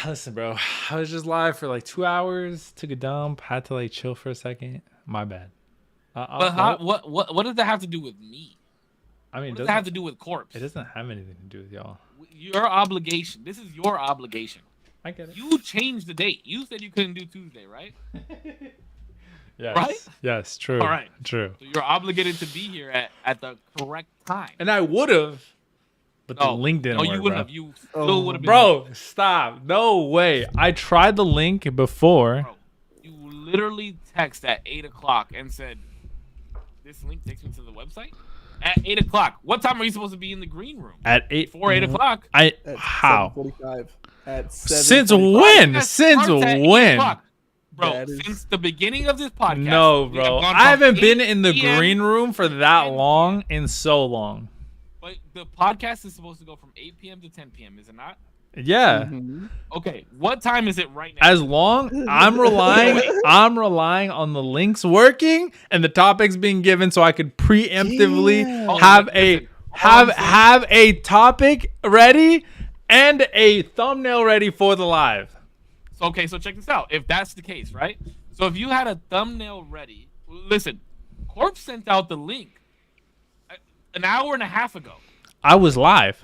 Listen, bro. I was just live for like 2 hours. Took a dump. Had to like chill for a second. My bad. But what does that have to do with me? I mean, what does that have to do with Corpse? It doesn't have anything to do with y'all. Your obligation. This is your obligation. I get it. You changed the date. You said you couldn't do Tuesday, right? Yes. Right? Yes, true. All right. True. So you're obligated to be here at the correct time. And I would have, but the link didn't work. No, you wouldn't have. You still would have been. Bro, stop. No way. I tried the link before. Bro, you literally text at 8 o'clock and said, this link takes me to the website? At 8 o'clock. What time are you supposed to be in the green room? At 8. Before 8 o'clock? How? 7:45. At 7:45. Since when? Since when? Bro, since the beginning of this podcast. No, bro. I haven't been in the green room for that long in so long. But the podcast is supposed to go from 8 p.m. to 10 p.m., is it not? Yeah. Mm-hmm. Okay, what time is it right now? As long I'm relying on the links working and the topics being given so I could preemptively have a topic ready and a thumbnail ready for the live. Okay, so check this out. If that's the case, right? So if you had a thumbnail ready, listen, Corpse sent out the link an hour and a half ago. I was live.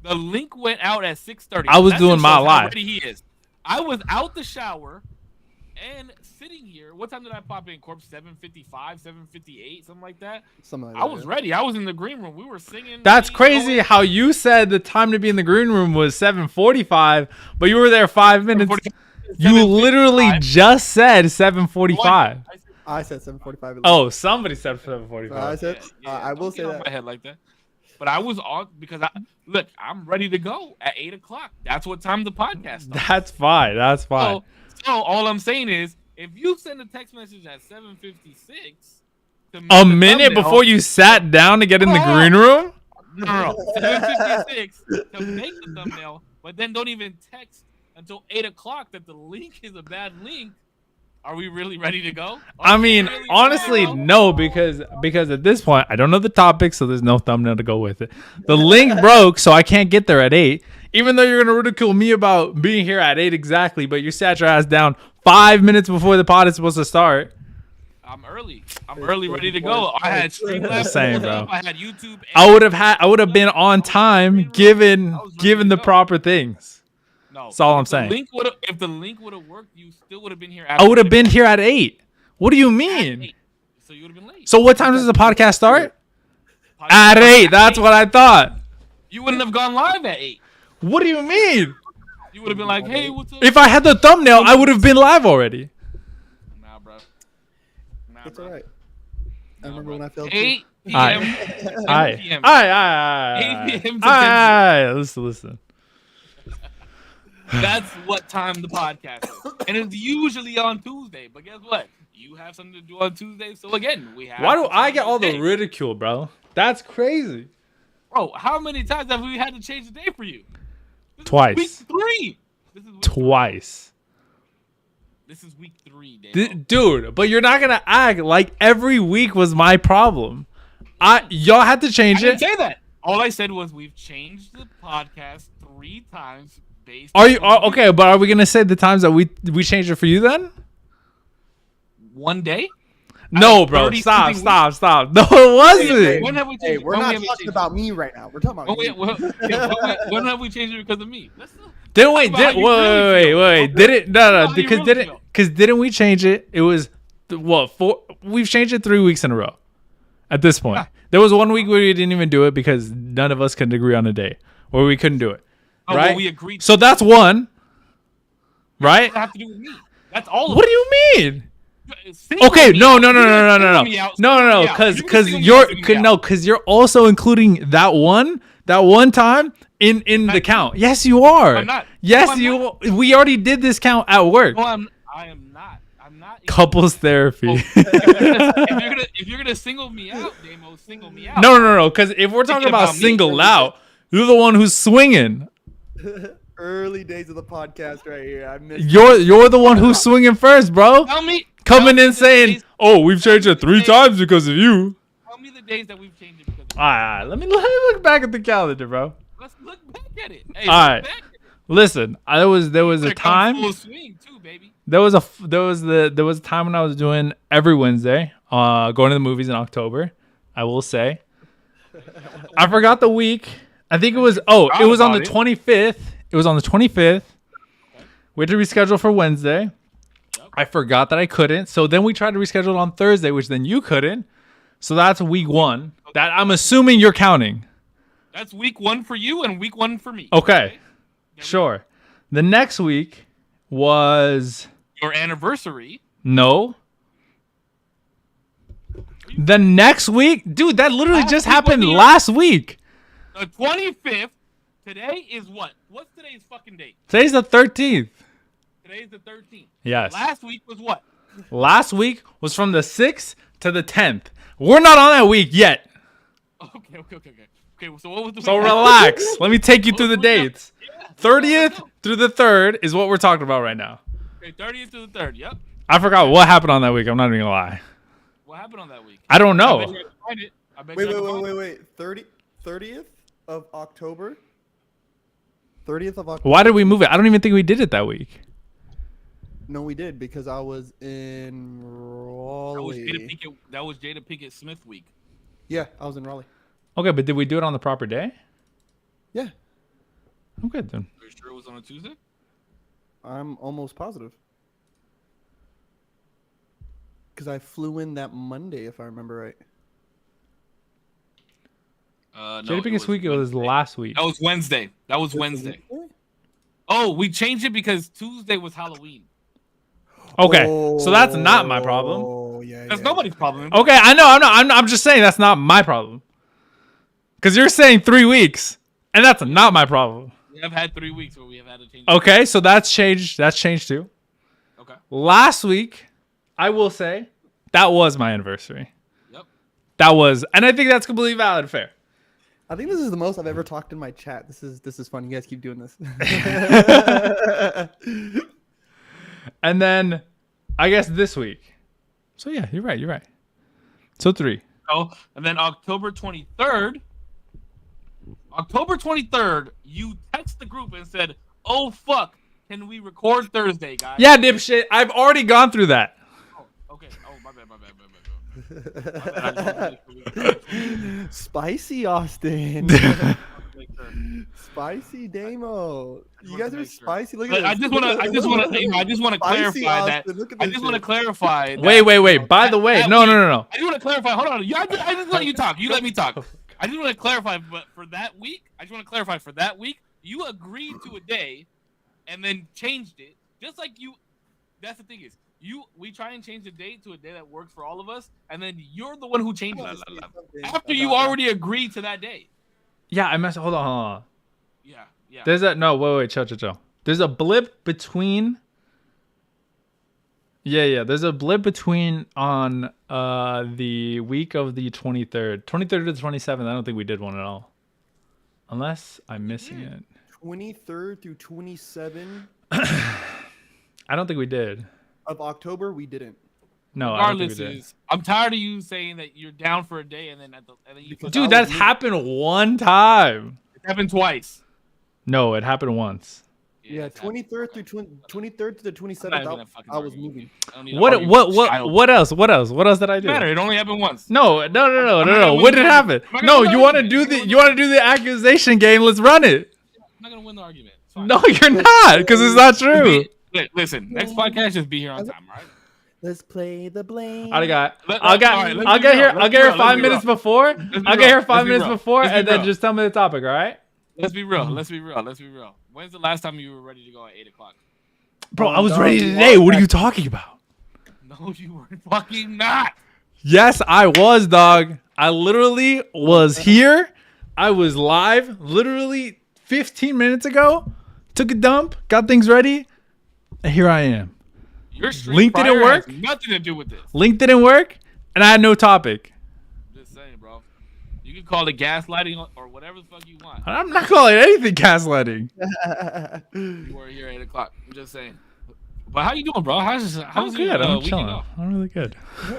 The link went out at 6:30. I was doing my live. Ready he is. I was out the shower and sitting here. What time did I pop in? Corpse 7:55, 7:58, something like that. I was ready. I was in the green room. We were singing. That's crazy. How you said the time to be in the green room was 7:45, but you were there 5 minutes. You literally just said 7:45. I said 7:45. Oh, somebody said 7:45. I said. I will say that. My head like that. But I was on because I'm ready to go at 8 o'clock. That's what time the podcast starts. That's fine. That's fine. So all I'm saying is, if you send a text message at 7:56, a minute before you sat down to get in the green room, no, 7:56 to make the thumbnail, but then don't even text until 8 o'clock that the link is a bad link. Are we really ready to go? I mean, honestly, no, because at this point, I don't know the topic, so there's no thumbnail to go with it. The link broke, so I can't get there at 8. Even though you're going to ridicule me about being here at 8 exactly, but you sat your ass down 5 minutes before the pod is supposed to start. I'm early, ready to go. I had Streamlabs, same, bro. I had YouTube. I would have been on time given the proper things. No, that's all I'm saying. If the link would have worked, you still would have been here. I would have been here at 8. What do you mean? So you would have been late. So what time does the podcast start? At 8. That's what I thought. You wouldn't have gone live at 8. What do you mean? You would have been like, "Hey, what's up?" If I had the thumbnail, I would have been live already. Nah, bro. It's all right. I remember when I felt 8 p.m. 8 p.m. 8 p.m. to 10 p.m. Listen. That's what time the podcast is. And it's usually on Tuesday. But guess what? You have something to do on Tuesday. So again, we have. Why do I get all the ridicule, bro? That's crazy. Bro, how many times have we had to change the day for you? Twice. Week 3. Twice. This is week 3, dude. But you're not gonna act like every week was my problem. Y'all had to change it. I didn't say that. All I said was we've changed the podcast 3 times. Okay? But are we gonna say the times that we changed it for you then? One day? No, bro. Stop. No, it wasn't. When have we changed? Hey, we're not talking about me right now. We're talking about you. When have we changed it because of me? Wait. Did it? No. Because didn't we change it? It was we've changed it 3 weeks in a row. At this point, there was 1 week where we didn't even do it because none of us could agree on a day, or we couldn't do it. Oh, right? Well, we agreed. So that's one. Right? It have to do with me. That's all. What do you mean? Okay, no. Because you're also including that one time in the count. Yes, you are. I'm not. Yes, we already did this count at work. No, I am not. I'm not. Couples therapy. If you're gonna single me out, Damo, single me out. No. Because if we're talking about single out, you're the one who's swinging. Early days of the podcast right here. I missed. You're the one who's swinging first, bro. Coming in saying, "Oh, we've changed it 3 times because of you." Tell me the days that we've changed it because of you. All right. Let me look back at the calendar, bro. Let's look back at it. All right. Listen, there was a time. Full swing too, baby. There was a time when I was doing every Wednesday, going to the movies in October. I will say, I forgot the week. I think it was it was on the 25th. It was on the 25th. We had to reschedule for Wednesday. I forgot that I couldn't. So then we tried to reschedule it on Thursday, which then you couldn't. So that's week 1. That I'm assuming you're counting. That's week 1 for you and week 1 for me. Okay. Sure. The next week was your anniversary. No. The next week? Dude, that literally just happened last week. The 25th. Today is what? What's today's fucking date? Today's the 13th. Today's the 13th. Yes. Last week was what? Last week was from the 6th to the 10th. We're not on that week yet. Okay. Okay, so what was the So relax. Let me take you through the dates. 30th through the 3rd is what we're talking about right now. Okay, 30th through the 3rd, yep. I forgot what happened on that week. I'm not even going to lie. What happened on that week? I don't know. Wait. 30th of October? 30th of October. Why did we move it? I don't even think we did it that week. No, we did because I was in Raleigh. That was Jada Pinkett Smith week. Yeah, I was in Raleigh. Okay, but did we do it on the proper day? Yeah. I'm good then. Are you sure it was on a Tuesday? I'm almost positive. Because I flew in that Monday, if I remember right. No, Jada Pinkett week, it was last week. That was Wednesday. Oh, we changed it because Tuesday was Halloween. Okay, so that's not my problem. Oh, yeah. That's nobody's problem. Okay, I know. I'm just saying that's not my problem. Because you're saying 3 weeks, and that's not my problem. We have had 3 weeks where we have had to change. Okay, so that's changed. That's changed too. Okay. Last week, I will say that was my anniversary. Yep. That was, and I think that's completely valid and fair. I think this is the most I've ever talked in my chat. This is fun. You guys keep doing this. And then, I guess this week. So yeah, you're right. So 3. Oh, and then October 23rd. October 23rd, you text the group and said, "Oh fuck, can we record Thursday, guys?" Yeah, dipshit. I've already gone through that. Oh, okay. Oh, my bad. Spicy Austin. Spicy Damo. You guys are spicy. Look at this. I just want to clarify that. I just want to clarify. Wait. By the way, no. I just want to clarify. Hold on. I just let you talk. You let me talk. I just want to clarify, but for that week, you agreed to a day, and then changed it. Just like you. That's the thing is, we try and change the date to a day that works for all of us, and then you're the one who changes it after you already agreed to that day. Yeah, I messed. Hold on. Yeah. There's a wait, chill. There's a blip between. Yeah. There's a blip between on the week of the 23rd to the 27th. I don't think we did one at all, unless I'm missing it. 23rd through 27. I don't think we did. Of October, we didn't. No, I don't think we did. I'm tired of you saying that you're down for a day and then you. Dude, that's happened one time. It happened twice. No, it happened once. Yeah, 23rd to the 27th. I was moving. What else? What else did I do? It only happened once. No. What did happen? No, you want to do the accusation game? Let's run it. I'm not gonna win the argument. No, you're not, because it's not true. Listen, next podcast, just be here on time, all right? Let's play the blame. I'll get here 5 minutes before. I'll get here 5 minutes before, and then just tell me the topic, all right? Let's be real. When's the last time you were ready to go at 8 o'clock? Bro, I was ready today. What are you talking about? No, you were fucking not. Yes, I was, dog. I literally was here. I was live literally 15 minutes ago. Took a dump, got things ready, and here I am. Your link didn't work. Has nothing to do with this. Link didn't work, and I had no topic. Just saying, bro. You can call it gaslighting or whatever the fuck you want. I'm not calling anything gaslighting. You were here at 8 o'clock. I'm just saying. But how you doing, bro? How's good. Your, I'm weekend chilling. off? I'm really good. You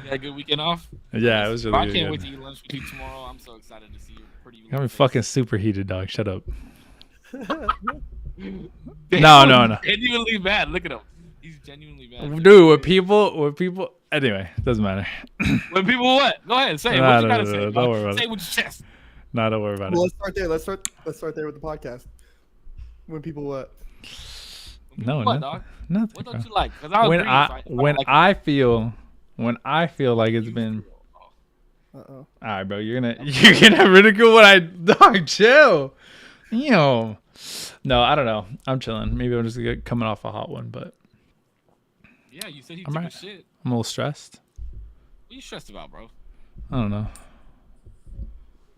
had a good weekend off? Yeah, it was really good. I can't wait to eat lunch with you tomorrow. I'm so excited to see you. Got me fucking super heated, dog. Shut up. No. Genuinely mad. Look at him. He's genuinely mad. Dude, with people. Anyway, doesn't matter. When people what? Go ahead, say it. Nah, What you no, gotta no, say? no, bro? don't worry about Say it. it with your chest. No, don't worry about Well, it. let's start there. Let's start there with the podcast. When people what? No, What, no, dog? nothing. What bro. don't you like? Because I When agree. I feel like it's been. Uh-oh. All right, bro. You're gonna ridicule what I dog. Chill. No, I don't know. I'm chilling. Maybe I'm just coming off a hot one, but Yeah, you said he I'm took a right. shit. I'm a little stressed. What are you stressed about, bro? I don't know.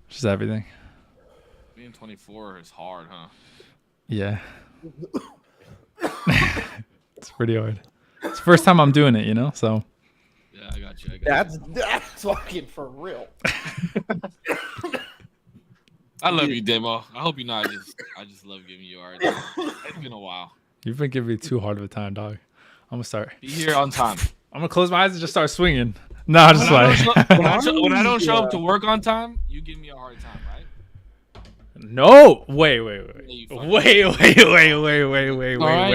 Just everything. Being 24 is hard, huh? Yeah. It's pretty hard. It's the first time I'm doing it, So Yeah, I got you. I got you. That's fucking for real. I love you, Demo. I hope you know I just love giving you art. It's been a while. you've been giving me too hard of a time, dog. I'm gonna start. Be here on time. I'm gonna close my eyes and just start swinging. No, just When like I don't show up to work on time, you give me a hard time, right? no. Wait. Yeah, you fucking- Wait. All right, you okay? Wait. Blah,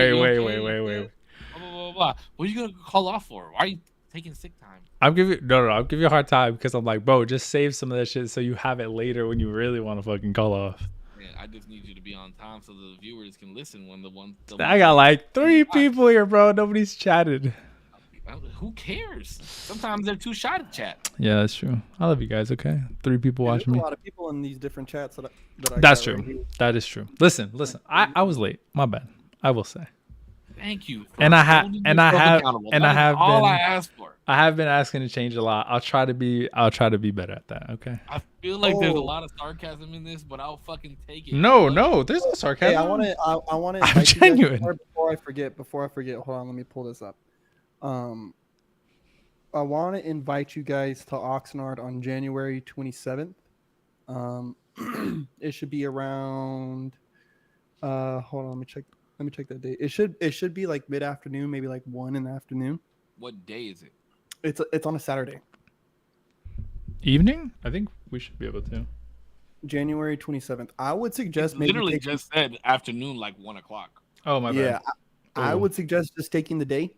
blah, blah, blah. What are you gonna call off for? Why are you taking sick time? I'm giving you a hard time because I'm like, bro, just save some of that shit so you have it later when you really want to fucking call off. Man, I just need you to be on time so the viewers can listen when I got like 3 people here, bro. Nobody's chatted. Who cares? Sometimes they're too shy to chat. Yeah, that's true. I love you guys. Okay, 3 people There's watching a me. lot of people in these different chats that I That's got true. right here. That is true. Listen. I was late. My bad. I will say. Thank you. And I have holding and I yourself have accountable. and That I is have all been I asked for. I have been asking to change a lot. I'll try to be better at that. Okay. I feel like there's a Oh. lot of sarcasm in this, but I'll fucking take it. No, there's no sarcasm. Hey, I want to. I'm genuine. Before I forget. Hold on, let me pull this up. I want to invite you guys to Oxnard on January 27th. It should be around. Hold on, let me check that date. It should be like mid afternoon, maybe like 1 in the afternoon. What day is it? It's on a Saturday, Evening? I think we should be able to. January 27th. I would suggest It maybe literally just said afternoon, like 1 o'clock. Oh my bad. yeah. I Oh. would suggest just taking the day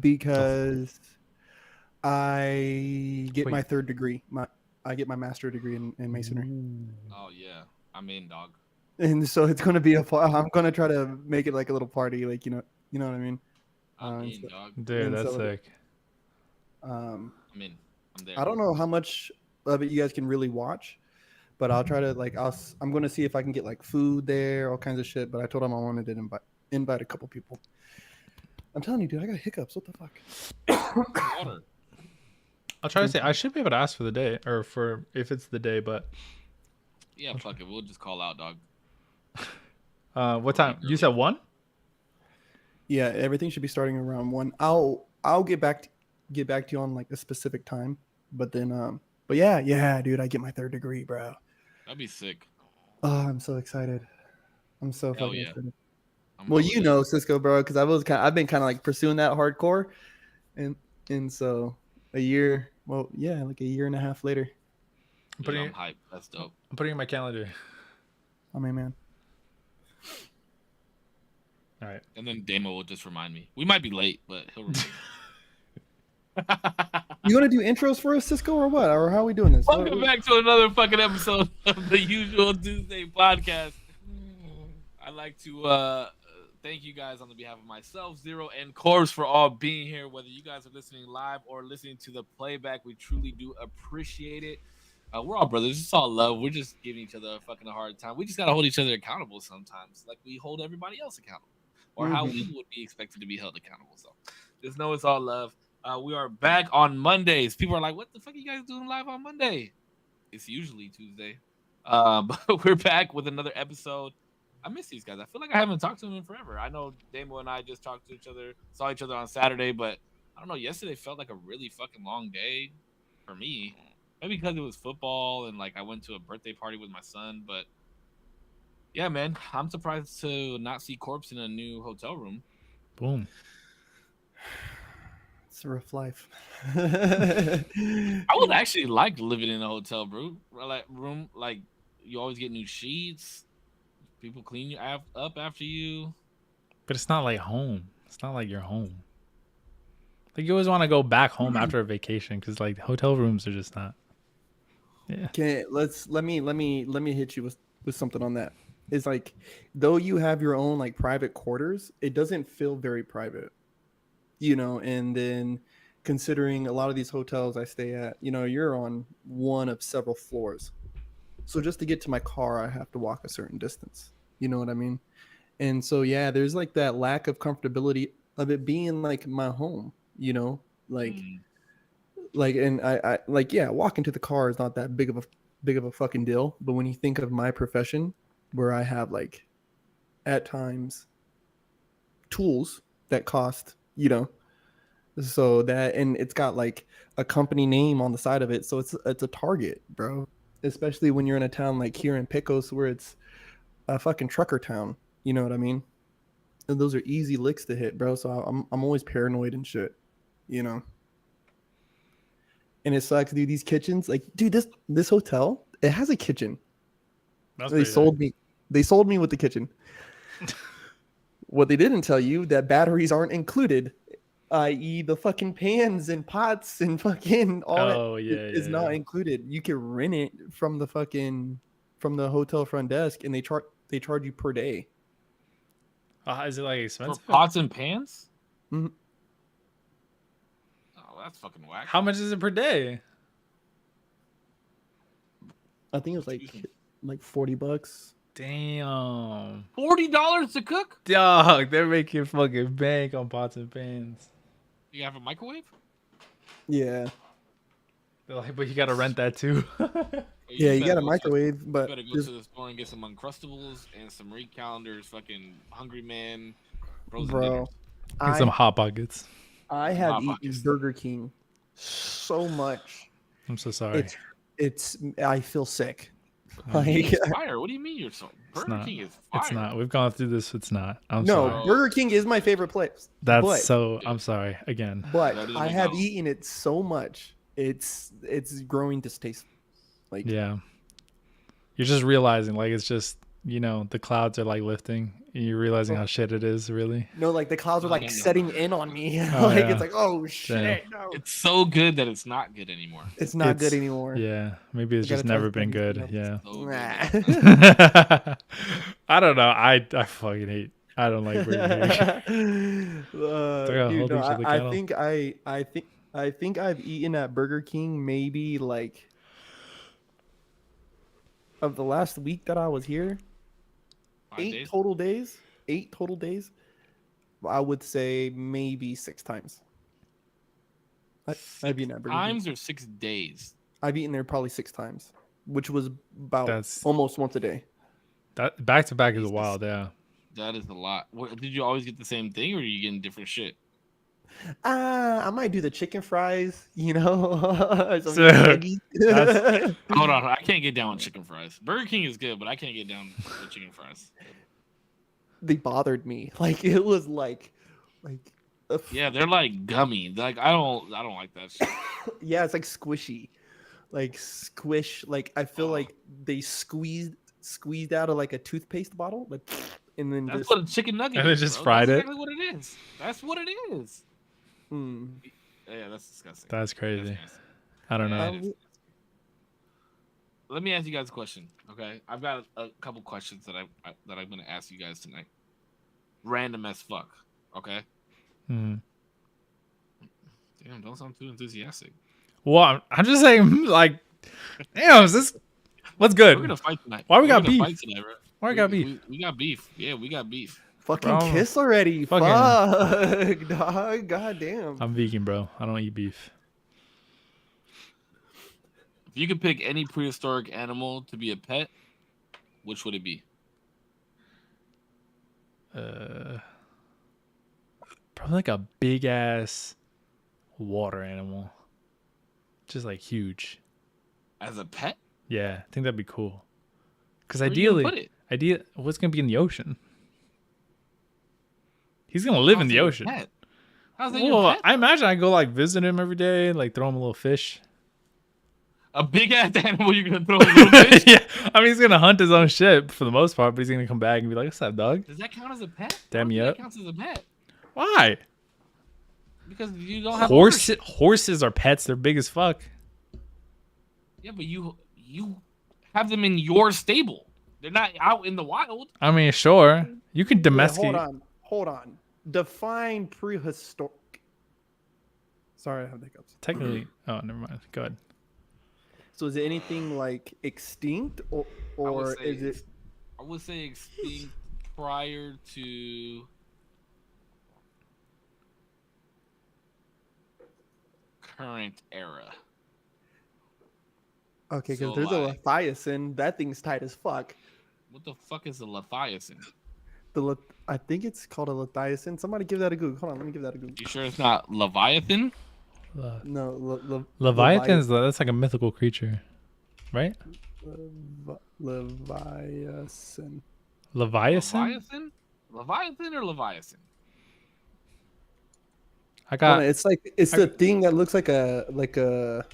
because I get Wait. my 3rd degree. I get my master's degree in masonry. Oh yeah, I'm in, dog. And so it's gonna be I'm gonna try to make it like a little party, like you know what I mean. I'm in, so- dog. Dude, And that's so- sick. I'm in. I'm there. I don't know how much of it you guys can really watch, but I'll try to I'm gonna see if I can get like food there, all kinds of shit. But I told him I wanted to invite a couple people. I'm telling you, dude, I got hiccups. What the fuck? Water. I'll try to say I should be able to ask for the day or for if it's the day, but Yeah, fuck it. We'll just call out, dog. what time? You said 1? Yeah, everything should be starting around 1. I'll get back to you on like a specific time. But then but yeah, dude, I get my 3rd degree, bro. That'd be sick. Oh, I'm so excited. I'm so Hell fucking yeah. excited. I'm Well, going you know, Cisco, bro, because I've been kind of like pursuing that hardcore, and so a year, like a year and a half later, I'm Dude, putting I'm it, hyped. That's dope. I'm putting it in my calendar. I mean, man. All right. And then Damo will just remind me. We might be late, but he'll remind me. You want to do intros for us, Cisco, or what? Or how are we doing this? Welcome back to another fucking episode of the Usual Tuesday podcast. I'd like to thank you guys on the behalf of myself, Zero, and Corbs for all being here. Whether you guys are listening live or listening to the playback, we truly do appreciate it. We're all brothers. It's all love. We're just giving each other a hard time. We just gotta hold each other accountable sometimes, like we hold everybody else accountable, or how we would be expected to be held accountable. So just know it's all love. We are back on Mondays. People are like, what the fuck are you guys doing live on Monday? It's usually Tuesday. But we're back with another episode. I miss these guys. I feel like I haven't talked to them in forever. I know Damo and I just talked to each other, saw each other on Saturday, but I don't know. Yesterday felt like a really fucking long day for me. Maybe because it was football and like I went to a birthday party with my son. But yeah, man, I'm surprised to not see Corpse in a new hotel room. Boom. It's a rough life. I would actually like living in a hotel room. Like you always get new sheets, People clean you up after you. But it's not like home. It's not like your home. Like you always want to go back home after a vacation because like hotel rooms are just not. Yeah. Okay, let me hit you with something on that. It's like though you have your own like private quarters, it doesn't feel very private. And then considering a lot of these hotels I stay at, you're on one of several floors. So just to get to my car, I have to walk a certain distance. You know what I mean? And so yeah, there's like that lack of comfortability of it being like my home, like Mm. like and I like yeah, walking to the car is not that big of a fucking deal. But when you think of my profession, where I have like at times tools that cost, so that and it's got like a company name on the side of it, so it's a target, bro. Especially when you're in a town like here in Pecos where it's a fucking trucker town. You know what I mean? And those are easy licks to hit, bro. So I'm always paranoid and shit, you know. And it sucks, dude. These kitchens, like, dude, this hotel, it has a kitchen. That's They pretty sold me. They sold me with the kitchen. What they didn't tell you that batteries aren't included, i.e., the fucking pans and pots and fucking all Oh, that yeah, is yeah, not yeah. included. You can rent it from the hotel front desk, and they charge you per day. Is it like For expensive? pots and pans? Mhm. Oh, that's fucking whack. How much is it per day? I think it was like $40. Damn. $40 to cook? Dog, they're making fucking bank on pots and pans. You have a microwave? Yeah, They're like, but you gotta rent that too. yeah, you better got a go microwave, You but better go just- to the store and get some Uncrustables and some Reed calendars, fucking Hungry Man, frozen bro, dinners. Get some hot pockets. I have Hot eaten Pockets. Burger King so much. I'm so sorry. It's I feel sick. Burger King Like, is fire. What do you mean you're so? Burger not. King is fire. It's not. We've gone through this. It's not. I'm no, sorry. Burger King is my favorite place. That's but, so. I'm sorry again. But That is I have McDonald's. eaten it so much. It's growing distasteful. Like Yeah. You're just realizing, like, it's just the clouds are like lifting, and you're realizing how shit it is, really. no, like the clouds are like No. setting in on me. Oh, like yeah. it's like, oh shit, no, It's so good that it's not good anymore. it's not It's- good anymore. Yeah, maybe it's You just gotta try never been something good. else. Yeah. So good. Nah. I don't know. I fucking hate. I don't like Burger King. gotta Dude, hold no, each other I accountable. I think I've eaten at Burger King maybe like of the last week that I was here, 5 8 days? total days. 8 total days. I would say maybe 6 times. I've eaten at Burger King. Times or 6 days? I've eaten there probably 6 times, which was about That's- almost once a day. That back to back is Jesus. wild. Yeah. That is a lot. What, did you always get the same thing, or are you getting different shit? I might do the chicken fries, or some So, veggies. that's- Hold on, I can't get down with chicken fries. Burger King is good, but I can't get down with chicken fries. They bothered me. Like it was like Yeah, they're like gummy. Like I don't like that shit. yeah, it's like squishy, like squish. Like I feel Oh. like they squeezed out of like a toothpaste bottle, like, and then That's just what a chicken nugget And they is. just bro. fried That's it? Exactly what it is. That's what it is. Yeah, that's disgusting. That's That's crazy. nasty. I don't know. Yeah, it is. Let me ask you guys a question. Okay, I've got a couple questions that I'm gonna ask you guys tonight. Random as fuck. Okay. Mhm. Damn, don't sound too enthusiastic. Well, I'm just saying, like, damn, is this? What's good? We're gonna fight tonight. Why we We're got gonna beef? Fight tonight, bro. Why we got beef? We got beef. Yeah, we got beef. fucking Bro, kiss already. fucking- Fuck, dog. God damn. I'm vegan, bro. I don't eat beef. If you could pick any prehistoric animal to be a pet, which would it be? Probably like a big ass water animal, just like huge. As a pet? Yeah, I think that'd be cool. Because Where you gonna ideally, put it? what's gonna be in the ocean? He's gonna live in How's the that your ocean. pet? How's that your Well, pet? I imagine I go like visit him every day, like throw him a little fish. A big ass animal you're gonna throw a little bitch? Yeah, I mean he's gonna hunt his own shit for the most part, but he's gonna come back and be like, "What's up, dog? Does that count as a pet? Damn I you don't up." think that counts as a pet Why? because you don't have Horses are pets. They're big as fuck. Yeah, but you have them in your stable. They're not out in the wild. I mean, sure, you can Wait, domesticate. hold on. Define prehistoric. Sorry, I have the hiccups. Technically, oh, never mind. Go ahead. So is it anything like extinct or is it? I would say extinct prior to current era. Okay, because So, there's a like- Leviathan. That thing's tight as fuck. What the fuck is a Leviathan? I think it's called a Leviathan. Somebody give that a Google. Hold on, let me give that a Google. You sure it's not Leviathan? No, Leviathan's that's like a mythical creature, right? Leviathan. Leviathan. Leviathan or Leviathan? I Hold on, got. it's the thing that looks like a.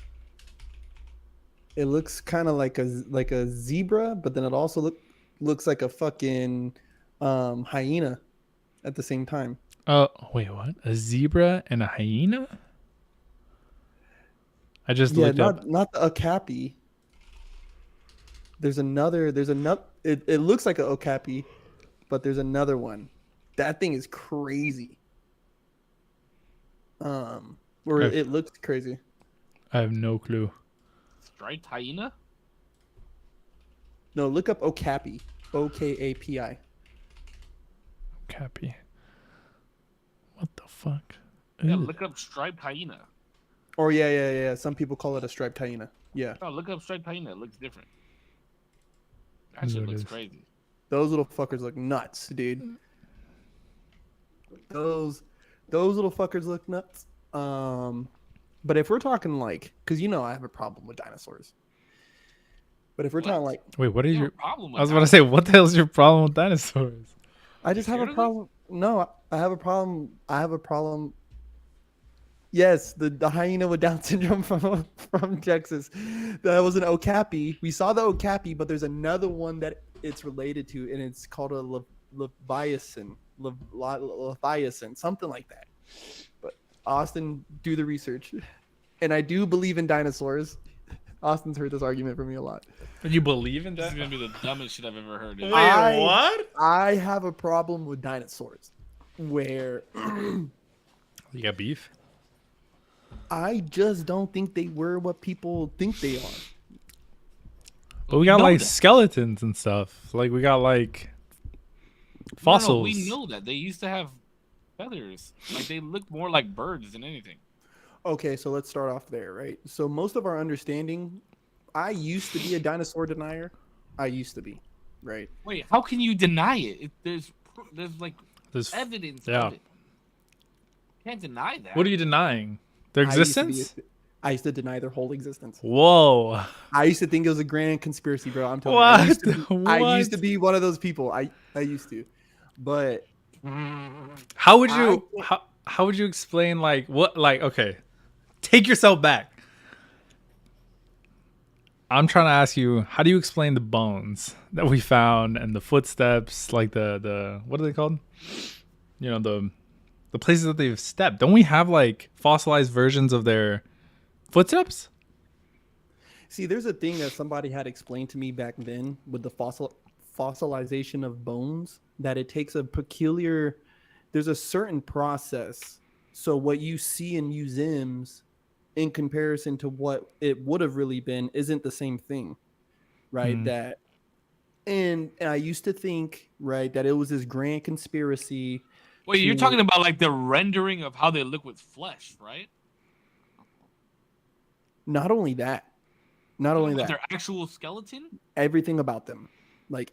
It looks kind of like a zebra, but then it also looks like a fucking hyena at the same time. Oh wait, what? A zebra and a hyena? I just looked up. not the okapi. There's another. It looks like an okapi, but there's another one. That thing is crazy. Or Okay. it looks crazy. I have no clue. Striped hyena? No, look up okapi. OKAPI. Cappy. What the fuck? Yeah, Ew. look up striped hyena. Or yeah. Some people call it a striped hyena. Yeah, Oh, look up striped hyena. It looks different. That There shit it looks is. crazy. those little fuckers look nuts, dude. Those little fuckers look nuts. But if we're talking like, because I have a problem with dinosaurs. But if we're talking like, Wait, what is You have your? a problem with I was about to say, what the hell is your problem with dinosaurs? I just have scared a of them? problem. No, I have a problem. Yes, the hyena with Down syndrome from Texas. That was an okapi. We saw the okapi, but there's another one that it's related to, and it's called a leviathan, leviathan, something like that. But Austin, do the research, and I do believe in dinosaurs. Austin's heard this argument from me a lot. You believe in This is that? gonna be the dumbest shit I've ever heard. Wait, I- what? I have a problem with dinosaurs, where You got beef? I just don't think they were what people think they are. But we got know like that. skeletons and stuff. Like we got like No, fossils. we know that they used to have feathers. Like they look more like birds than anything. Okay, so let's start off there, right? So most of our understanding, I used to be a dinosaur denier. I used to be, right? Wait, how can you deny it? There's like There's- evidence yeah. of it. Can't deny that. What are you denying? Their I used to be- existence? I used to deny their whole existence. Whoa. I used to think it was a grand conspiracy, bro. I'm telling you. I used, What? I used What? to be one of those people. I used to. But How would you how would you explain like what like okay. Take yourself back. I'm trying to ask you, how do you explain the bones that we found and the footsteps, like the what are they called? You know, the places that they've stepped. Don't we have like fossilized versions of their footsteps? see, there's a thing that somebody had explained to me back then with the fossilization of bones, that it takes a peculiar, there's a certain process. So what you see in museums in comparison to what it would have really been isn't the same thing, right? Mhm. That and I used to think, right, that it was this grand conspiracy. Wait, you're to- talking about like the rendering of how they look with flesh, right? Not only that, Their actual skeleton. everything about them, like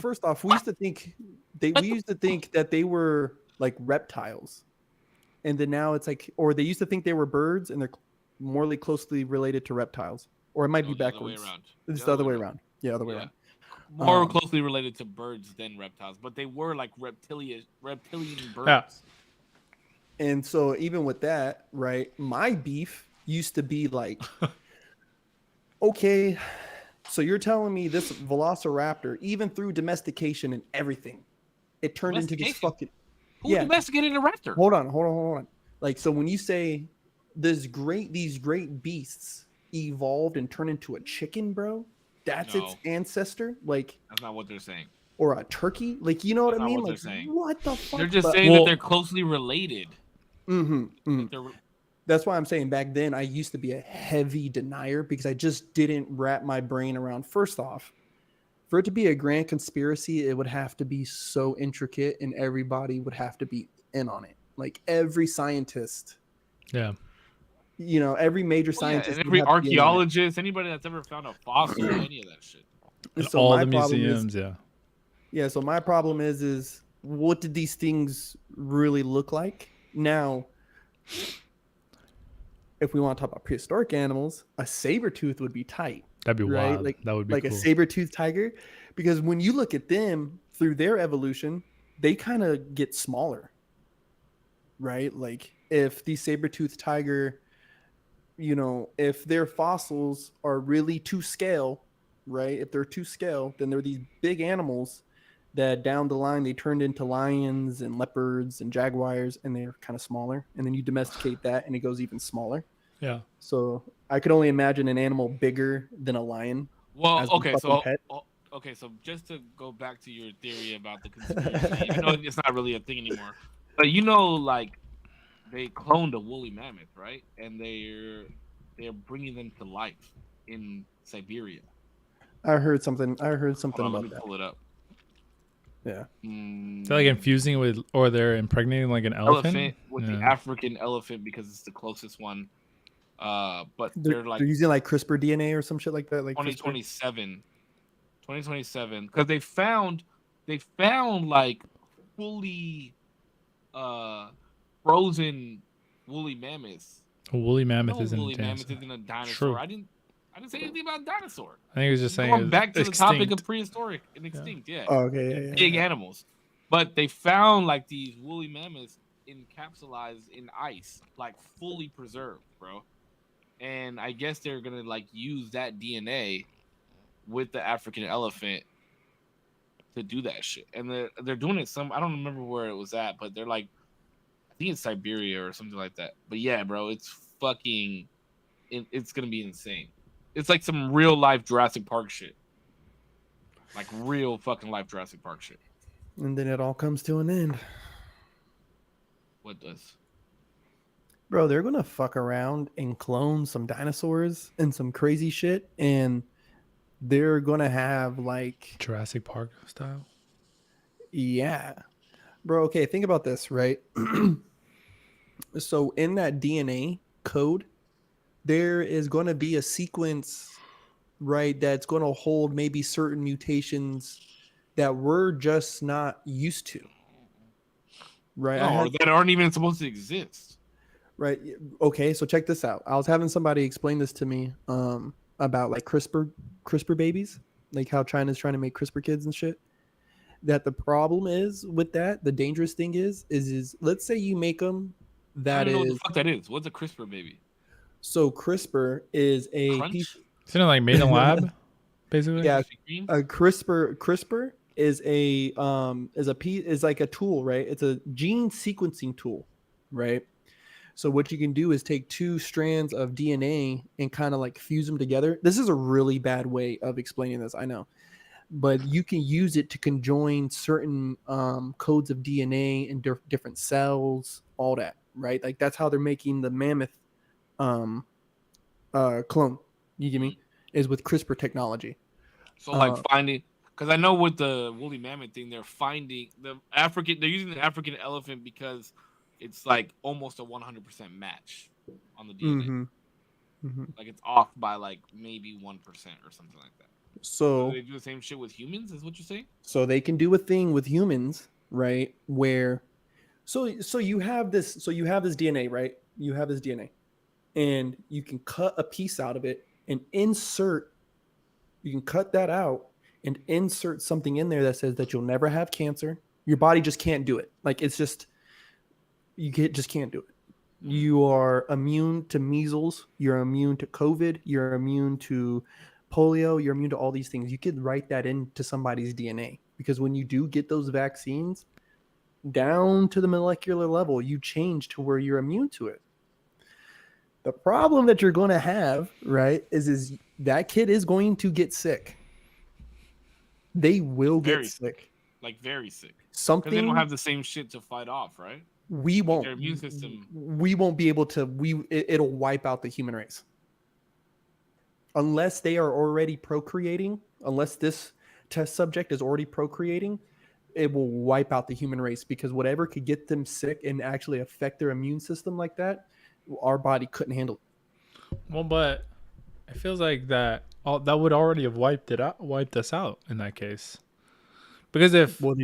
first off, we used to think that they were like reptiles, and then now it's like, or they used to think they were birds, and they're more closely related to reptiles, or it might be No, the other way backwards. around. It's the other way around. Yeah, other way Yeah. around. More Um, closely related to birds than reptiles, but they were like reptilian birds. Yeah. And so even with that, right, my beef used to be like Okay, so you're telling me this Velociraptor, even through domestication and everything, it turned into this Domestication? fucking Who yeah. domesticated a raptor? Hold on. Like, so when you say these great beasts evolved and turned into a chicken, bro, that's its No. ancestor, like, That's not what they're saying. or a turkey, like, you know what That's I not mean? what they're Like, saying. what the fuck? They're just But- saying Well- that they're closely related. That they're- That's why I'm saying back then I used to be a heavy denier because I just didn't wrap my brain around. First off, for it to be a grand conspiracy, it would have to be so intricate and everybody would have to be in on it. Like every scientist, Yeah. you know, every major Well, yeah, scientist, and would every have to be in on it. archaeologist, anybody that's ever found a fossil, any of that shit. And So all my the problem museums, yeah. Yeah, so my problem is what did these things really look like? Now, if we want to talk about prehistoric animals, a saber tooth would be tight. That'd be Right, wild. That would be like cool. a saber-toothed tiger, because when you look at them through their evolution, they kind of get smaller, right? Like if the saber-toothed tiger, you know, if their fossils are really to scale, right? If they're to scale, then they're these big animals that down the line they turned into lions and leopards and jaguars, and they're kind of smaller. And then you domesticate that, and it goes even smaller. Yeah. So I could only imagine an animal bigger than a lion. Well, As a okay, fucking so pet? so just to go back to your theory about the conspiracy, even though it's not really a thing anymore, but you know, like they cloned a woolly mammoth, right? And they're bringing them to life in Siberia. I heard something. Hold on, let about me that. pull it up. Yeah. They're like infusing with, or they're impregnating like an elephant. with the Yeah. African elephant because it's the closest one. But They're, they're like they're using like CRISPR DNA or some shit like that. Like 2027 because they found like fully frozen woolly mammoths. A woolly mammoth No, isn't woolly a mammoth dinosaur. isn't a dinosaur. True. I didn't say anything about a dinosaur. I think it was just saying Going it's back to the topic extinct. of prehistoric and extinct, yeah. Oh, okay. Yeah. Big animals. But they found like these woolly mammoths encapsulated in ice, like fully preserved, bro. And I guess they're gonna like use that DNA with the African elephant to do that shit. And they're doing it I don't remember where it was at, but they're like I think it's Siberia or something like that. But yeah, bro, it's gonna be insane. It's like some real life Jurassic Park shit. Like real fucking life Jurassic Park shit. And then it all comes to an end. What does? Bro, they're going to fuck around and clone some dinosaurs and some crazy shit. And they're going to have like, Jurassic Park style. yeah. Bro, okay, think about this, right? So in that DNA code, there is going to be a sequence, right, that's going to hold maybe certain mutations that we're just not used to. Right? No, that aren't even supposed to exist. Right. Okay. So check this out. I was having somebody explain this to me about like CRISPR babies, like how China's trying to make CRISPR kids and shit. That the problem is with that, the dangerous thing is let's say you make them. I don't know what the fuck that is. What's a CRISPR baby? So CRISPR is a Crunch? piece. Isn't it like made in lab, basically? Yeah. Green? A CRISPR is is like a tool, right? It's a gene sequencing tool, right? So what you can do is take two strands of DNA and kind of like fuse them together. This is a really bad way of explaining this, I know, but you can use it to conjoin certain codes of DNA in different cells, all that, right? Like that's how they're making the mammoth clone. You get me? Is with CRISPR technology. So like finding, because I know with the woolly mammoth thing, they're using the African elephant because it's like almost a 100% match on the DNA. Like it's off by like maybe 1% or something like that. So they do the same shit with humans, is what you're saying? So they can do a thing with humans, right? Where so you have this DNA, right? You have this DNA. And you can cut a piece out of it and you can cut that out and insert something in there that says that you'll never have cancer. Your body just can't do it. Like it's just just can't do it. You are immune to measles. You're immune to COVID. You're immune to polio. You're immune to all these things. You could write that into somebody's DNA because when you do get those vaccines, down to the molecular level, you change to where you're immune to it. The problem that you're going to have, right, is that kid is going to get sick. They will get Very sick. Like very sick. Because Something they don't have the same shit to fight off, right? we won't. Their immune system. We won't be able to. It'll wipe out the human race unless they are already procreating. Unless this test subject is already procreating, it will wipe out the human race because whatever could get them sick and actually affect their immune system like that, our body couldn't handle it. Well, but it feels like that would already have wiped us out in that case. Because if Well,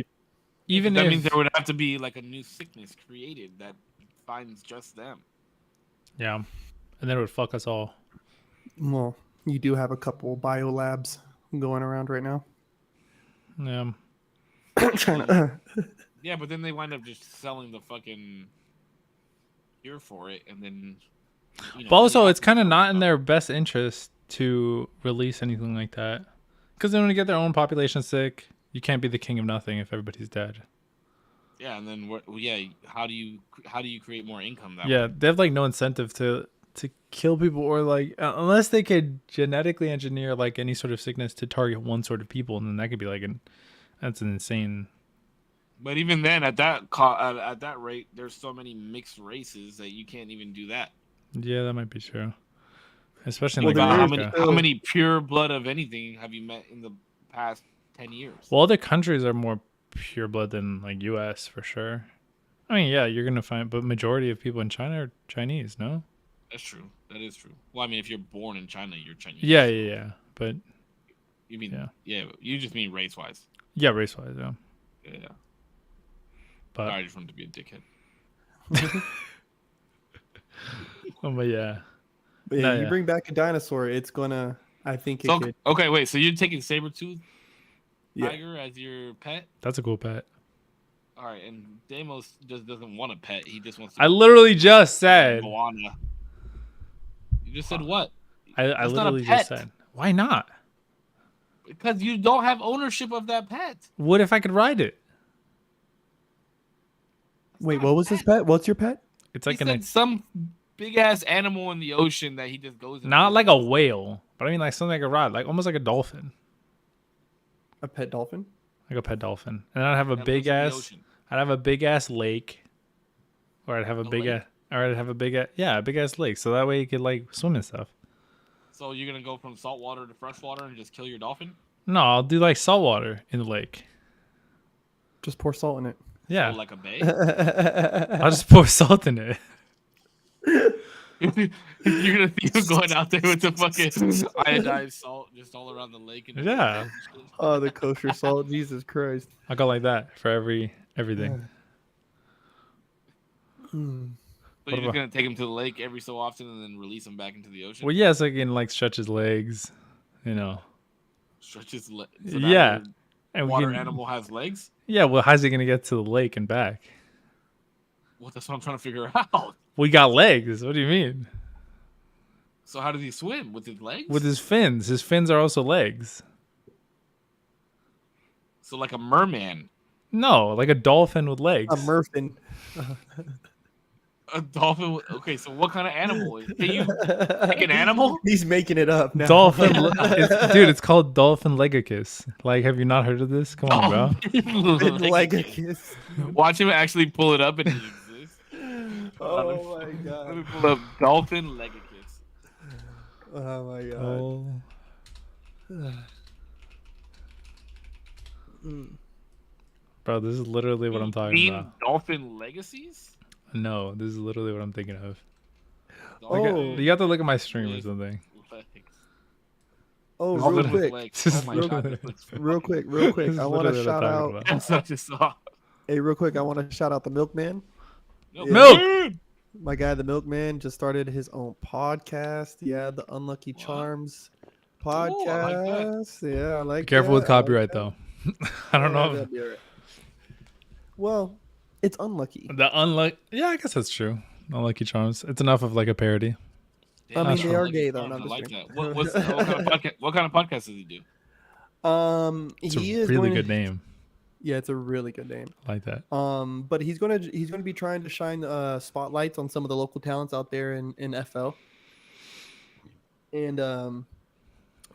even That if means there would have to be like a new sickness created that finds just them. yeah, and then it would fuck us all. well, you do have a couple biolabs going around right now. Yeah. Trying to, Yeah, but then they wind up just selling the fucking cure for it, and then. But also, it's kind of not in their best interest to release anything like that, because then when you get their own population sick, you can't be the king of nothing if everybody's dead. Yeah, and then how do you create more income that Yeah, way? they have like no incentive to kill people or like unless they could genetically engineer like any sort of sickness to target one sort of people, and then that could be like that's an insane. But even then, at that rate, there's so many mixed races that you can't even do that. Yeah, that might be true. Especially in Well, like there is- America. How many pure blood of anything have you met in the past 10 years? Well, other countries are more pure blood than like U.S. for sure. I mean, yeah, you're gonna find, but majority of people in China are Chinese, no? That's true. That is true. Well, I mean, if you're born in China, you're Chinese. Yeah. But You mean you just mean race wise. yeah, race wise, yeah. Yeah. But I just wanted to be a dickhead. but yeah. But yeah, No, you yeah. bring back a dinosaur, it's gonna. I think it So could. okay, wait. So you're taking saber-tooth Yeah. tiger as your pet? That's a cool pet. All right, and Deimos just doesn't want a pet. He just wants to I literally just said. Moana. You just said what? I That's not a literally just pet. said. Why not? Because you don't have ownership of that pet. What if I could ride it? Wait, what was his pet? What's your pet? It's He like said some big ass animal in the ocean that he just goes. and not visits. like a whale, but I mean like something I could ride, like almost like a dolphin, A pet dolphin? like a pet dolphin. And I'd have a that big lives in the ass. ocean. I'd have a big ass lake, or I'd have a big lake? ass, or I'd have a big a big ass lake, so that way you could like swim and stuff. So you're gonna go from saltwater to freshwater and just kill your dolphin? No, I'll do like saltwater in the lake. Just pour salt in it. Yeah, So like a bay. I'll just pour salt in it. You're gonna see him going out there with the fucking iodized salt just all around the lake. And Yeah. Oh, the kosher salt. Jesus Christ. I'll go like that for everything. So you're What just about- gonna take him to the lake every so often and then release him back into the ocean? Well, yeah, so I can like stretch his legs, you know. Stretch his so Yeah. now And your we water can- animal has legs? Yeah, well, how's he gonna get to the lake and back? Well, that's what I'm trying to figure out. We got legs. What do you mean? So how does he swim? With his legs? With his fins. His fins are also legs. So like a merman. No, like a dolphin with legs. A Murphin. A dolphin. Okay, so what kind of animal? Can you pick an animal? He's making it up now. Dolphin, dude. It's called dolphin legicus. Like, have you not heard of this? Come on, bro. Like a kiss. Watch him actually pull it up and he exists. Oh my Let me god. pull up dolphin legicus. Oh my god. Oh, bro, this is literally what I'm talking Mean about. dolphin legacies? No, this is literally what I'm thinking of. Oh. You have to look at my stream or something. Legs. Oh, Dolphin real with quick. legs. This Oh is my real god, quick. this looks Real quick, real quick. This is I want to literally what shout I'm out. talking about. That's such a song. Hey, real quick. I want to shout out the Milkman. No, Milk! My guy, the Milkman, just started his own podcast. Yeah, the Unlucky Wow. Charms Ooh, I like that. podcast. Yeah, I like. Be careful with that. I like copyright, that. though. I don't Yeah, know. that'd be all right. Well, it's unlucky. The unlucky. Yeah, I guess that's true. No Lucky Charms. It's enough of like a parody. I mean, they are Lucky gay, though. Charms, No, I'm I just like kidding. that. What kind of podcast does he do? It's He a is really going good to, name. Yeah, it's a really good name. I like that. But he's gonna be trying to shine spotlights on some of the local talents out there in FL, and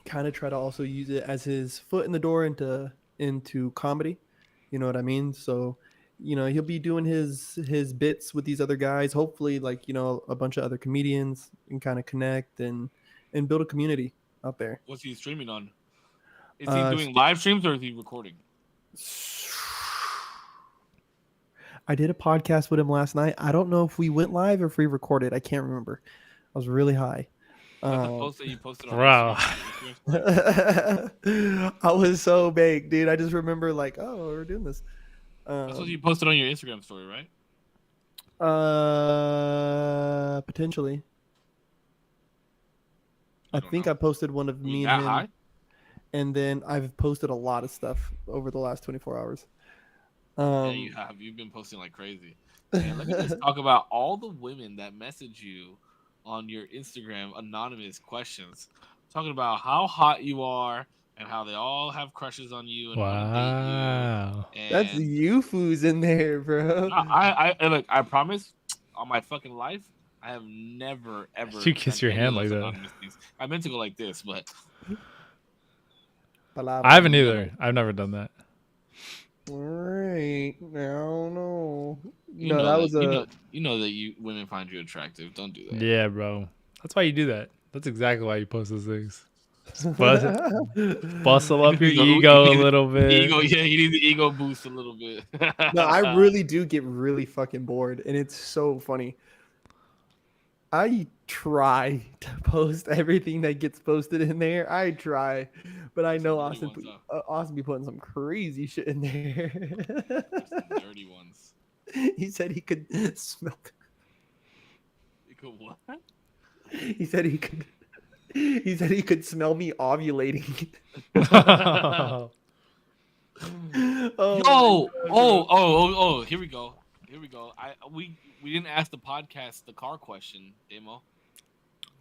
kind of try to also use it as his foot in the door into comedy. You know what I mean? So, he'll be doing his bits with these other guys. Hopefully, like a bunch of other comedians, and kind of connect and build a community out there. What's he streaming on? Is he doing live streams or is he recording? I did a podcast with him last night. I don't know if we went live or if we recorded. I can't remember. I was really high. That's the post that you posted on Wow. Instagram. I was so baked, dude. I just remember like, oh, we're doing this. That's what you posted on your Instagram story, right? Potentially. I don't think know. I posted one of Were me you and that him, high? and then I've posted a lot of stuff over the last 24 hours. Yeah, you have. You've been posting like crazy. Man, let me just talk about all the women that message you on your Instagram anonymous questions, talking about how hot you are and how they all have crushes on you and want to Wow. date you. That's And you foos in there, bro. look, I promise on my fucking life, I have never ever. You kiss done your any hand of those like that. anonymous things. I meant to go like this, but Palabra. I haven't either. I've never done that. All right. No. you No, know that was you know that you women find you attractive. Don't do that. Yeah, bro. That's why you do that. That's exactly why you post those things. Bustle up your ego a little bit. Ego, yeah, you need the ego boost a little bit. No, I really do get really fucking bored, and it's so funny. I try to post everything that gets posted in there. I try, but I know Some dirty Austin be putting some crazy shit in there. Some dirty ones. He said he could smell. You could what? He said he could. He said he could smell me ovulating. Oh, here we go. We didn't ask the podcast the car question, Demo.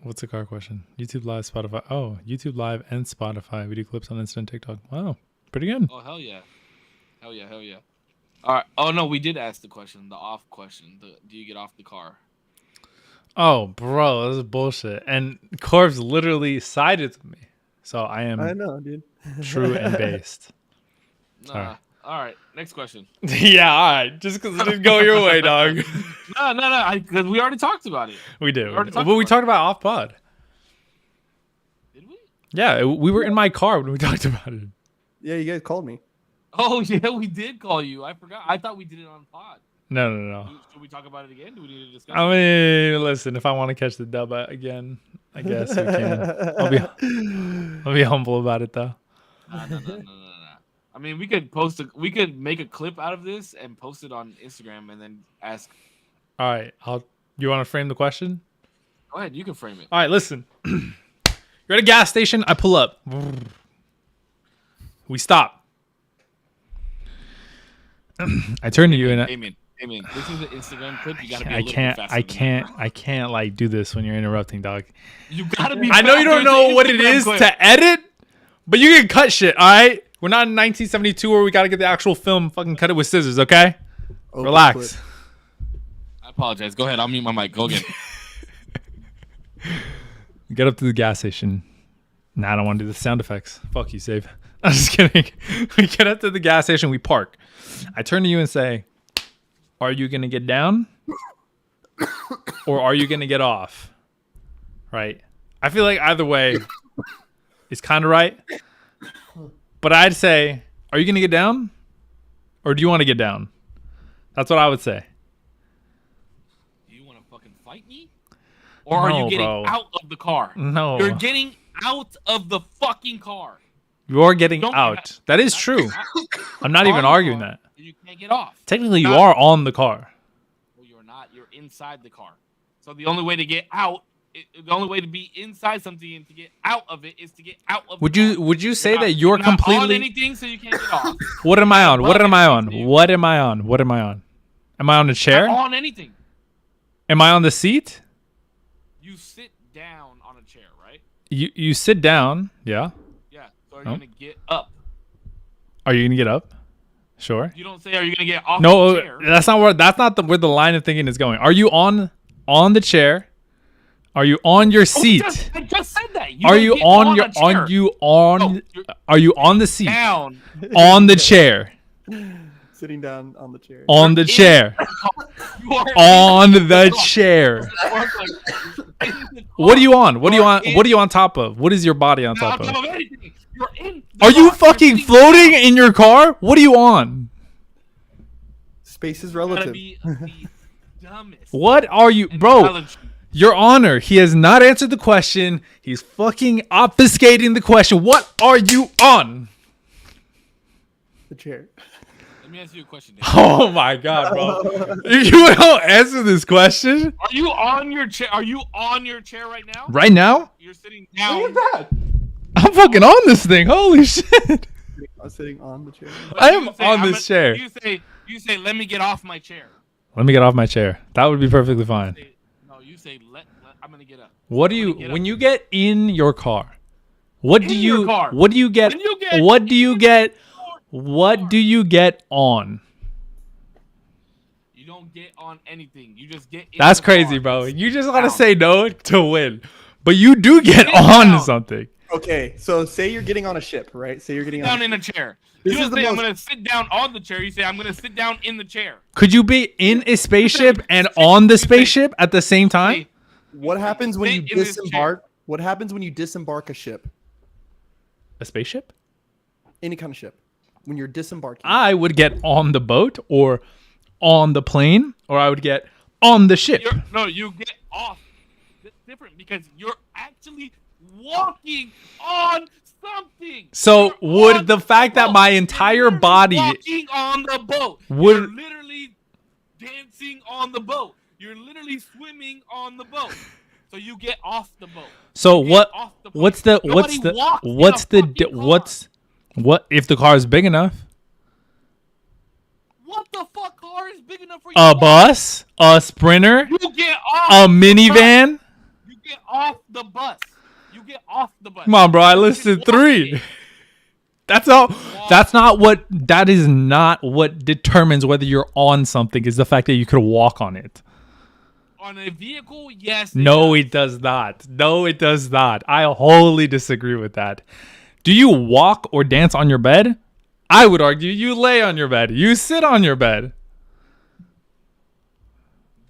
What's the car question? YouTube Live, Spotify. Oh, YouTube Live and Spotify. We do clips on Insta and TikTok. Wow, pretty good. Oh, hell yeah. Hell yeah. All right. Oh, no, we did ask the question, the off question. Do you get off the car? Oh, bro, this is bullshit. And Corbs literally sided with me. So I I am know, dude. true and based. Sorry. Nah. All right. Next question. Yeah, all right. Just because it didn't go your way, dog. No. Because we already talked about it. We did. already But talked we about talked about off pod. Did we? Yeah, we were in my car when we talked about it. Yeah, you guys called me. Oh, yeah, we did call you. I forgot. I thought we did it on pod. No. Should we talk about it again? Do we need to discuss I mean, listen, if I want to catch the dub again, I guess we can. I'll be humble about it, though. No. I mean, we could make a clip out of this and post it on Instagram and then ask. All right. You want to frame the question? Go ahead, you can frame it. All right, listen. You're at a gas station. I pull up. We stop. I turn to you and Damien, this is an Instagram clip. You gotta be a little bit faster. I can't like do this when you're interrupting, dog. You gotta be. I know you don't know what it is to edit, but you can cut shit. All right, we're not in 1972 where we gotta get the actual film, fucking cut it with scissors. Okay, relax. I apologize. Go ahead. I'll mute my mic. Go again. Get up to the gas station. Nah, I don't want to do the sound effects. Fuck you, Save. I'm just kidding. We get up to the gas station. We park. I turn to you and say, are you going to get down? Or are you going to get off? Right? I feel like either way is kind of right. But I'd say, are you going to get down? Or do you want to get down? That's what I would say. Do you want to fucking fight me? Or are No, you getting bro. out of the car? No. You're getting out of the fucking car. You're getting Don't- out. That is true. I'm not You're even on the arguing car, that. and you can't get off. Technically, you Not- are on the car. Well, you're not. You're inside the car. So the only way to get out, the only way to be inside something and to get out of it is to get out of. Would the you car. would you say that You're you're not on completely? anything, so you can't get off. What am I on? What above am I on? anything, so you- What am I on? What am I on? Am I on a chair? Not on anything. Am I on the seat? You sit down on a chair, right? You sit down. Yeah. Yeah. So are you Oh. gonna get up? Are you gonna get up? Sure. You don't say, "Are you gonna get off No, the chair?" that's not where the line of thinking is going. Are you on the chair? Are you on your seat? I just said that. Are don't you get on your a chair. on you on No, you're are you on the seat? down. On the chair. Sitting down on the chair. On the in- chair. You are On the chair. What are you on? What are you on? What are you on top of? What is your body on top Not on of? top of anything. You're in. the Are you car. You're fucking sitting floating down. in your car? What are you on? Space is You gotta relative. be the dumbest. What are you, bro? Intelligent. Your Honor, he has not answered the question. He's fucking obfuscating the question. What are you on? The chair. Let me ask you a question. Dave. Oh my god, bro! You don't answer this question Are you on your chair? Are you on your chair right now? right now. You're sitting down. I'm fucking on this thing. Holy shit! I'm sitting on the chair. But I you am say, on "I'm this a-" chair. You say, "Let me get off my chair." Let me get off my chair. That would be perfectly fine. No, you say, "Let I'm gonna get up." What do I'm you gonna get when up. you get in your car? What do In you your car. what do you get? When you get What do you in get? your What car. do you get on? You don't get on anything. You just get. In That's the crazy, car. bro. You just gotta Down. say no to win, but you do get Sit on down. something. Okay, so say you're getting on a ship, right? Say you're getting Down on. in a chair. This You is don't the say, "I'm most- gonna sit down on the chair." You say, "I'm gonna sit down in the chair." Could you be in a spaceship and on the spaceship at the same time? Say, What happens when you sit in this chair. disembark? What happens when you disembark a ship? A spaceship? Any kind of ship. When you're disembarking. I would get on the boat or on the plane, or I would get on the ship. You get off. That's different because you're actually walking on something. So You're would on the fact that boat. my You're entire literally body walking on the boat. would- You're literally dancing on the boat. You're literally swimming on the boat. So you get off the boat. So You get what? off the What's plane. the? What's Nobody the? walks in What's a the? fucking car. What's? What if the car is big enough? What the fuck car is big enough for you? A to walk? bus? A sprinter? You get off. A the bus. minivan? You get off the bus. You get off the bus. Come on, bro. I You can listed walk 3. it. That's all. That's not what. That is not what determines whether you're on something. Is the fact that you could walk on it. On a vehicle, yes. No, does. it does not. No, it does not. I wholly disagree with that. Do you walk or dance on your bed? I would argue you lay on your bed. You sit on your bed.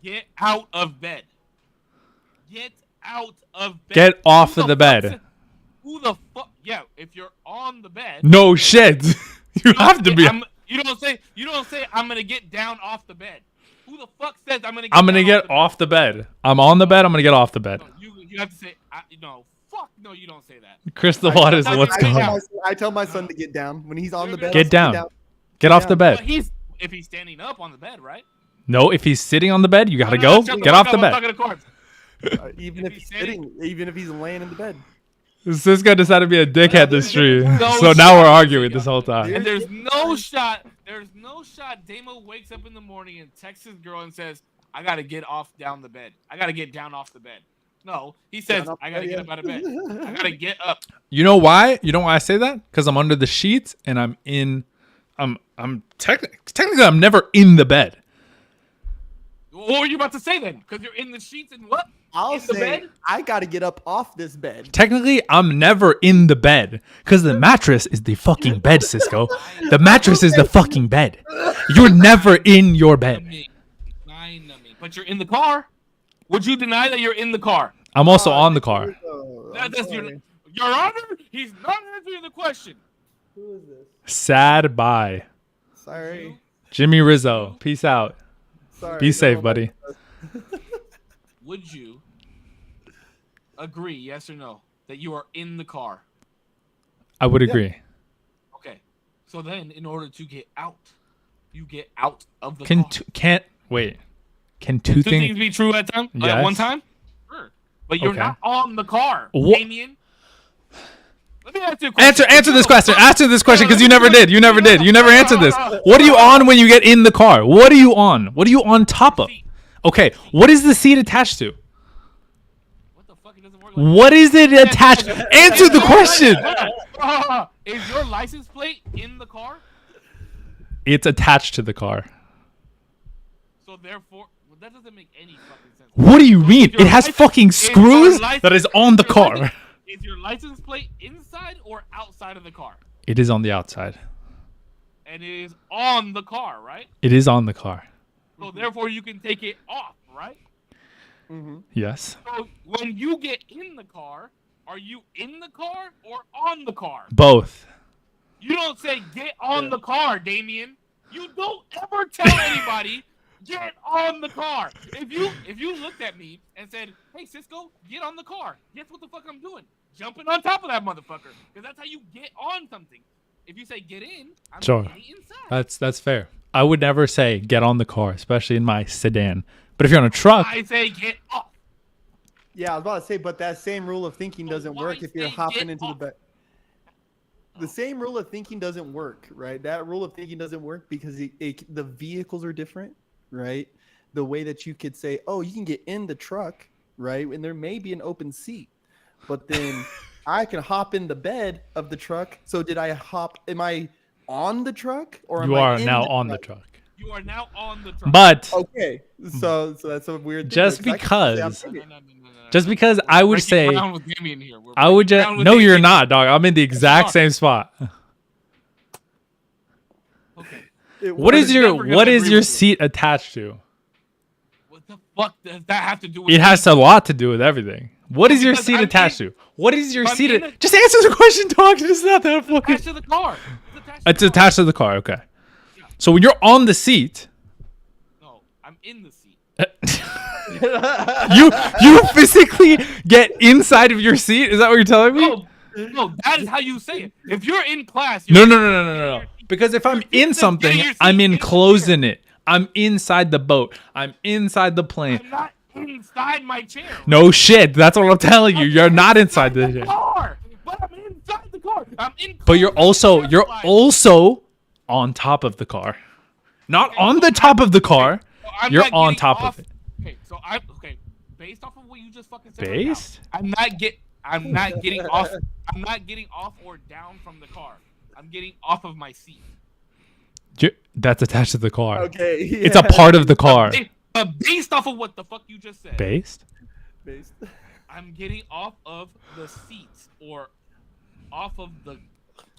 Get out of bed. Get out of bed. Get off Who of the fuck bed. said- Who the fuck? Yeah, if you're on the bed, No shit. You have to be. You don't say I'm gonna get down off the bed. Who the fuck says I'm gonna? I'm gonna down get off the bed. I'm on the bed. I'm gonna get off the bed. No, you have to say no. Fuck no, you don't say that. Crystal Waters, I- what's I- going I- on? on? I tell my son to get down when he's on the bed. Get I'll down. sit Get off the But bed. if he's standing up on the bed, right? No, if he's sitting on the bed, you gotta No, go. shut Get fuck off the up, I'm bed. talking to Corbs. Even If if he's he's sitting, even if he's laying in the bed. Cisco decided to be a dickhead this stream. No So now we're shot. arguing this whole time. And there's no shot. Damo wakes up in the morning and texts his girl and says, "I gotta get down the bed. I gotta get down off the bed." No, he says, Down off "I gotta the get bed, up out of bed. I gotta get up." You know why? You know why I say that? Because I'm under the sheets and I'm in. I'm technically I'm never in the bed. What were you about to say then? Because you're in the sheets and what? I'll In the say bed? I got to get up off this bed. Technically, I'm never in the bed because the mattress is the fucking bed, Cisco. The mattress is the fucking bed. You're never in your bed. Fine, but you're in the car. Would you deny that you're in the car? I'm also on the car. That's your Honor. He's not answering the question. Who is this? Sad bye. Sorry. Jimmy Rizzo. Peace out. Sorry. Be safe, No, buddy. Would you agree, yes or no, that you are in the car? I would agree. Okay. So then, in order to get out, you get out of the Can car. can't wait. Can two Two things things? be true at time? Yes. At one time? Sure. But you're Okay. not on the car, Wha- Damien. Let me ask you a question. Answer this question. Answer this question because you never did. You never did. You never answered this. What are you on when you get in the car? What are you on? What are you on top of? Okay, what is the seat attached to? What the fuck? It doesn't work like What is it attached? Answer the question. Is your license plate in the car? It's attached to the car. So therefore, well, that doesn't make any fucking sense. What do you So mean? is your It has license- fucking is your screws license- that is on the is your car. license- Is your license plate inside or outside of the car? It is on the outside. And it is on the car, right? It is on the car. So therefore, you can take it off, right? Mm-hmm. Yes. So when you get in the car, are you in the car or on the car? Both. You don't say get on the car, Damien. You don't ever tell anybody get on the car. If you looked at me and said, "Hey Cisco, get on the car," guess what the fuck I'm doing? Jumping on top of that motherfucker, because that's how you get on something. If you say get in, I'm Sure. getting inside. That's fair. I would never say get on the car, especially in my sedan. But if you're on a truck, I say get off. Yeah, I was about to say, but that same rule of thinking doesn't why work if you're say hopping get into the off? back. The same rule of thinking doesn't work, right? That rule of thinking doesn't work because the vehicles are different, right? The way that you could say, oh, you can get in the truck, right? And there may be an open seat, but then I can hop in the bed of the truck. So did I hop? Am I on the truck or am you I are in now the on the truck? truck. You are now on the truck. But Okay, so that's a weird thing. Just I can say I'm because- in it. No. just because I would Breaking say ground with Damien here. We're I would breaking just ground with no, you're Damien. not, dog. I'm in the exact are. same spot. Okay. What is I'm your never gonna what is agree your with you. seat attached to? What the fuck does that have to do with It has a lot to do with everything. What is your Because seat I'm attached in- to? What is your if I'm seat? in a- Just answer the question, dog. It's not that fucking. attached to the car? It's the car. attached to the car. Okay. So when you're on the seat, No, I'm in the seat. you physically get inside of your seat. Is that what you're telling me? No, that is how you say it. If you're in class, No, you're no. Because if I'm in something, your seat I'm in the enclosing it. I'm inside the boat. I'm inside the plane. I'm not inside my chair. No shit. That's what I'm telling you. You're not inside the car. But I'm inside the car. I'm in. But you're also on top of the car. Not on the top of the car. You're on top of it. Okay, so okay. Based off of what you just fucking said. Based? Right now, I'm not getting off. I'm not getting off or down from the car. I'm getting off of my seat. That's attached to the car. Okay, It's a part of the car. But based off of what the fuck you just said, Based? Based. I'm getting off of the seats or off of the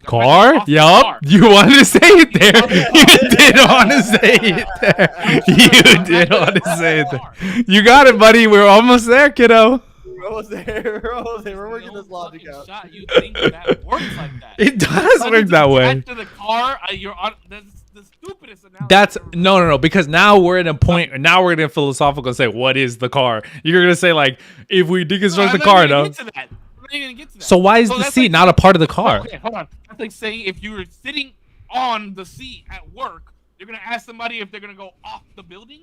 Car? off the Yup. car. You wanted to say it there. You did want to say it there. You did want to say it there. You got it, buddy. We're almost there, kiddo. We're almost there. We're working No this logic fucking out. shot you think that works like that. It does But work it's that way. attached to the car, you're on. That's the stupidest analogy. That's ever. no, because now we're at a point. Now we're gonna philosophical say, what is the car? You're gonna say like, if we deconstruct the I'm car, not gonna no. get to that. I'm not gonna get to that. So why is the that's seat like not a part of the car? Okay, hold on. That's like saying if you were sitting on the seat at work, you're gonna ask somebody if they're gonna go off the building.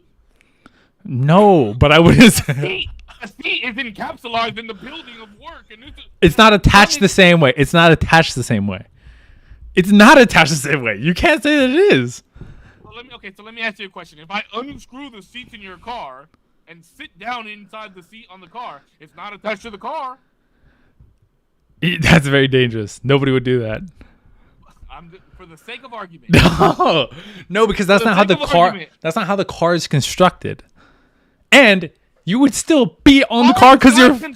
No, but I wouldn't say. A seat is encapsulated in the building of work, and It's not attached the same way. It's not attached the same way. It's not attached the same way. You can't say that it is. So let me ask you a question. If I unscrew the seats in your car and sit down inside the seat on the car, it's not attached to the car. That's very dangerous. Nobody would do that. For the sake of argument. No, because that's For the not how the sake of car. argument. That's not how the car is constructed. And you would still be on the Car car is because not your con-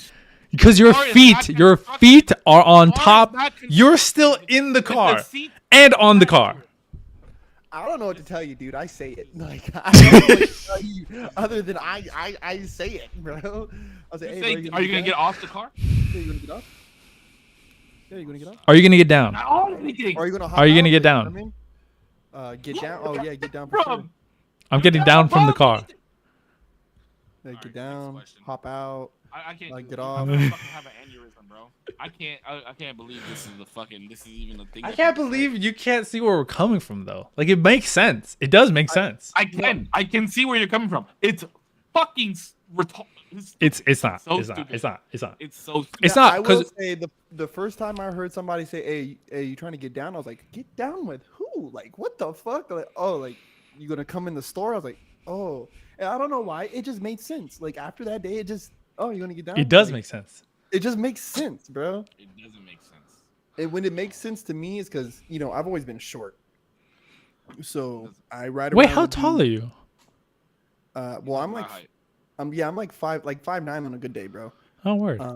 because your car is feet not your constructed. feet are on Car is top. not You're still constructed in the with the car seat and on the car. I don't know what to tell you, dude. I say it. Like I don't know what to tell you other than I say it, bro. I'll say, hey, Say, bro, are you gonna get off the car? Yeah, you gonna get off? Yeah, you gonna get off? Are you gonna get down? Not on anything. Or are you gonna? Hop Are you gonna out? get You know what down? I mean? Get down. Oh yeah, get down for sure. Bro, I'm getting down from the car. Yeah, Alright, get next down. question. Hop out. I can't Like, do get it. off. I'm gonna fucking have an aneurysm, bro. I can't believe this is even a thing. I that can't people say. believe you can't see where we're coming from though. Like it makes sense. It does make sense. I can see where you're coming from. It's fucking retarded. It's not. so It's not. stupid. It's not. It's not. It's so stupid. It's Yeah, not I will 'cause- say the first time I heard somebody say, "Hey, you trying to get down?" I was like, "Get down with who? Like, what the fuck?" They're like, "Oh, like you gonna come in the store?" I was like, oh, and I don't know why. It just made sense. Like after that day, it just, oh, you're gonna get down. It does Like, make sense. It just makes sense, bro. It doesn't make sense. And when it makes sense to me, is because I've always been short. So I ride around. Wait, how with tall are you? Well, I'm My like, height. I'm like 5'9" on a good day, bro. Oh, word. His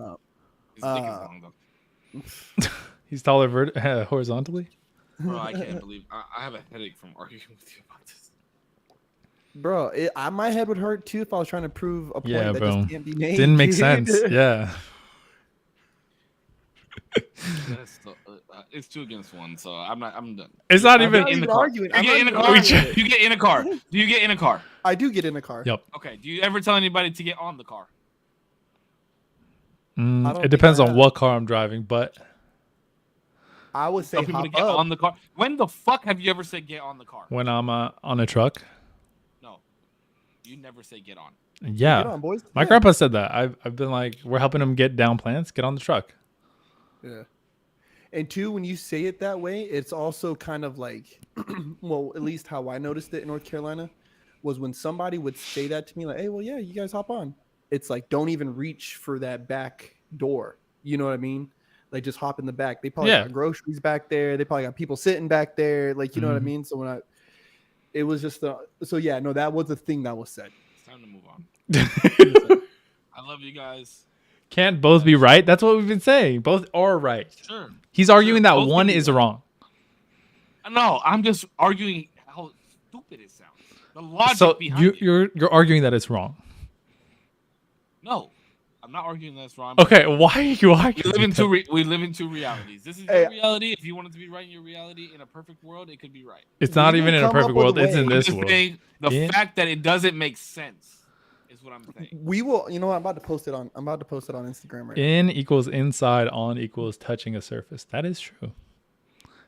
dick is long though. He's taller horizontally. Bro, I can't believe I have a headache from arguing with you about this. Bro, my head would hurt too if I was trying to prove a point Yeah, that bro. just can't be made. Didn't make dude. sense. Yeah. That's it's 2 against 1, so I'm done. It's not I'm even not in the even car. arguing. You I'm get in not a even car. arguing. You get in a car. Do you get in a car? I do get in a car. Yep. Okay. Do you ever tell anybody to get on the car? I don't It think depends I on have. what car I'm driving, but I would say Tell people hop to get up. on the car. When the fuck have you ever said get on the car? when I'm on a truck, No. You never say get on. yeah. Get on, boys. My Yeah. grandpa said that. I've been like, we're helping him get down plants. Get on the truck. Yeah. And two, when you say it that way, it's also kind of like, well, at least how I noticed it in North Carolina was when somebody would say that to me, like, hey, well, yeah, you guys hop on. It's like, don't even reach for that back door. You know what I mean? Like, just hop in the back. They probably Yeah. got groceries back there. They probably got people sitting back there. Like, you know what I Mhm. mean? So it was just, so yeah, no, that was a thing that was said. It's time to move on. I love you guys. Can't both be right. That's what we've been saying. Both are right. Sure. He's arguing that both can one be is right. wrong. No, I'm just arguing how stupid it sounds. The logic So behind it. you're arguing that it's wrong. No, I'm not arguing that's wrong. Okay, why are you We arguing? live in that? two. We live in 2 realities. This is Hey. your reality. If you want it to be right in your reality, in a perfect world, it could be right. It's not We even will in a come perfect up with world. It's in ways. this I'm just world. saying the Yeah. fact that it doesn't make sense is what I'm saying. We will, you know what? I'm about to post it on Instagram right now. In equals inside, on equals touching a surface. That is true.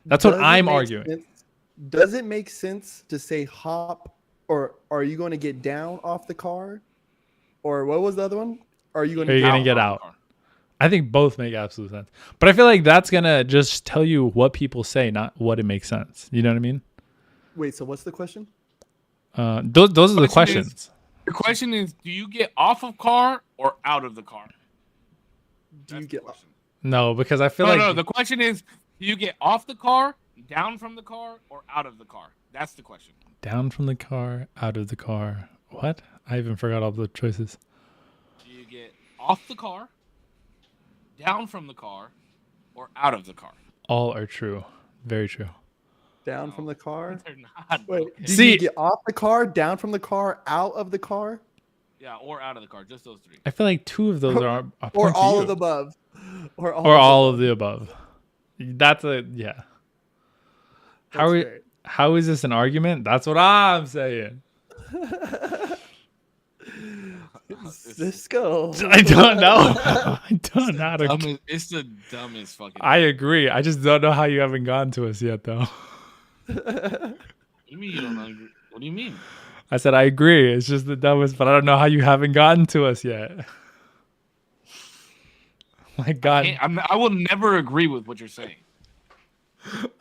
That's what Does it I'm make arguing. sense- Does it make sense to say hop, or are you going to get down off the car, or what was the other one? Are you going Are you to gonna get of the out? car. I think both make absolute sense. But I feel like that's gonna just tell you what people say, not what it makes sense. You know what I mean? wait? So what's the question? Those are the Question is- questions. The question is, do you get off of car or out of the car? Do you That's the get? question. No, because I feel No, like no. The question is, do you get off the car, down from the car, or out of the car? That's the question. down from the car, out of the car. What? I even forgot all the choices. Do you get off the car, down from the car, or out of the car? All are true. Very true. Down from the car. They're not. Wait, do See- you get off the car, down from the car, out of the car, Yeah, or out of the car. Just those 3. I feel like 2 of those are or all of the above, or all? or of all of the above. That's a yeah. How That's are, fair. how is this an argument? That's what I'm saying. Cisco. I don't know. I don't know how to. It's the dumbest fucking. I agree. I just don't know how you haven't gotten to us yet, though. What do you mean you don't agree? What do you mean? I said I agree. It's just the dumbest, but I don't know how you haven't gotten to us yet. My God. I will never agree with what you're saying.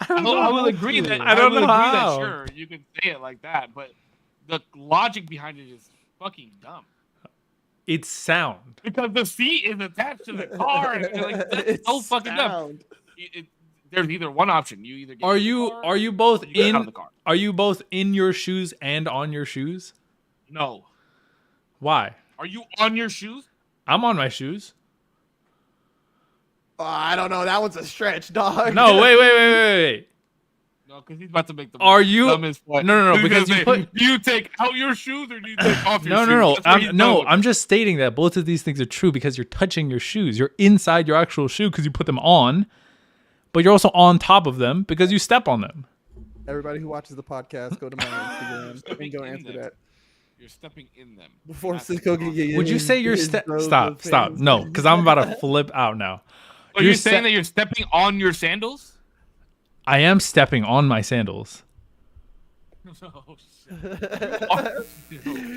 I will agree that I don't know how. Sure, you can say it like that, but the logic behind it is fucking dumb. It's sound. Because the seat is attached to the car, and you're like, that's It's so fucking dumb. sound. There's either one option. You either get Are in the you car, are you both or you get out of in the car. are you both in your shoes and on your shoes? No. Why? Are you on your shoes? I'm on my shoes. Oh, I don't know. That one's a stretch, dog. No, wait. No, because he's about to make the Are most you- dumbest point. No, He's because gonna you say, put- do you take out your shoes or do you take off your No, shoes? no. That's where he's going. I'm just stating that both of these things are true because you're touching your shoes. You're inside your actual shoe because you put them on, but you're also on top of them because you step on them. Everybody who watches the podcast, go to my Instagram Stepping and go in answer them. that. You're stepping in them. Before Not Cisco stepping can on get Would you say you're his bros stop? with Stop. fans. No, because I'm about to flip out now. Are you You're saying ste- that you're stepping on your sandals? I am stepping on my sandals. Oh, shit.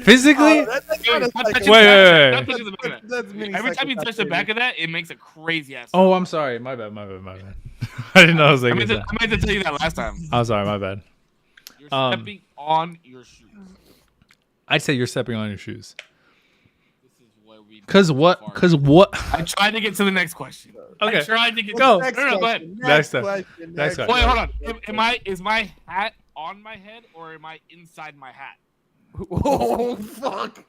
Physically? Oh, that's Wait, kinda touch like- the Wait, back of wait, that. Touch the back of that. that's mini Every time you touch the back psychopathy. of that, it makes a crazy ass. Oh, I'm sorry. My bad. I didn't know I was I like meant, this. I meant to tell you that last time. I'm sorry. My bad. You're Um, stepping on your shoes. I'd say you're stepping on your shoes. This is where we. Cause what? Cause what? I tried to get to the next question. Okay. I tried to get. Go. Next No, go ahead. question. Next Next question. question. Next Next question. Wait, hold on. question. Is my hat on my head or am I inside my hat? Oh fuck!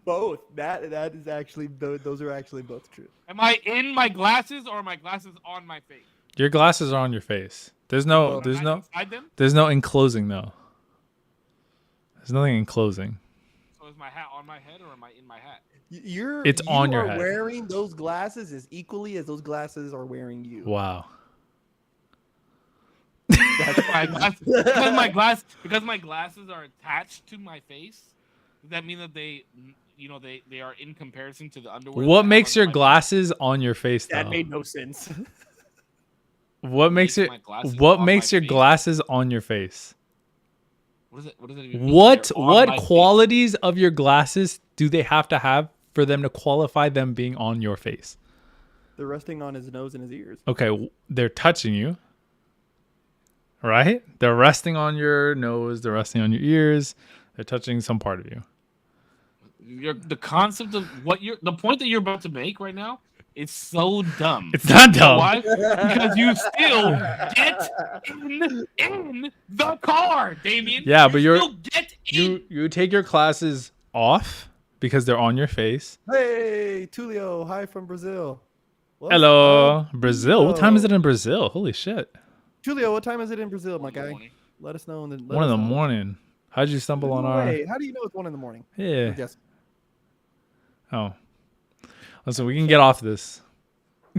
Both. That is actually those are actually both true. Am I in my glasses or are my glasses on my face? Your glasses are on your face. There's Oh, no. Am I inside them? There's no enclosing though. There's nothing enclosing. So is my hat on my head or am I in my hat? It's on your head. Wearing those glasses as equally as those glasses are wearing you. Wow. My glasses, because my glasses are attached to my face. Does that mean that they are in comparison to the underwear? What that I makes have your on my glasses on your face though? That made no sense. What makes makes it? my glasses What on makes my your face? glasses on your face? What does that even mean? What They're on my what face. qualities of your glasses do they have to have for them to qualify them being on your face? They're resting on his nose and his ears. Okay, they're touching you. Right? They're resting on your nose, they're resting on your ears, they're touching some part of you. The concept of the point that you're about to make right now is so dumb. It's not You know dumb. why? Because you still get in the car, Damien. Yeah, but you still get in. You take your glasses off because they're on your face. Hey, Tulio, hi from Brazil. What's Hello, up, Brazil. What time is it Tulio? in Brazil? Holy shit. Julio, what time is it in Brazil, my In the guy? morning. Let us know. One in the morning. How'd you stumble on our? Wait, how do you know it's 1 in the morning? Yeah. Yes. Oh. Listen, we can get off this.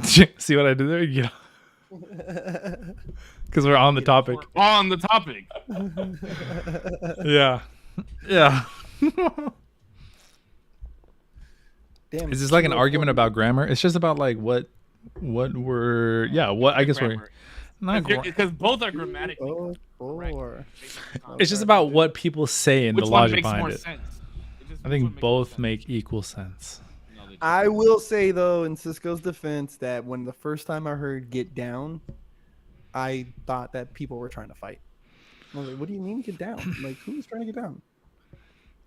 See what I did there? Yeah. Because we're on the topic. We're on the topic. Yeah. Yeah. Damn. Is this like an Julio, argument about grammar? It's just about like what we're what I guess we're not. Because both are grammatically. Oh, correct. four. It's just about what people say and Which the one logic makes behind more it. sense? I think both make equal sense. No, they don't. I will say though, in Cisco's defense, that when the first time I heard "get down," I thought that people were trying to fight. I was like, "What do you mean get down? Like, who's trying to get down?"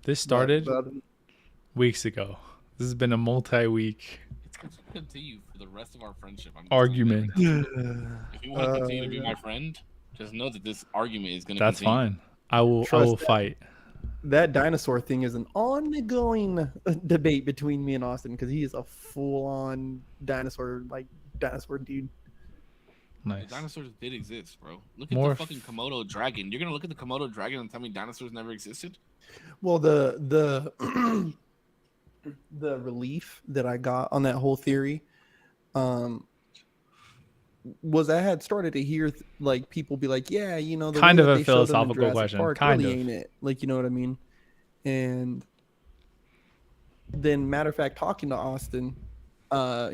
This started But weeks ago. This has been a multi-week It's going to continue for the rest of our friendship. I'm just argument. telling you. If you want to continue to be my friend, just know that this argument is going to. That's continue. fine. I will Trust that. fight. that dinosaur thing is an ongoing debate between me and Austin because he is a full-on dinosaur dude. The Nice. dinosaurs did exist, bro. Look at More the fucking Komodo dragon. You're gonna look at the Komodo dragon and tell me dinosaurs never existed? Well, the the relief that I got on that whole theory was I had started to hear like people be like, yeah, you know, the Kind way of that a they showed them in philosophical Jurassic question. Park Kind really of. ain't it? Like, you know what I mean? And then, matter of fact, talking to Austin,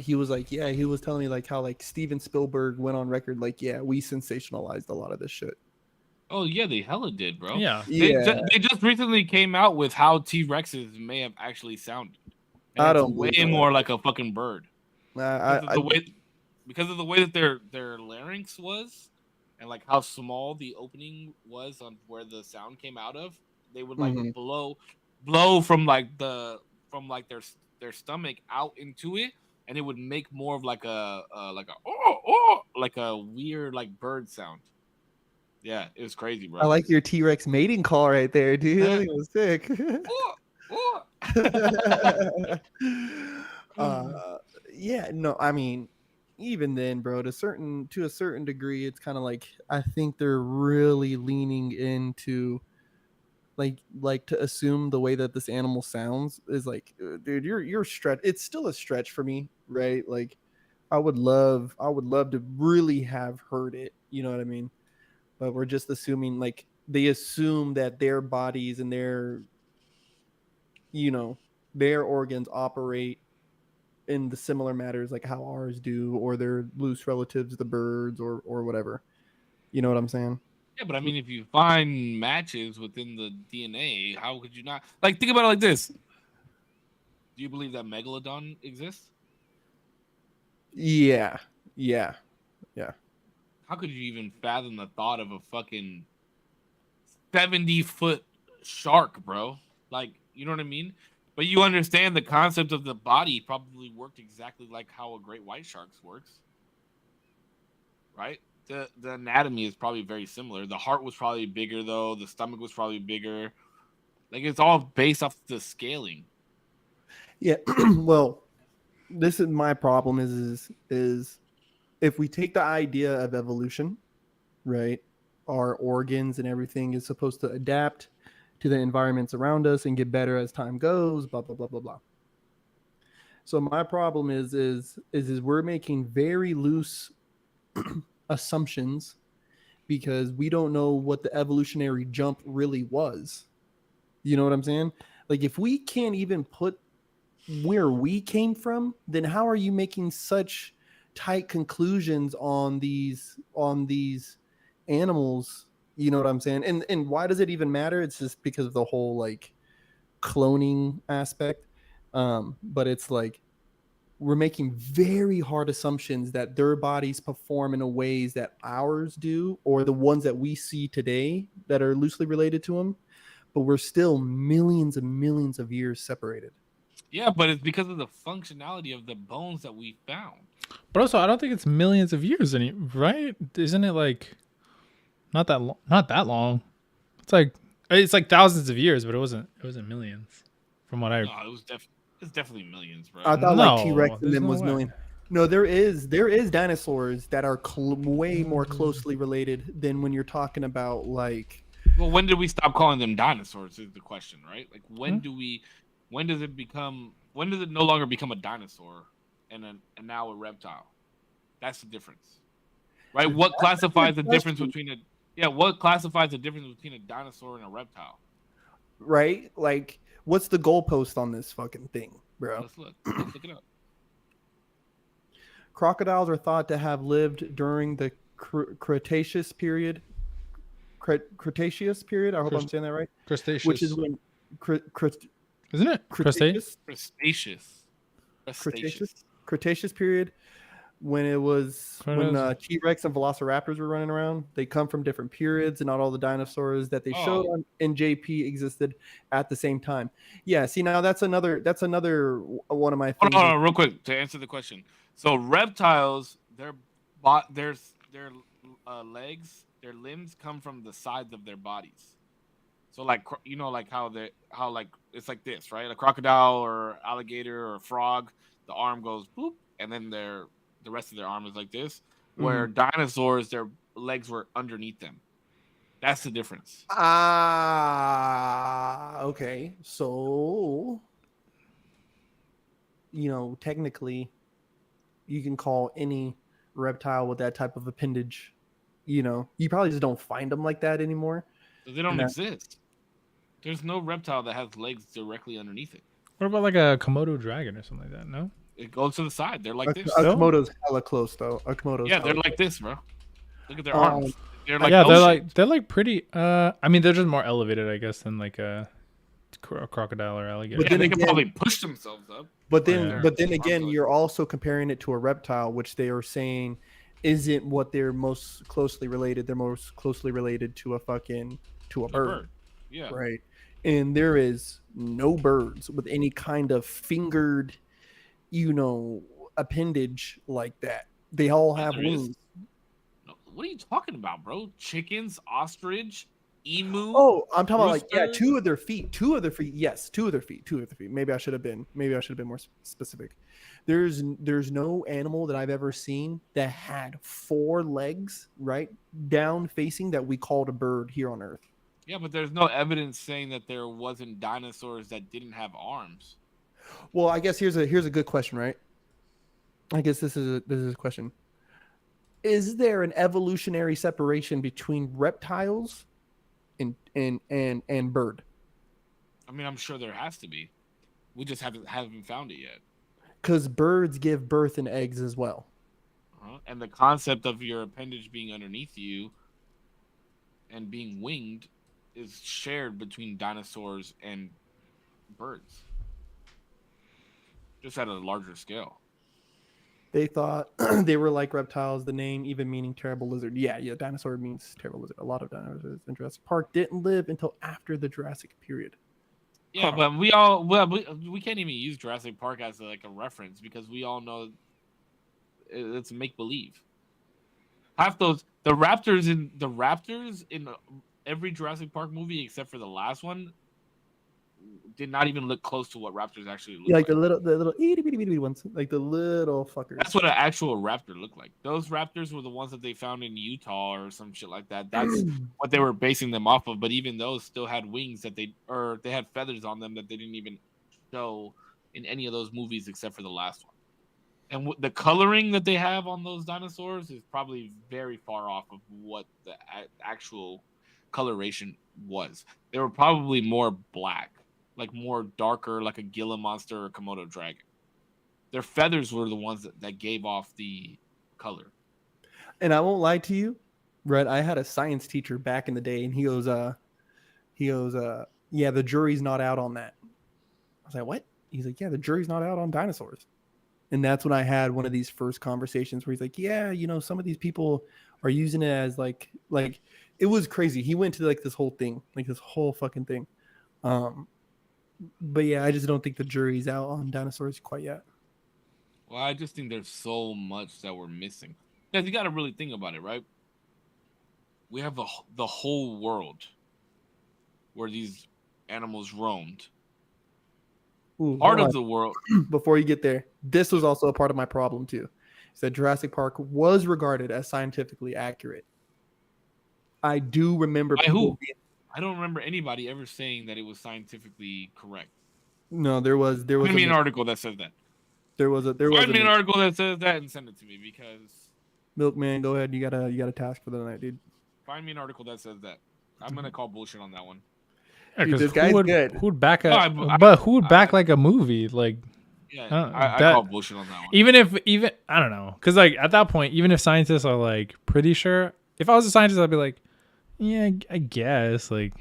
he was like, yeah, he was telling me like how like Steven Spielberg went on record like, yeah, we sensationalized a lot of this shit. Oh yeah, they hella did, bro. Yeah. They just recently came out with how T-Rexes may have actually sounded. And I it's don't way believe that. more like a fucking bird. Because of the way that their larynx was, and like how small the opening was on where the sound came out of, they would like Mhm. blow from their stomach out into it, and it would make more of like a like a weird like bird sound. Yeah, it was crazy, bro. I like your T-Rex mating call right there, dude. I think it was sick. Yeah, no, I mean, even then, bro, to a certain degree, it's kind of like I think they're really leaning into like to assume the way that this animal sounds is like, dude, you're stretch. It's still a stretch for me, right? Like, I would love to really have heard it. You know what I mean? But we're just assuming, like, they assume that their bodies and their organs operate in the similar matters like how ours do, or their loose relatives, the birds, or whatever. You know what I'm saying? Yeah, but I mean, if you find matches within the DNA, how could you not? Like, think about it like this. Do you believe that Megalodon exists? Yeah. How could you even fathom the thought of a fucking 70-foot shark, bro? Like, You know what I mean? But you understand the concept of the body probably worked exactly like how a great white shark's works, right? The anatomy is probably very similar. The heart was probably bigger though. The stomach was probably bigger. Like it's all based off the scaling. Yeah. Well, this is my problem is if we take the idea of evolution, right? Our organs and everything is supposed to adapt to the environments around us and get better as time goes, blah blah blah blah blah. So my problem is we're making very loose assumptions because we don't know what the evolutionary jump really was. You know what I'm saying? Like if we can't even put where we came from, then how are you making such tight conclusions on these animals? You know what I'm saying? And why does it even matter? It's just because of the whole like cloning aspect. But it's like we're making very hard assumptions that their bodies perform in a ways that ours do, or the ones that we see today that are loosely related to them. But we're still millions and millions of years separated. Yeah, but it's because of the functionality of the bones that we found. But also, I don't think it's millions of years, right? Isn't it like not that long? Not that long. It's like thousands of years, but it wasn't millions, from what I. No, it's definitely millions, bro. I thought No, like T-Rex and there's them no was way. million. No, there is dinosaurs that are way more closely related than when you're talking about like. Well, when did we stop calling them dinosaurs? Is the question, right? Like when does it no longer become a dinosaur and now a reptile? That's the difference, right? What classifies the difference between a dinosaur and a reptile? Right? Like, what's the goalpost on this fucking thing, bro? Let's look it up. Crocodiles are thought to have lived during the Cretaceous period. Cretaceous period. I hope I'm saying that right. Crustaceous. Which is when Isn't it? Crustaceous. Cretaceous period, when it was when Cretaceous. T-Rex and Velociraptors were running around. They come from different periods, and not all the dinosaurs that they showed in JP existed at the same time. Yeah, see, now that's another one of my things. Hold on, real quick to answer the question. So reptiles, their legs, their limbs come from the sides of their bodies. So like like how it's like this, right? A crocodile or alligator or a frog, the arm goes boop, and then the rest of their arm is like this. Where dinosaurs, their legs were underneath them. That's the difference. Okay. So, technically, you can call any reptile with that type of appendage. You probably just don't find them like that anymore. They don't exist. There's no reptile that has legs directly underneath it. What about like a Komodo dragon or something like that? No. It goes to the side. They're like this. A Komodo's hella close though. They're like this, bro. Look at their arms. They're like they're like pretty. I mean, they're just more elevated, I guess, than like a crocodile or alligator. But then they can probably push themselves up. But then again, you're also comparing it to a reptile, which they are saying isn't what they're most closely related. They're most closely related to a bird. Yeah. Right. And there is no birds with any kind of fingered, appendage like that. They all have wings. No, what are you talking about, bro? Chickens, ostrich, emu. Oh, I'm talking about two of their feet. Yes, two of their feet. Maybe I should have been more specific. There's no animal that I've ever seen that had 4 legs, right, down facing, that we called a bird here on Earth. Yeah, but there's no evidence saying that there wasn't dinosaurs that didn't have arms. Well, I guess here's a good question, right? I guess this is a question. Is there an evolutionary separation between reptiles and bird? I mean, I'm sure there has to be. We just haven't found it yet. Because birds give birth in eggs as well. And the concept of your appendage being underneath you and being winged is shared between dinosaurs and birds, just at a larger scale. They thought they were like reptiles, the name even meaning terrible lizard. Yeah, dinosaur means terrible lizard. A lot of dinosaurs in Jurassic Park didn't live until after the Jurassic period. Yeah, Huh. but we can't even use Jurassic Park as like a reference because we all know it's make believe. Half those the Raptors in every Jurassic Park movie except for the last one did not even look close to what raptors actually Yeah, look like like. the little itty bitty bitty ones, like the little fuckers. That's what an actual raptor looked like. Those raptors were the ones that they found in Utah or some shit like that. That's what they were basing them off of. But even those still had wings that they had feathers on them that they didn't even show in any of those movies except for the last one. And the coloring that they have on those dinosaurs is probably very far off of what the actual coloration was. They were probably more black, like more darker, like a Gila monster or Komodo dragon. Their feathers were the ones that gave off the color. And I won't lie to you, Brett. I had a science teacher back in the day, and he goes, yeah, the jury's not out on that. I was like, what? He's like, yeah, the jury's not out on dinosaurs. And that's when I had one of these first conversations where he's like, yeah, you know, some of these people are using it as like it was crazy. He went to like this whole thing, like this whole fucking thing. But yeah, I just don't think the jury's out on dinosaurs quite yet. Well, I just think there's so much that we're missing. Because you got to really think about it, right? We have the whole world where these animals roamed. Ooh, Part hold of the world. on. Before you get there, this was also a part of my problem too. Is that Jurassic Park was regarded as scientifically accurate. I do remember By people who? being, I don't remember anybody ever saying that it was scientifically correct. no, there was Find me an article that says that. there was Find me an article that says that and send it to me because Milkman, go ahead. You got a task for the night, dude. find me an article that says that. I'm gonna call bullshit on that one. Yeah, Dude, 'cause this guy's who would, good. Who'd back No, a, but who would back like a movie? Like, Yeah, I that- call bullshit on that one. even I don't know, because like at that point, even if scientists are like pretty sure, if I was a scientist, I'd be like, yeah, I guess. Like,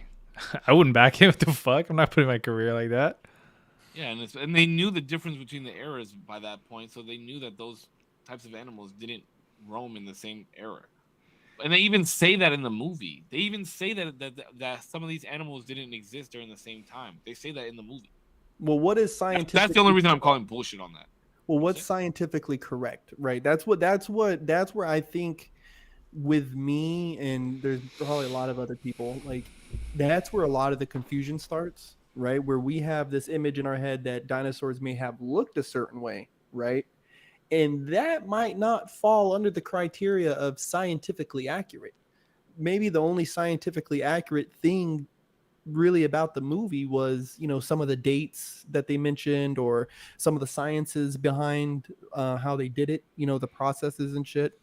I wouldn't back it. What the fuck? I'm not putting my career like that. Yeah, and they knew the difference between the eras by that point, so they knew that those types of animals didn't roam in the same era. And they even say that in the movie. They even say that some of these animals didn't exist during the same time. They say that in the movie. Well, what is scientific? That's the only reason I'm calling bullshit on that. Well, what's scientifically correct, right? That's where I think with me and there's probably a lot of other people, like that's where a lot of the confusion starts, right? Where we have this image in our head that dinosaurs may have looked a certain way, right? And that might not fall under the criteria of scientifically accurate. Maybe the only scientifically accurate thing really about the movie was, you know, some of the dates that they mentioned or some of the sciences behind how they did it, you know, the processes and shit.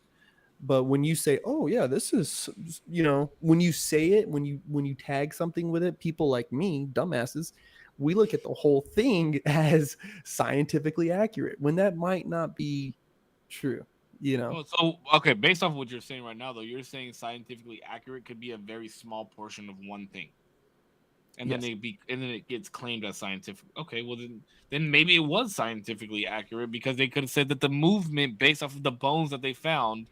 But when you say, oh yeah, this is, you know, when you say it, when you tag something with it, people like me, dumbasses, we look at the whole thing as scientifically accurate when that might not be true, you know. So okay, based off of what you're saying right now, though, you're saying scientifically accurate could be a very small portion of one thing, and Yes. then it gets claimed as scientific. Okay, well then maybe it was scientifically accurate because they could have said that the movement based off of the bones that they found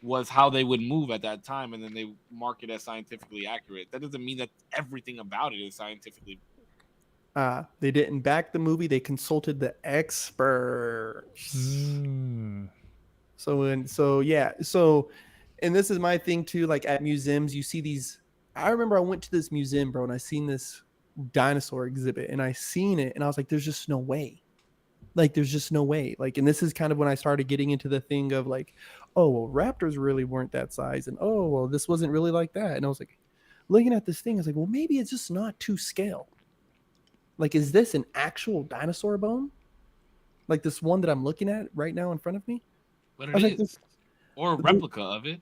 was how they would move at that time, and then they mark it as scientifically accurate. That doesn't mean that everything about it is scientifically. They didn't back the movie, they consulted the experts. Mm. So and this is my thing too, like at museums you see these. I remember I went to this museum, bro, and I seen this dinosaur exhibit and I seen it and I was like, there's just no way. Like there's just no way. Like, and this is kind of when I started getting into the thing of like, oh well, raptors really weren't that size, and oh well, this wasn't really like that. And I was like looking at this thing, I was like, well, maybe it's just not to scale. Like, is this an actual dinosaur bone? Like this one that I'm looking at right now in front of me? But I it was like, is, this or a replica of it.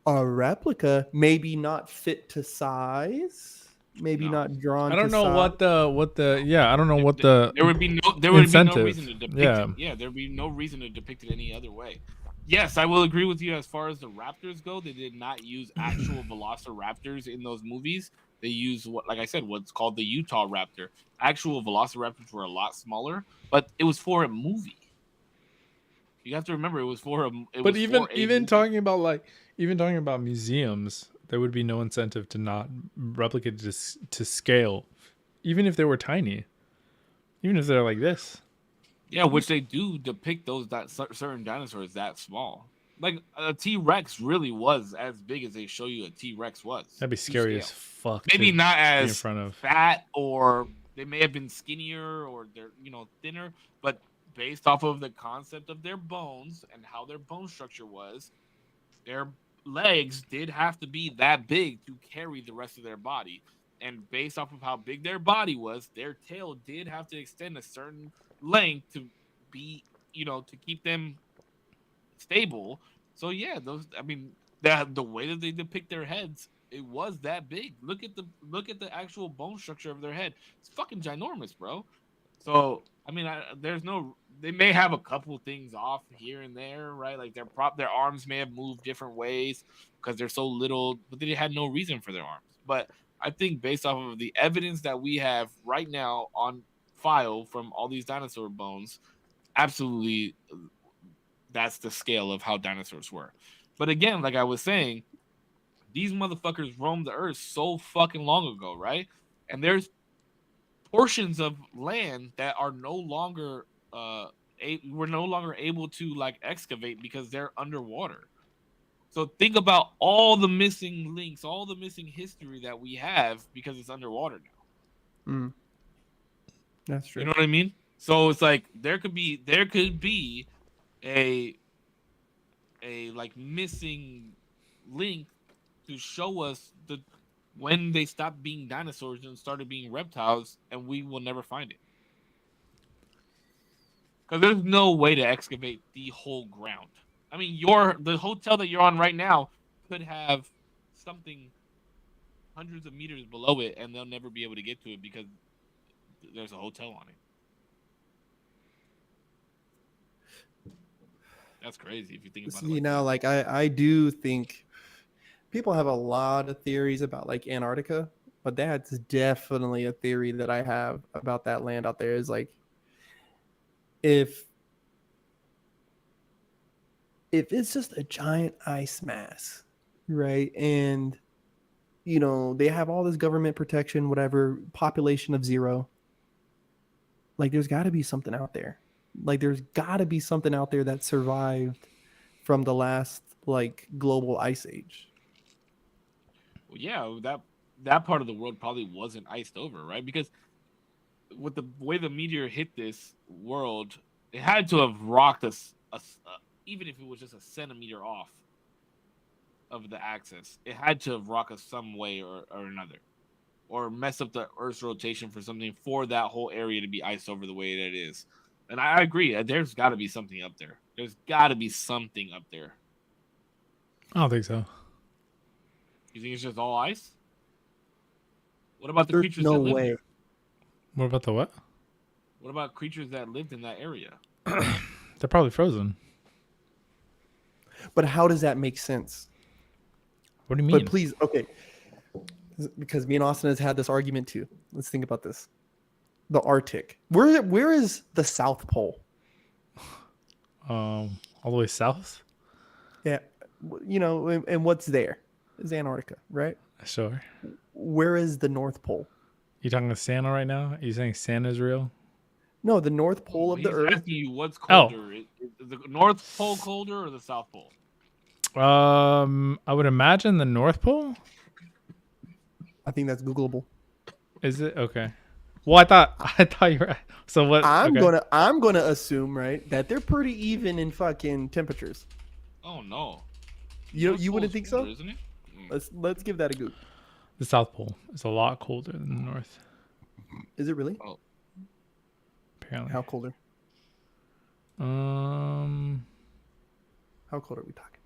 a replica, maybe not fit to size, maybe No. not drawn. I don't to know size. what the I don't know what the There would be no incentive. reason to depict Yeah. it. Yeah, there would be no reason to depict it any other way. Yes, I will agree with you as far as the raptors go. They did not use actual velociraptors in those movies. They used like I said, what's called the Utah raptor. Actual velociraptors were a lot smaller, but it was for a movie. You have to remember, it was for a. But even movie. talking about museums, there would be no incentive to not replicate to scale, even if they were tiny. Even if they're like this. Yeah, which they do depict those certain dinosaurs that small. Like a T Rex really was as big as they show you a T Rex was. That'd be to scary scale. as fuck. Maybe to not be in as front of. fat, or they may have been skinnier, or they're thinner, but based off of the concept of their bones and how their bone structure was, their legs did have to be that big to carry the rest of their body. And based off of how big their body was, their tail did have to extend a certain length to be, to keep them stable. So yeah, the way that they depict their heads, it was that big. Look at the actual bone structure of their head. It's fucking ginormous, bro. So they may have a couple things off here and there, right? Like their arms may have moved different ways because they're so little, but they had no reason for their arms. But I think based off of the evidence that we have right now on file from all these dinosaur bones, absolutely that's the scale of how dinosaurs were. But again, like I was saying, these motherfuckers roamed the earth so fucking long ago, right? And there's portions of land that are no longer we're no longer able to like excavate because they're underwater. So think about all the missing links, all the missing history that we have because it's underwater now. That's true. You know what I mean? So it's like there could be a like missing link to show us when they stopped being dinosaurs and started being reptiles, and we will never find it. Because there's no way to excavate the whole ground. I mean, the hotel that you're on right now could have something hundreds of meters below it, and they'll never be able to get to it because there's a hotel on it. That's crazy if you think about it. Like I do think people have a lot of theories about like Antarctica, but that's definitely a theory that I have about that land out there. Is like if it's just a giant ice mass, right? And they have all this government protection, whatever, population of 0. Like there's got to be something out there. Like there's got to be something out there that survived from the last like global ice age. Well, yeah, that part of the world probably wasn't iced over, right? Because with the way the meteor hit this world, it had to have rocked us, even if it was just a centimeter off of the axis. It had to have rocked us some way or another, or mess up the Earth's rotation for that whole area to be iced over the way that it is. And I agree. There's got to be something up there. There's got to be something up there. I don't think so. You think it's just all ice? What about the There's creatures no that live way. there? What about the what? What about creatures that lived in that area? They're probably frozen. But how does that make sense? What do you mean? But please, okay. Because me and Austin has had this argument too. Let's think about this. The Arctic. Where is the South Pole? All the way south? Yeah. And what's there? Is Antarctica, right? Sure. Where is the North Pole? You talking to Santa right now? Are you saying Santa's real? No, the North Pole of the Earth. Asking you what's colder. Is the North Pole colder or the South Pole? I would imagine the North Pole. I think that's Googleable. Is it? Okay. Well, I thought you were. So what? I'm gonna assume, right, that they're pretty even in fucking temperatures. Oh no. You wouldn't think so? Colder, isn't it? Let's give that a go. The South Pole is a lot colder than the North. Is it really? Oh. Apparently. How colder? How cold are we talking?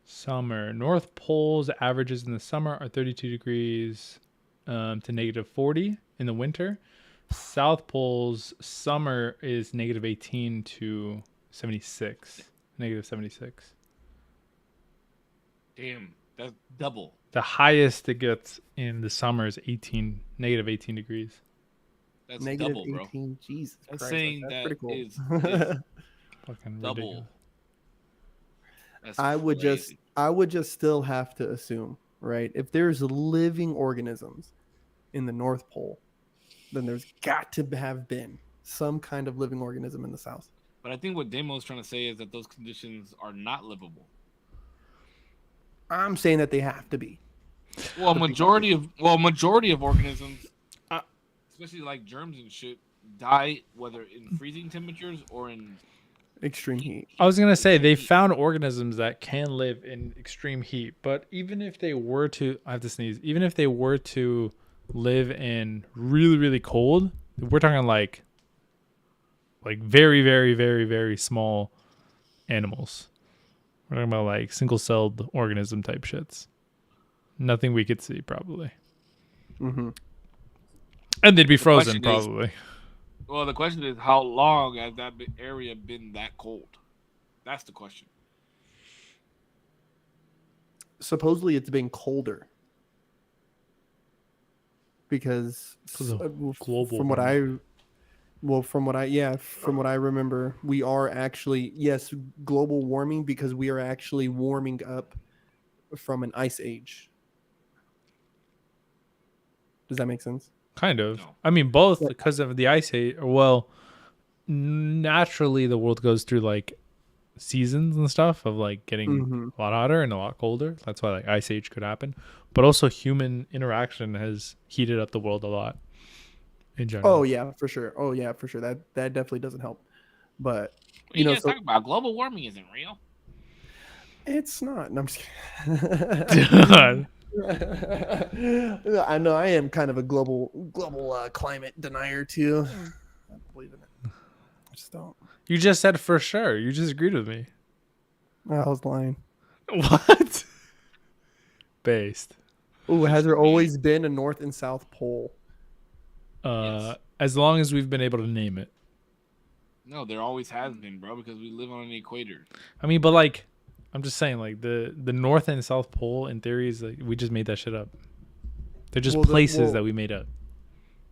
Summer. North Pole's averages in the summer are 32 degrees to negative 40 in the winter. South Pole's summer is negative 18 to 76. Negative 76. Damn, that's double. The highest it gets in the summer is negative 18 degrees. That's Negative double, bro. 18. Jesus That's Christ. saying That's that pretty cool. is Fucking double. ridiculous. That's I would crazy. just still have to assume right? If there's living organisms in the North Pole, then there's got to have been some kind of living organism in the South. But I think what Damo's trying to say is that those conditions are not livable. I'm saying that they have to be. Well, majority of organisms, especially like germs and shit, die whether in freezing temperatures or in Extreme heat. I was gonna say they found organisms that can live in extreme heat, but even if they were to, I have to sneeze. Even if they were to live in really, really cold, we're talking like very, very, very, very small animals. We're talking about like single-celled organism type shits. Nothing we could see probably, Mm-hmm. and they'd be frozen question is- probably. Well, the question is, how long has that area been that cold? That's the question. Supposedly, it's been colder because of global from what I remember, we are actually, yes, global warming, because we are actually warming up from an ice age. Does that make sense? Kind of. No. I mean, both Yeah. because of the ice age. Well, naturally, the world goes through like seasons and stuff of like getting Mhm. a lot hotter and a lot colder. That's why like ice age could happen. But also, human interaction has heated up the world a lot in general. Oh yeah, for sure. That definitely doesn't help. But What you you know, guys so talking about? Global warming isn't real. it's not. No, I'm just kidding. I know I am kind of a global climate denier too. I believe in it. I just don't. You just said for sure. You just agreed with me. I was lying. What? Based. Oh, has there always been a North and South Pole? Yes. As long as we've been able to name it. No, there always has been, bro, because we live on an equator. I mean, but like, I'm just saying, like the North and South Pole in theory is like we just made that shit up. They're just places that we made up.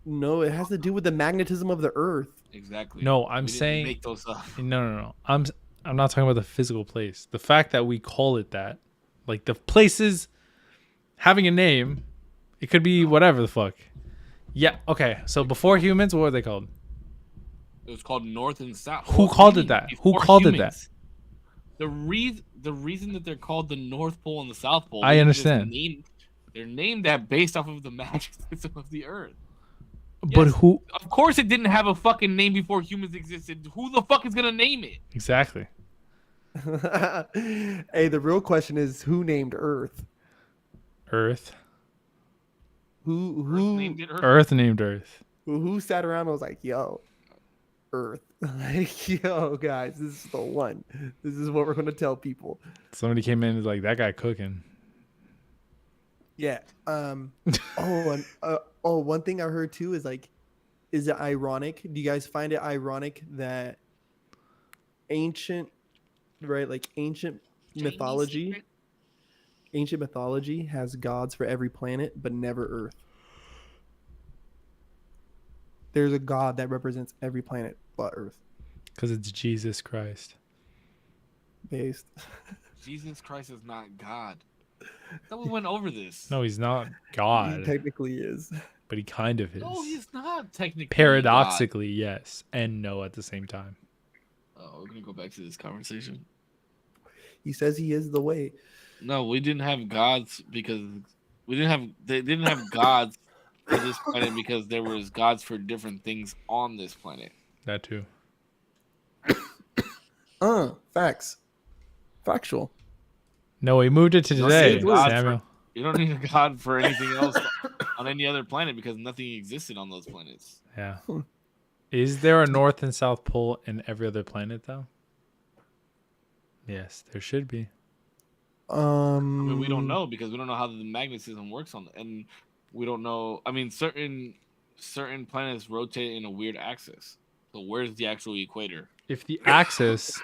No, it has to do with the magnetism of the Earth. Exactly. No, I'm We didn't saying make those up. no. I'm not talking about the physical place. The fact that we call it that, like the places having a name, it could be whatever the fuck. Yeah. Okay. So before humans, what were they called? It was called North and South. Who What called do it you that? mean Who before called it humans? The reason that they're called the North Pole and the South Pole. I they're just understand. they're named that based off of the magnetism of the Earth. But Yes. who Of course, it didn't have a fucking name before humans existed. Who the fuck is gonna name it? exactly? Hey, the real question is who named Earth? Earth. Who named it Earth? Earth named Earth. who sat around and was like, yo, Earth. Like, yo, guys, this is the one. This is what we're gonna tell people. Somebody came in and was like, that guy cooking. Yeah. One thing I heard too is like, is it ironic? Do you guys find it ironic that ancient Chinese mythology, secret? ancient mythology has gods for every planet, but never Earth. There's a god that represents every planet but Earth. Because it's Jesus Christ. Based. Jesus Christ is not God. I thought we went over this. No, he's not He God, technically is. but he kind of is. No, he's not technically. Paradoxically, yes, and no at the same time. God. Oh, we're gonna go back to this conversation. He says he is the way. No, we didn't have gods because they didn't have gods for this planet because there was gods for different things on this planet. That too. Facts. Factual. No, we moved it to Don't today, say God Samuel. You don't need a god for anything else on any other planet because nothing existed on those planets. Yeah. Is there a North and South Pole in every other planet, though? Yes, there should be. I mean, we don't know because we don't know how the magnetism works and we don't know. I mean, certain planets rotate in a weird axis. So where's the actual equator? If the axis,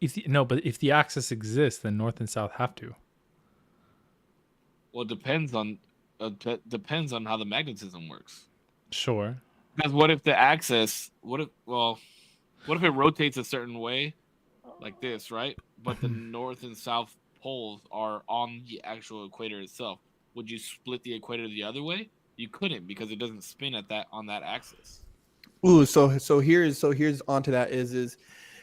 if the axis exists, then North and South have to. Well, it depends on how the magnetism works. Sure. Because what if the axis? What if it rotates a certain way, like this, right? But the north and south poles are on the actual equator itself. would you split the equator the other way? You couldn't because it doesn't spin on that axis. Ooh, so here's onto that is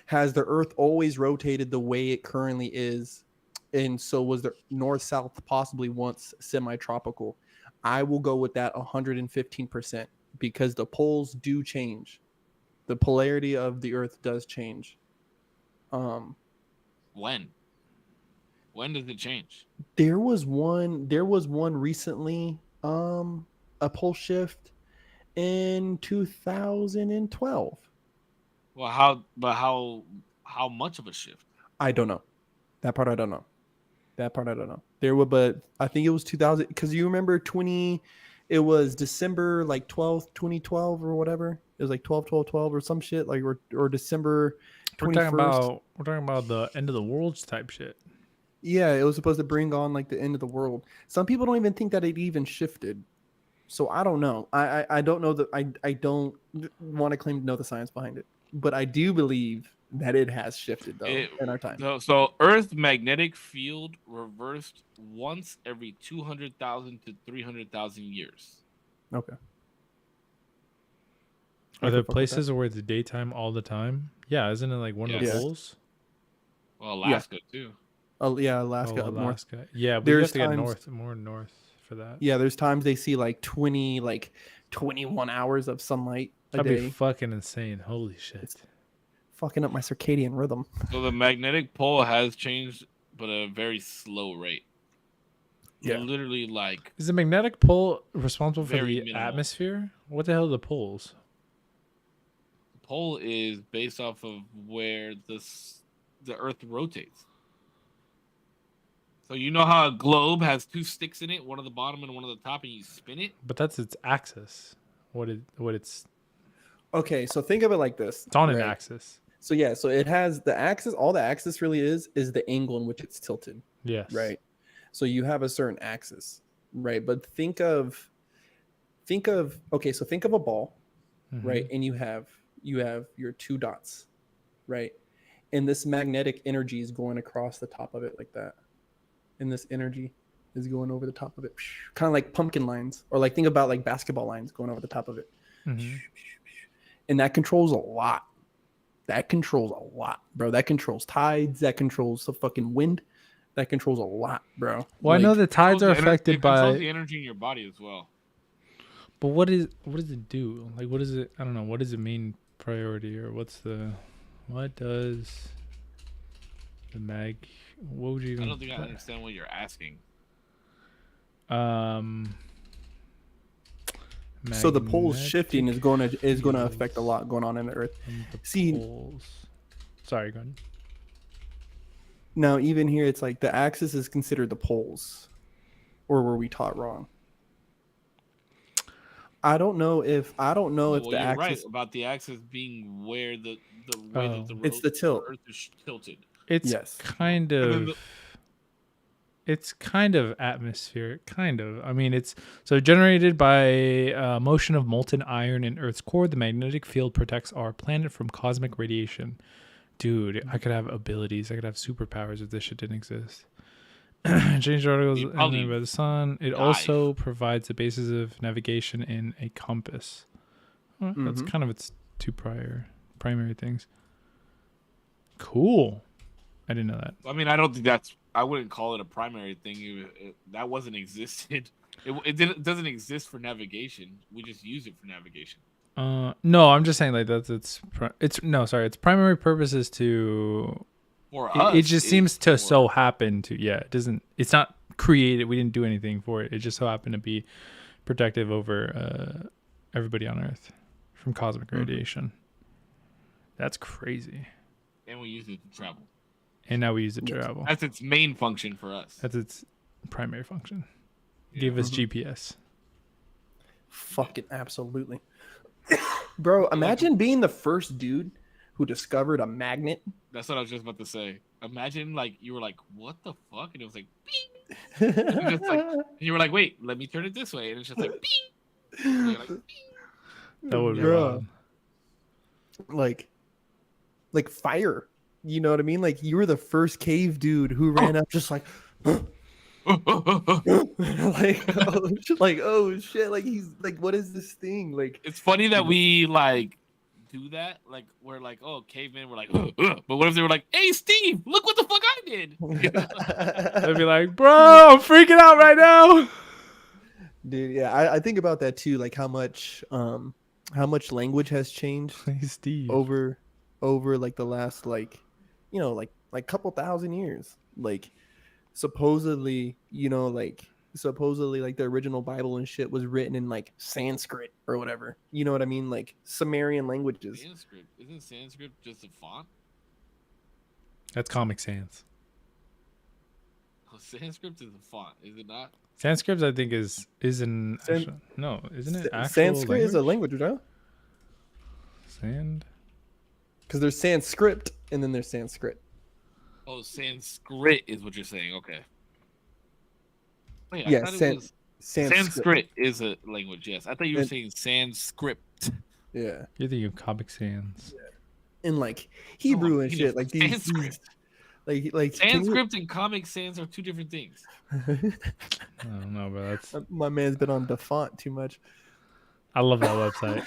has the Earth always rotated the way it currently is, and so was the north south possibly once semi-tropical? I will go with that 115% because the poles do change. The polarity of the Earth does change. When? When does it change? There was one recently, a pole shift in 2012. Well, how much of a shift? I don't know. That part I don't know. There were, but I think it was 2000 because you remember it was December like 12th, 2012 or whatever. It was like 12 or some shit like or December 21st. We're talking about the end of the world's type shit. Yeah, it was supposed to bring on like the end of the world. Some people don't even think that it even shifted. So I don't know. I don't know that I don't want to claim to know the science behind it, but I do believe that it has shifted though in our time. So Earth's magnetic field reversed once every 200,000 to 300,000 years. Okay. Are there places where it's daytime all the time? Yeah, isn't it like one of the poles? Well, Alaska too. Oh yeah, Alaska up north. Yeah, but you have to get more north for that. Yeah, there's times they see like 21 hours of sunlight a That'd day. be fucking insane. Holy shit. It's fucking up my circadian rhythm. So the magnetic pole has changed, but at a very slow rate. Yeah. Literally like... Is the magnetic pole responsible for the minimal. atmosphere? What the hell are the poles? The pole is based off of where the Earth rotates. So you know how a globe has two sticks in it, one at the bottom and one at the top, and you spin it? But that's its axis. It's Okay, so think of it like this. on an axis. So yeah, so it has the axis. All the axis really is the angle in which it's tilted. Yes. Right. So you have a certain axis, right? But think of think of a ball, right? And you have your two dots, right? And this magnetic energy is going across the top of it like that. And this energy is going over the top of it, kind of like pumpkin lines, or like think about like basketball lines going over the top of it. And that controls a lot. Bro. That controls tides. That controls the fucking wind. That controls a lot, bro. Well, I know the tides are affected it by controls the energy in your body as well. But what does it do? Like, what is it? I don't know. What is the main priority, or what does the mag? What would you even? I don't think I understand what you're asking. So the poles shifting is going to affect a lot going on in the Earth. See, poles. Sorry, go ahead. Now even here, it's like the axis is considered the poles, or were we taught wrong? I don't know if the you're axis. Right about the axis being where the way that the it's the tilt. Earth is tilted. It's kind of. It's kind of atmospheric, kind of. I mean, it's so generated by motion of molten iron in Earth's core. The magnetic field protects our planet from cosmic radiation. Dude, I could have abilities. I could have superpowers if this shit didn't exist. Change articles by the sun. It also provides the basis of navigation in a compass. Well, that's kind of its two primary things. Cool. I didn't know that. I mean, I wouldn't call it a primary thing. That wasn't existed. It doesn't exist for navigation. We just use it for navigation. No, I'm just saying like that's its primary purpose is to. For us, it just seems to so happen to it's not created. We didn't do anything for it. It just so happened to be protective over everybody on Earth from cosmic radiation. That's crazy. And we use it to travel. And now we use it to travel. That's its main function for us. That's its primary function. Give us GPS. Fucking absolutely. Bro, imagine being the first dude who discovered a magnet. That's what I was just about to say. Imagine like you were like, what the fuck? And it was like, bing. And you were like, wait, let me turn it this way. And it's just like, bing. And you're like, bing. That would be wild. Like fire. You know what I mean? Like you were the first cave dude who ran up just like oh shit, like he's like, what is this thing? Like, It's funny that we like do that. Like we're like, oh, cavemen. We're like, but what if they were like, hey, Steve, look what the fuck I did. They'd be like, bro, I'm freaking out right now. dude, yeah, I think about that too, like how much language has changed Hey, Steve. over like the last like couple thousand years. Like supposedly like the original Bible and shit was written in like Sanskrit or whatever, you know what I mean, like Sumerian languages. Sanskrit isn't Sanskrit just a font? That's Comic Sans. Oh, Sanskrit is a font, is it not? Sanskrit, I think, isn't it actual Sanskrit is a language, right? Sand. Because there's Sanskrit and then there's Sanskrit. Oh, Sanskrit is what you're saying. Okay. Wait, I Yeah, thought it was Sanskrit. Sanskrit is a language. Yes, I thought you were saying Sanskrit. Yeah, You're thinking of Comic Sans. and like Hebrew Oh, and you shit, know, like these Sanskrit. like can you- Sanskrit and Comic Sans are two different things. I don't know, but that's. My man's been on Defont too much. I love that website.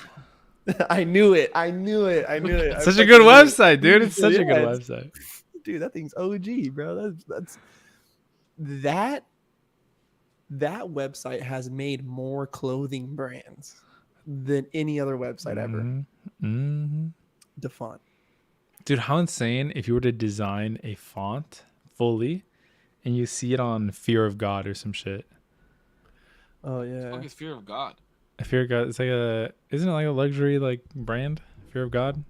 I knew it. I It's such a good website, dude. It's such a good Yeah, website. dude. That thing's OG, bro. That website has made more clothing brands than any other website ever. Mm-hmm. Defont. Dude, how insane if you were to design a font fully and you see it on Fear of God or some shit. Oh What yeah. is fear of God? Fear of God, it's like isn't it like a luxury like brand? Fear of God?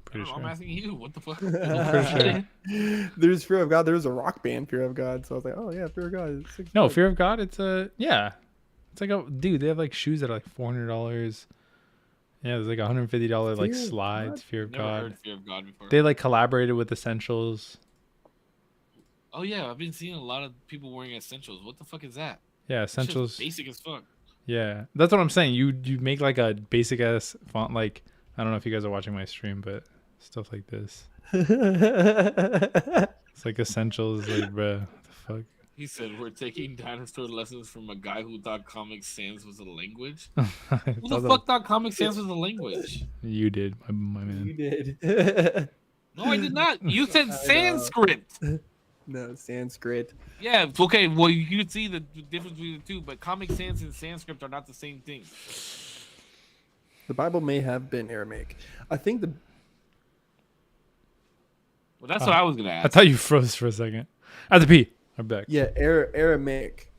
Pretty I'm sure. asking you. What the fuck? Pretty sure. There's Fear of God. There's a rock band, Fear of God. So I was like, oh yeah, Fear of God. It's No, $6. Fear of God, it's like a dude, they have like shoes that are like $400. Yeah, there's like $150 like Fear of slides, God? Fear of Never God. heard fear of God before. They like collaborated with Essentials. Oh yeah, I've been seeing a lot of people wearing essentials. What the fuck is that? Yeah, It's just Essentials. basic as fuck. Yeah, that's what I'm saying. You make like a basic ass font. Like I don't know if you guys are watching my stream, but stuff like this. It's like Essentials. Like, bruh, what the fuck? He said we're taking dinosaur lessons from a guy who thought Comic Sans was a language. I Who thought the fuck thought Comic Sans was a language? you did, my man. You did. No, I did not. You said know. Sanskrit. No, Sanskrit. Yeah, okay. Well, you could see the difference between the two, but Comic Sans and Sanskrit are not the same thing. The Bible may have been Aramaic. I think Well, that's what I was gonna I ask. thought you froze for a second. I had to pee. I'm back. Aramaic.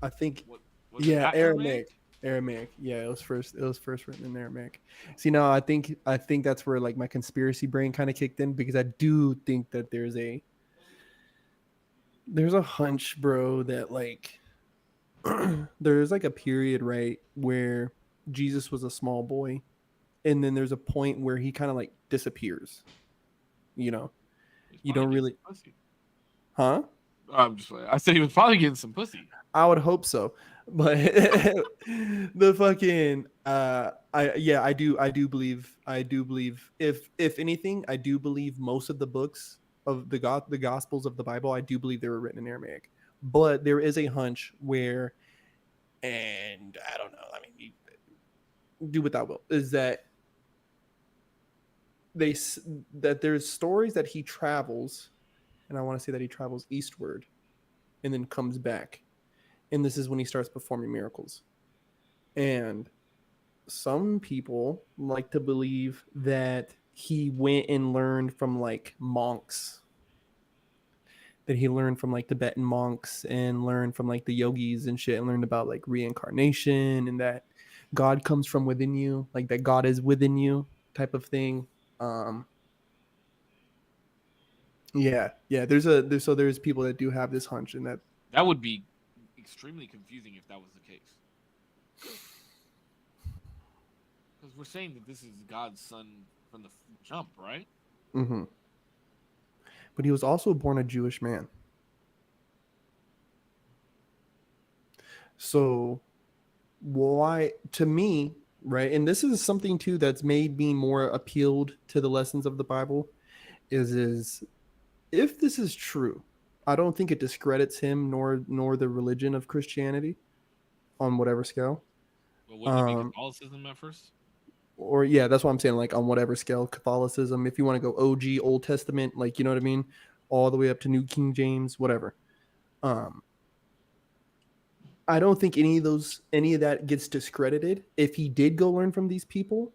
I think Was it not Aramaic. Yeah, it was first written in Aramaic. See, now I think that's where like my conspiracy brain kind of kicked in, because I do think that there's a hunch, bro, that like there's like a period, right, where Jesus was a small boy, and then there's a point where he kind of like disappears. You know, you don't really, huh? I'm just playing. I said he was probably getting some pussy. I would hope so, but the fucking I do believe if anything, I do believe most of the books of the Gospels of the Bible, I do believe they were written in Aramaic, but there is a hunch where, and I don't know, I mean, you do what thou will, is that there's stories that he travels, and I want to say that he travels eastward and then comes back. And this is when he starts performing miracles. And some people like to believe that he went and learned from like monks. That he learned from like Tibetan monks and learned from like the yogis and shit, and learned about like reincarnation and that God comes from within you, like that God is within you type of thing. There's people that do have this hunch, and That would be extremely confusing if that was the case. Because we're saying that this is God's son from the jump, right? mm-hmm. But he was also born a Jewish man. So why, to me, right, and this is something too that's made me more appealed to the lessons of the Bible, is if this is true, I don't think it discredits him nor the religion of Christianity on whatever scale. But wouldn't it be Um, Catholicism at first? or yeah, that's what I'm saying. Like on whatever scale, Catholicism. If you want to go OG Old Testament, like you know what I mean, all the way up to New King James, whatever. Um, I don't think any of that gets discredited if he did go learn from these people,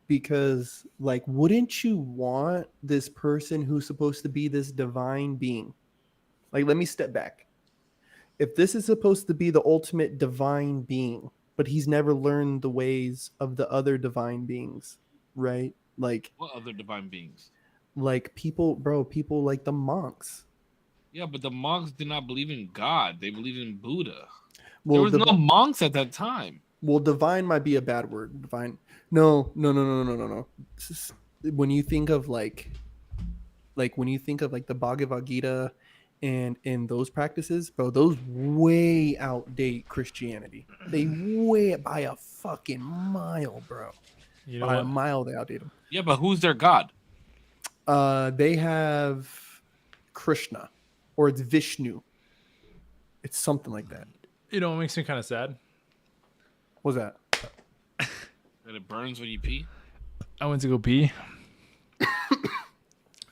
because like, wouldn't you want this person who's supposed to be this divine being? Like, let me step back. If this is supposed to be the ultimate divine being, but he's never learned the ways of the other divine beings, right? What other divine beings? Like people, bro, people like the monks. Yeah, but the monks did not believe in God. They believed in Buddha. There Well, was no monks at that time. well, divine might be a bad word. Divine. No, no, no, no, no, no, no. When you think of like when you think of like the Bhagavad Gita and those practices, bro, those way outdate Christianity. They way by a fucking mile, bro. You know By a what? mile, they outdate them. Yeah, but who's their God? They have Krishna, or it's Vishnu. It's something like that. You know what makes me kind of sad? What's that? That it burns when you pee? I went to go pee,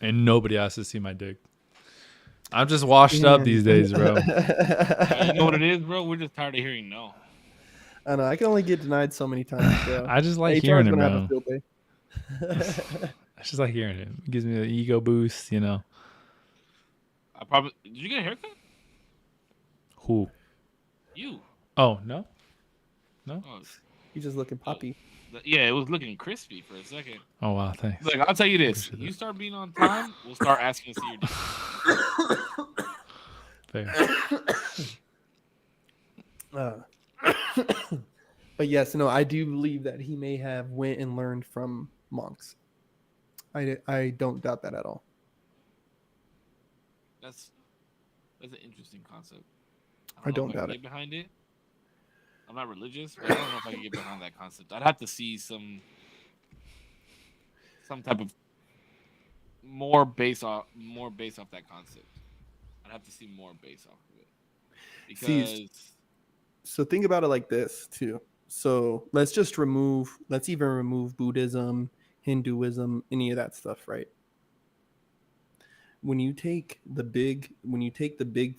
and nobody asked to see my dick. I'm just washed up these days, bro. You know what it is, bro? We're just tired of hearing no. I know. I can only get denied so many times, bro. I just like HR 's hearing it, gonna have a bro. field day. I just like hearing it. It gives me the ego boost, you know. I probably did you get a haircut? Who? You. Oh no. Oh, He's just looking poppy. yeah, it was looking crispy for a second. Oh wow, thanks. Look, I'll tell you this: Appreciate you that. start being on time, we'll start asking to see your dick. Fair. But yes, no, I do believe that he may have went and learned from monks. I don't doubt that at all. That's an interesting concept. I don't know if I doubt can it. get behind it. I'm not religious, but I don't know if I can get behind that concept. I'd have to see some type of more based off that concept. I'd have to see more based off of it because So think about it like this too. So let's even remove Buddhism, Hinduism, any of that stuff, right? When you take the big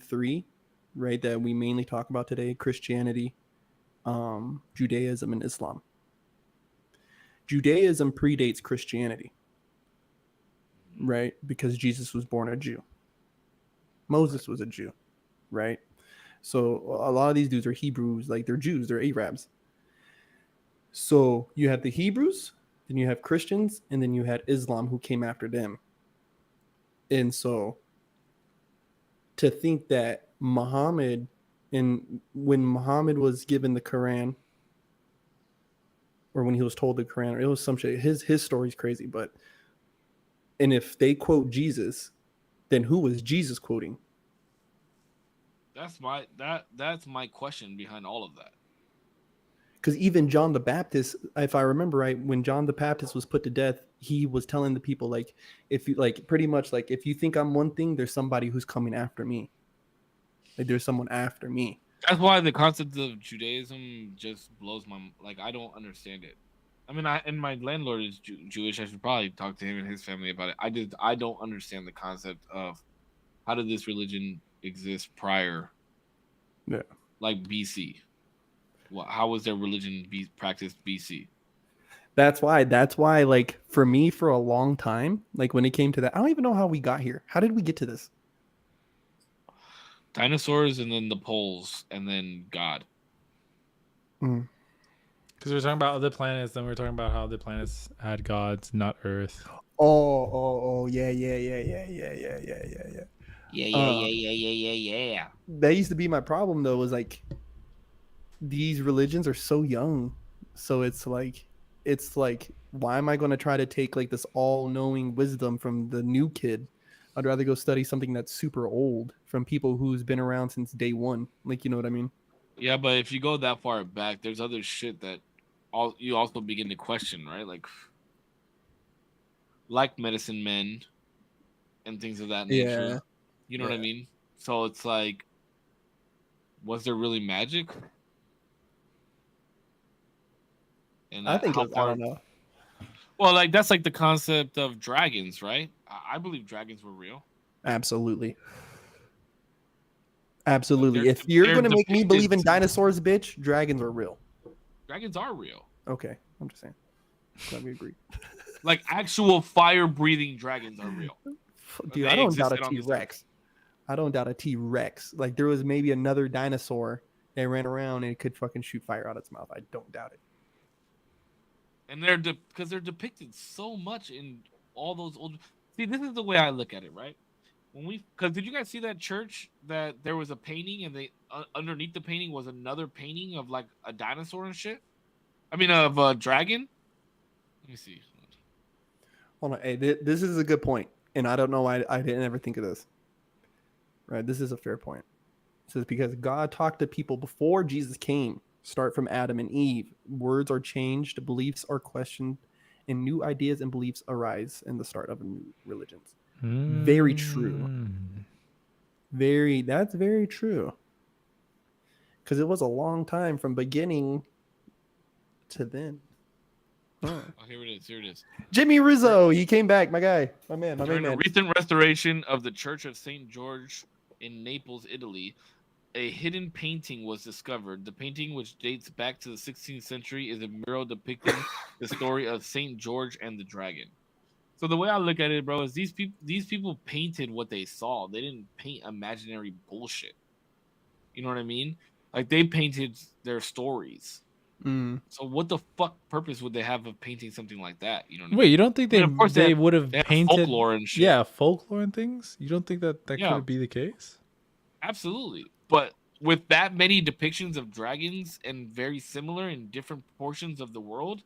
three, right, that we mainly talk about today, Christianity, Judaism, and Islam. Judaism predates Christianity, right? Because Jesus was born a Jew. Moses was a Jew, right? So a lot of these dudes are Hebrews, like they're Jews, they're Arabs. So you have the Hebrews, then you have Christians, and then you had Islam who came after them. And so to think that Muhammad, and when Muhammad was given the Quran, or when he was told the Quran, or it was some shit, his story's crazy, but and if they quote Jesus, then who was Jesus quoting? that's my question behind all of that. Because even John the Baptist, if I remember right, when John the Baptist was put to death, he was telling the people, like, if you like, pretty much like, if you think I'm one thing, there's somebody who's coming after me. Like, there's someone after me. That's why the concept of Judaism just blows my like. I don't understand it. I mean, and my landlord is Jewish. I should probably talk to him and his family about it. I don't understand the concept of how did this religion exist prior, Yeah. like BC. How was their religion practiced BC? That's why, like, for me, for a long time, like, when it came to that, I don't even know how we got here. How did we get to this? Dinosaurs, and then the poles, and then God. Mm. Because we're talking about other planets, then we're talking about how the planets had gods, not Earth. Oh, yeah. Yeah. That used to be my problem, though, was like, these religions are so young. So it's like, why am I going to try to take like this all-knowing wisdom from the new kid? I'd rather go study something that's super old from people who's been around since day one. Like, you know what I mean? Yeah, but if you go that far back, there's other shit that you also begin to question, right? Like medicine men and things of that nature. You know what I Yeah. mean? So it's like, was there really magic? And I think how I far? don't know. Well, like that's like the concept of dragons, right? I believe dragons were real. Absolutely. Absolutely. They're- If you're they're gonna make me believe in depicted- dinosaurs, bitch, dragons are real. Dragons are real. Okay, I'm just saying. Glad we agree. Like actual fire-breathing dragons are real. Dude, They I don't doubt a existed on this T-Rex. I don't doubt a T-Rex. Like there was maybe another dinosaur that ran around and it could fucking shoot fire out its mouth. I don't doubt it. And they're because they're depicted so much in all those old. See, this is the way I look at it, right? Because did you guys see that church that there was a painting and they underneath the painting was another painting of like a dinosaur and shit? I mean, of a dragon. Let me see. Hold on. Hey, this is a good point, and I don't know why I didn't ever think of this. Right, this is a fair point. It says because God talked to people before Jesus came. Start from Adam and Eve. Words are changed, beliefs are questioned, and new ideas and beliefs arise in the start of new religions. Very true. That's very true. Because it was a long time from beginning to then. Huh. Oh, here it is. Here it is. Jimmy Rizzo, he came back, my guy, my man, my During main a man. recent restoration of the Church of St. George in Naples, Italy, a hidden painting was discovered. The painting, which dates back to the 16th century, is a mural depicting the story of St. George and the dragon. So the way I look at it, bro, is these people painted what they saw. They didn't paint imaginary bullshit. You know what I mean? Like they painted their stories. Mm. So what the fuck purpose would they have of painting something like that? You know what I Wait, mean? you don't think I mean, of course they would have They have painted folklore and shit. Yeah, folklore and things? You don't think that Yeah. could be the case? Absolutely. But with that many depictions of dragons and very similar in different portions of the world,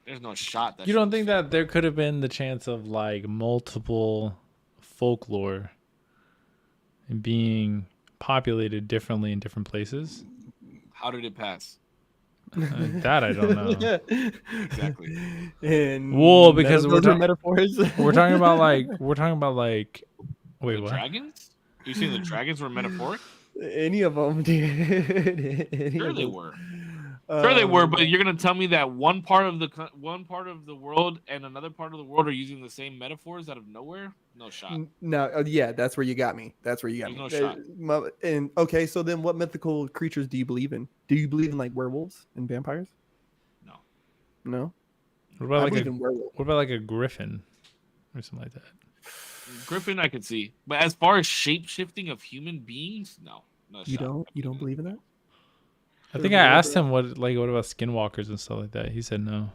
there's no shot that You shit don't was think fake. that there could have been the chance of like multiple folklore and being populated differently in different places? How did it pass? That I don't know. Exactly. And Well, because we're metaphors. We're talking about like wait, The what? dragons? You saying the dragons were metaphoric? Any of them, dude. Sure they were. Sure they were, but you're gonna tell me that one part of the world and another part of the world are using the same metaphors out of nowhere? No shot. No, yeah, that's where you got me. That's where you got There's me. no shot. And okay, so then, what mythical creatures do you believe in? Do you believe in like werewolves and vampires? No. No, What I about like believe a in werewolves. what about like a griffin or something like that? Griffin I could see. But as far as shape shifting of human beings, no. No You shot. don't believe in that? I think I asked him what about skinwalkers and stuff like that. He said no.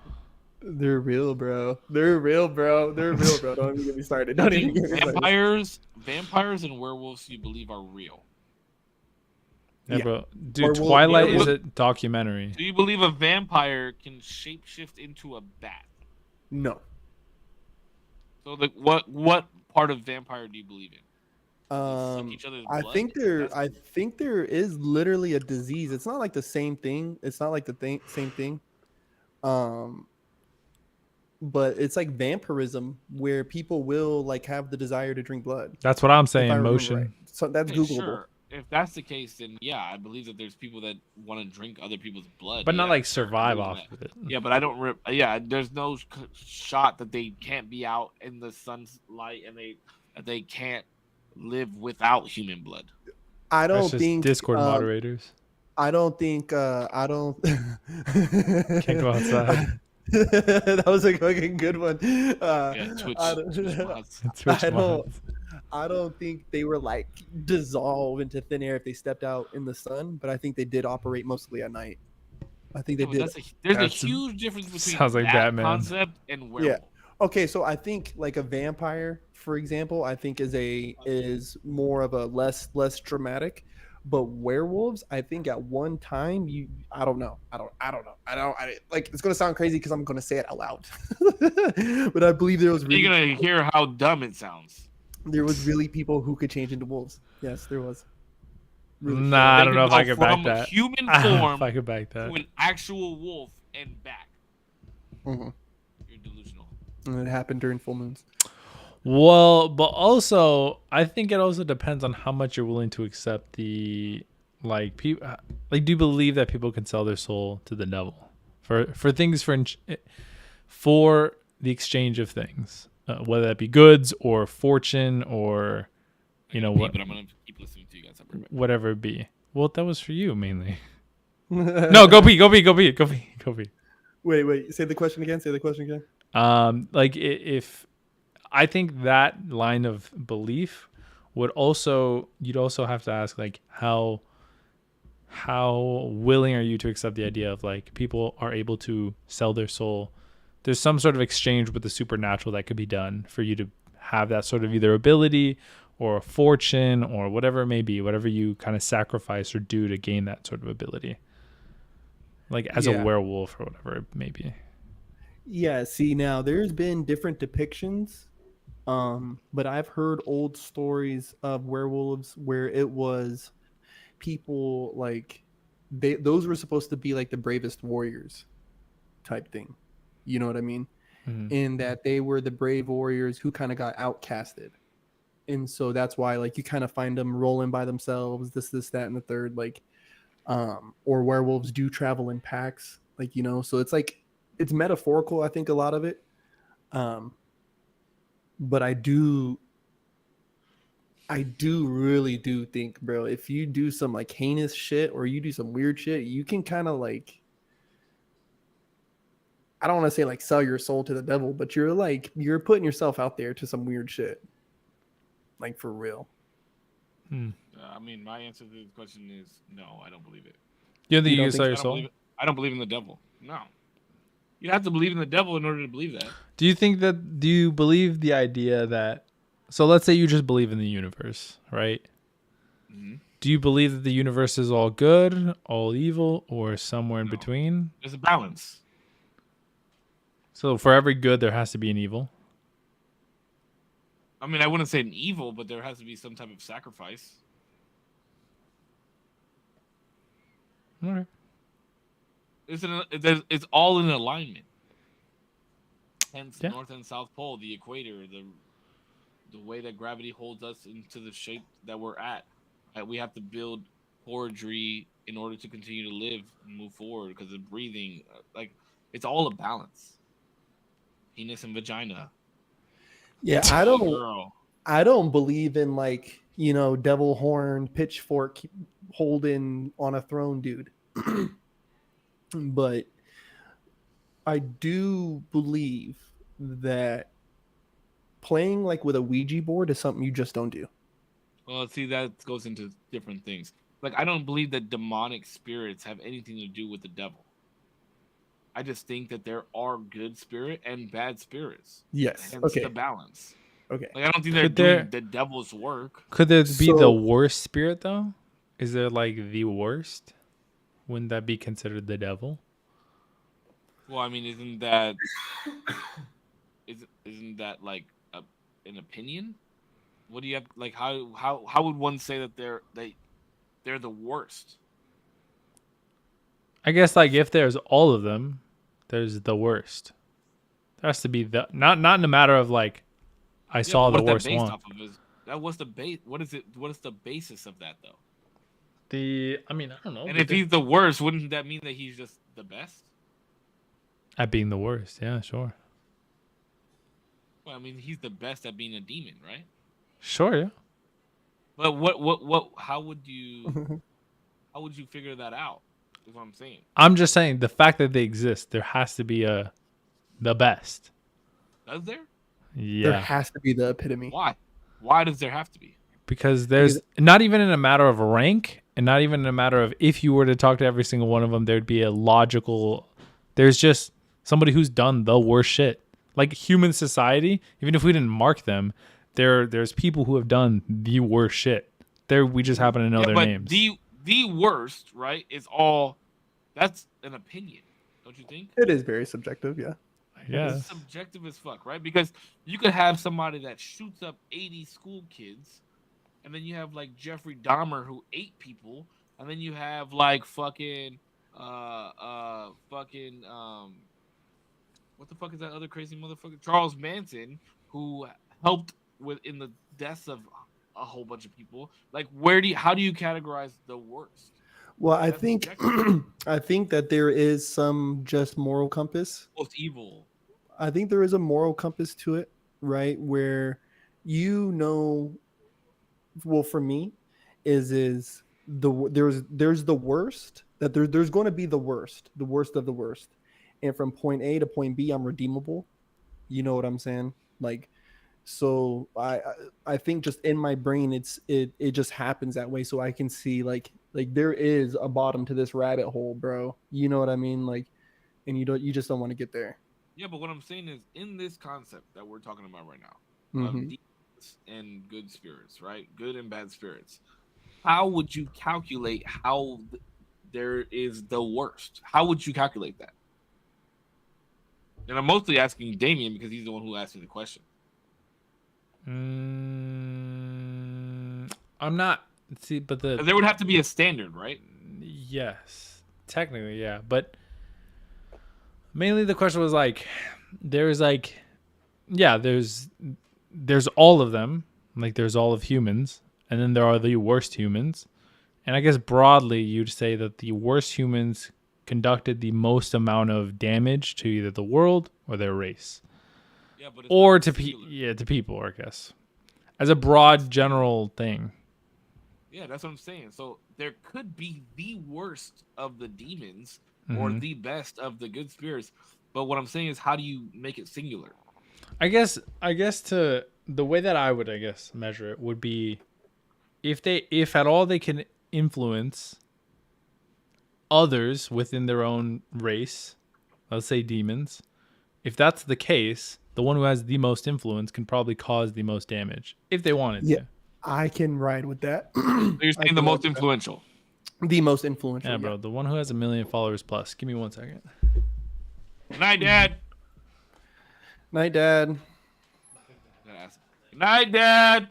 They're real, bro. They're real, bro. Don't even get me started. Don't even get me started. Vampires and werewolves you believe are real. Yeah, Yeah. bro. Dude, Werewolf- Twilight is werewolf- a documentary. Do you believe a vampire can shapeshift into a bat? No. So what part of vampire do you believe in? They suck each other's I blood? think there is literally a disease. It's not like the same thing. It's not like same thing. But it's like vampirism where people will like have the desire to drink blood. That's what I'm if I saying. remember Motion. right. So that's Okay, Googleable. sure. If that's the case, then yeah, I believe that there's people that want to drink other people's blood, But not yeah. like survive believe off that. of it. Yeah, but I don't. Yeah, there's no shot that they can't be out in the sun's light and they can't live without human blood. I That's don't just think Discord moderators. I don't think I don't Can't go outside. That was a fucking good one. Yeah, Twitch. I don't- Twitch mods. Twitch I don't- mods. I don't think they were like dissolve into thin air if they stepped out in the sun, but I think they did operate mostly at night. I think they Yeah, but did. there's a That's- huge difference between sounds like that Batman. concept and werewolf. Okay, so I think like a vampire, for example, I think is more of a less dramatic, but werewolves, I think at one time I don't know. Like it's gonna sound crazy because I'm gonna say it out loud, but I believe there was really, You're gonna hear how dumb it sounds. there was really people who could change into wolves. Yes, there was. Really Nah, I They don't know if go I could back from that. Human I don't know form if I could back that. to an actual wolf and back. Mhm. You're delusional. And it happened during full moons. Well, but also I think it also depends on how much you're willing to accept the like people like do you believe that people can sell their soul to the devil for things for the exchange of things, whether that be goods or fortune or you know what But I'm gonna keep listening to you guys. whatever it be. Well, that was for you mainly. No, go pee, go pee, go pee, go pee, go pee. Wait. Say the question again. Say the question again. Like if I think that line of belief would also you'd also have to ask like how willing are you to accept the idea of like people are able to sell their soul. There's some sort of exchange with the supernatural that could be done for you to have that sort of either ability or a fortune or whatever it may be, whatever you kind of sacrifice or do to gain that sort of ability. Like as a werewolf or whatever it may be. Yeah, see now there's been different depictions. But I've heard old stories of werewolves where it was people like those were supposed to be like the bravest warriors type thing. You know what I mean? Mm-hmm. In that they were the brave warriors who kind of got outcasted. And so that's why like you kind of find them rolling by themselves, this, that, and the third, like or werewolves do travel in packs, like, you know, so it's like it's metaphorical, I think, a lot of it. But I do really do think, bro, if you do some like heinous shit or you do some weird shit, you can kind of like, I don't want to say like sell your soul to the devil, but you're putting yourself out there to some weird shit. Like for real. I mean, my answer to the question is no. I don't believe it. You don't think You you don't can sell your I don't soul? believe it. I don't believe in the devil. No. You have to believe in the devil in order to believe that. Do you believe the idea that, so let's say you just believe in the universe, right? Mm-hmm. Do you believe that the universe is all good, all evil, or somewhere in between? There's a balance. So for every good, there has to be an evil. I mean, I wouldn't say an evil, but there has to be some type of sacrifice. Okay. It's all in alignment. Hence, Yeah. North and South Pole, the equator, the way that gravity holds us into the shape that we're at. We have to build forgery in order to continue to live and move forward because of breathing. Like, it's all a balance. Penis and vagina. Yeah, I don't believe in like, you know, devil horn, pitchfork holding on a throne dude. But I do believe that playing like with a Ouija board is something you just don't do. Well, see, that goes into different things. Like, I don't believe that demonic spirits have anything to do with the devil. I just think that there are good spirit and bad spirits. Yes. Hence Okay. the balance. Okay. Like, I don't think they're Could there- doing the devil's work. Could there be the So- worst spirit though? Is there like the worst? Wouldn't that be considered the devil? Well, I mean, isn't that like an opinion? What do you have like? How would one say that they're the worst? I guess like if there's all of them, there's the worst. There has to be the not in a matter of like I saw the worst one. What's the base? What is it? What is the basis of that though? I mean, I don't know. And if he's the worst, wouldn't that mean that he's just the best? At being the worst, yeah, sure. Well, I mean, he's the best at being a demon, right? Sure, yeah. But what? How would you figure that out? Is what I'm saying. I'm just saying the fact that they exist, there has to be the best. Does there? Yeah. There has to be the epitome. Why? Why does there have to be? Because there's not even in a matter of rank and not even in a matter of if you were to talk to every single one of them, there'd be a logical, there's just somebody who's done the worst shit. Like human society, even if we didn't mark them, there's people who have done the worst shit. We just happen to know their names. The worst, right, is all, that's an opinion, don't you think? It is very subjective, yeah. Yeah. It's subjective as fuck, right? Because you could have somebody that shoots up 80 school kids, and then you have like Jeffrey Dahmer who ate people, and then you have like what the fuck is that other crazy motherfucker? Charles Manson, who helped with in the deaths of a whole bunch of people. Like, how do you categorize the worst? Well, I That's think subjective. I think that there is some just moral compass. Most evil. I think there is a moral compass to it, right? Where you know, well, for me, is there's the worst that there's going to be the worst of the worst, and from point A to point B, I'm redeemable. You know what I'm saying? Like, so I think just in my brain, it just happens that way. So I can see like there is a bottom to this rabbit hole, bro. You know what I mean? Like, and you just don't want to get there. Yeah, but what I'm saying is, in this concept that we're talking about right now, of Mhm. demons and good spirits, right? Good and bad spirits. How would you calculate how there is the worst? How would you calculate that? And I'm mostly asking Damien because he's the one who asked me the question. I'm not. See, but 'Cause there would have to be a standard, right? yes, technically, yeah, but mainly the question was like, there's like, yeah, there's all of them, like there's all of humans, and then there are the worst humans, and I guess broadly you'd say that the worst humans conducted the most amount of damage to either the world or their race, Yeah, but it's or not to singular. to people, I guess, as a broad general thing. Yeah, that's what I'm saying. So there could be the worst of the demons or Mhm. the best of the good spirits. But what I'm saying is, how do you make it singular? I guess to the way that I would measure it would be if at all they can influence others within their own race, let's say demons. If that's the case, the one who has the most influence can probably cause the most damage if they wanted Yeah, to. I can ride with that. So you're I saying can the ride most with influential. that. The most influential. Yeah, bro, the one who has 1 million followers plus. Give me 1 second. Good night, Dad. Night, Dad. Good night, Dad.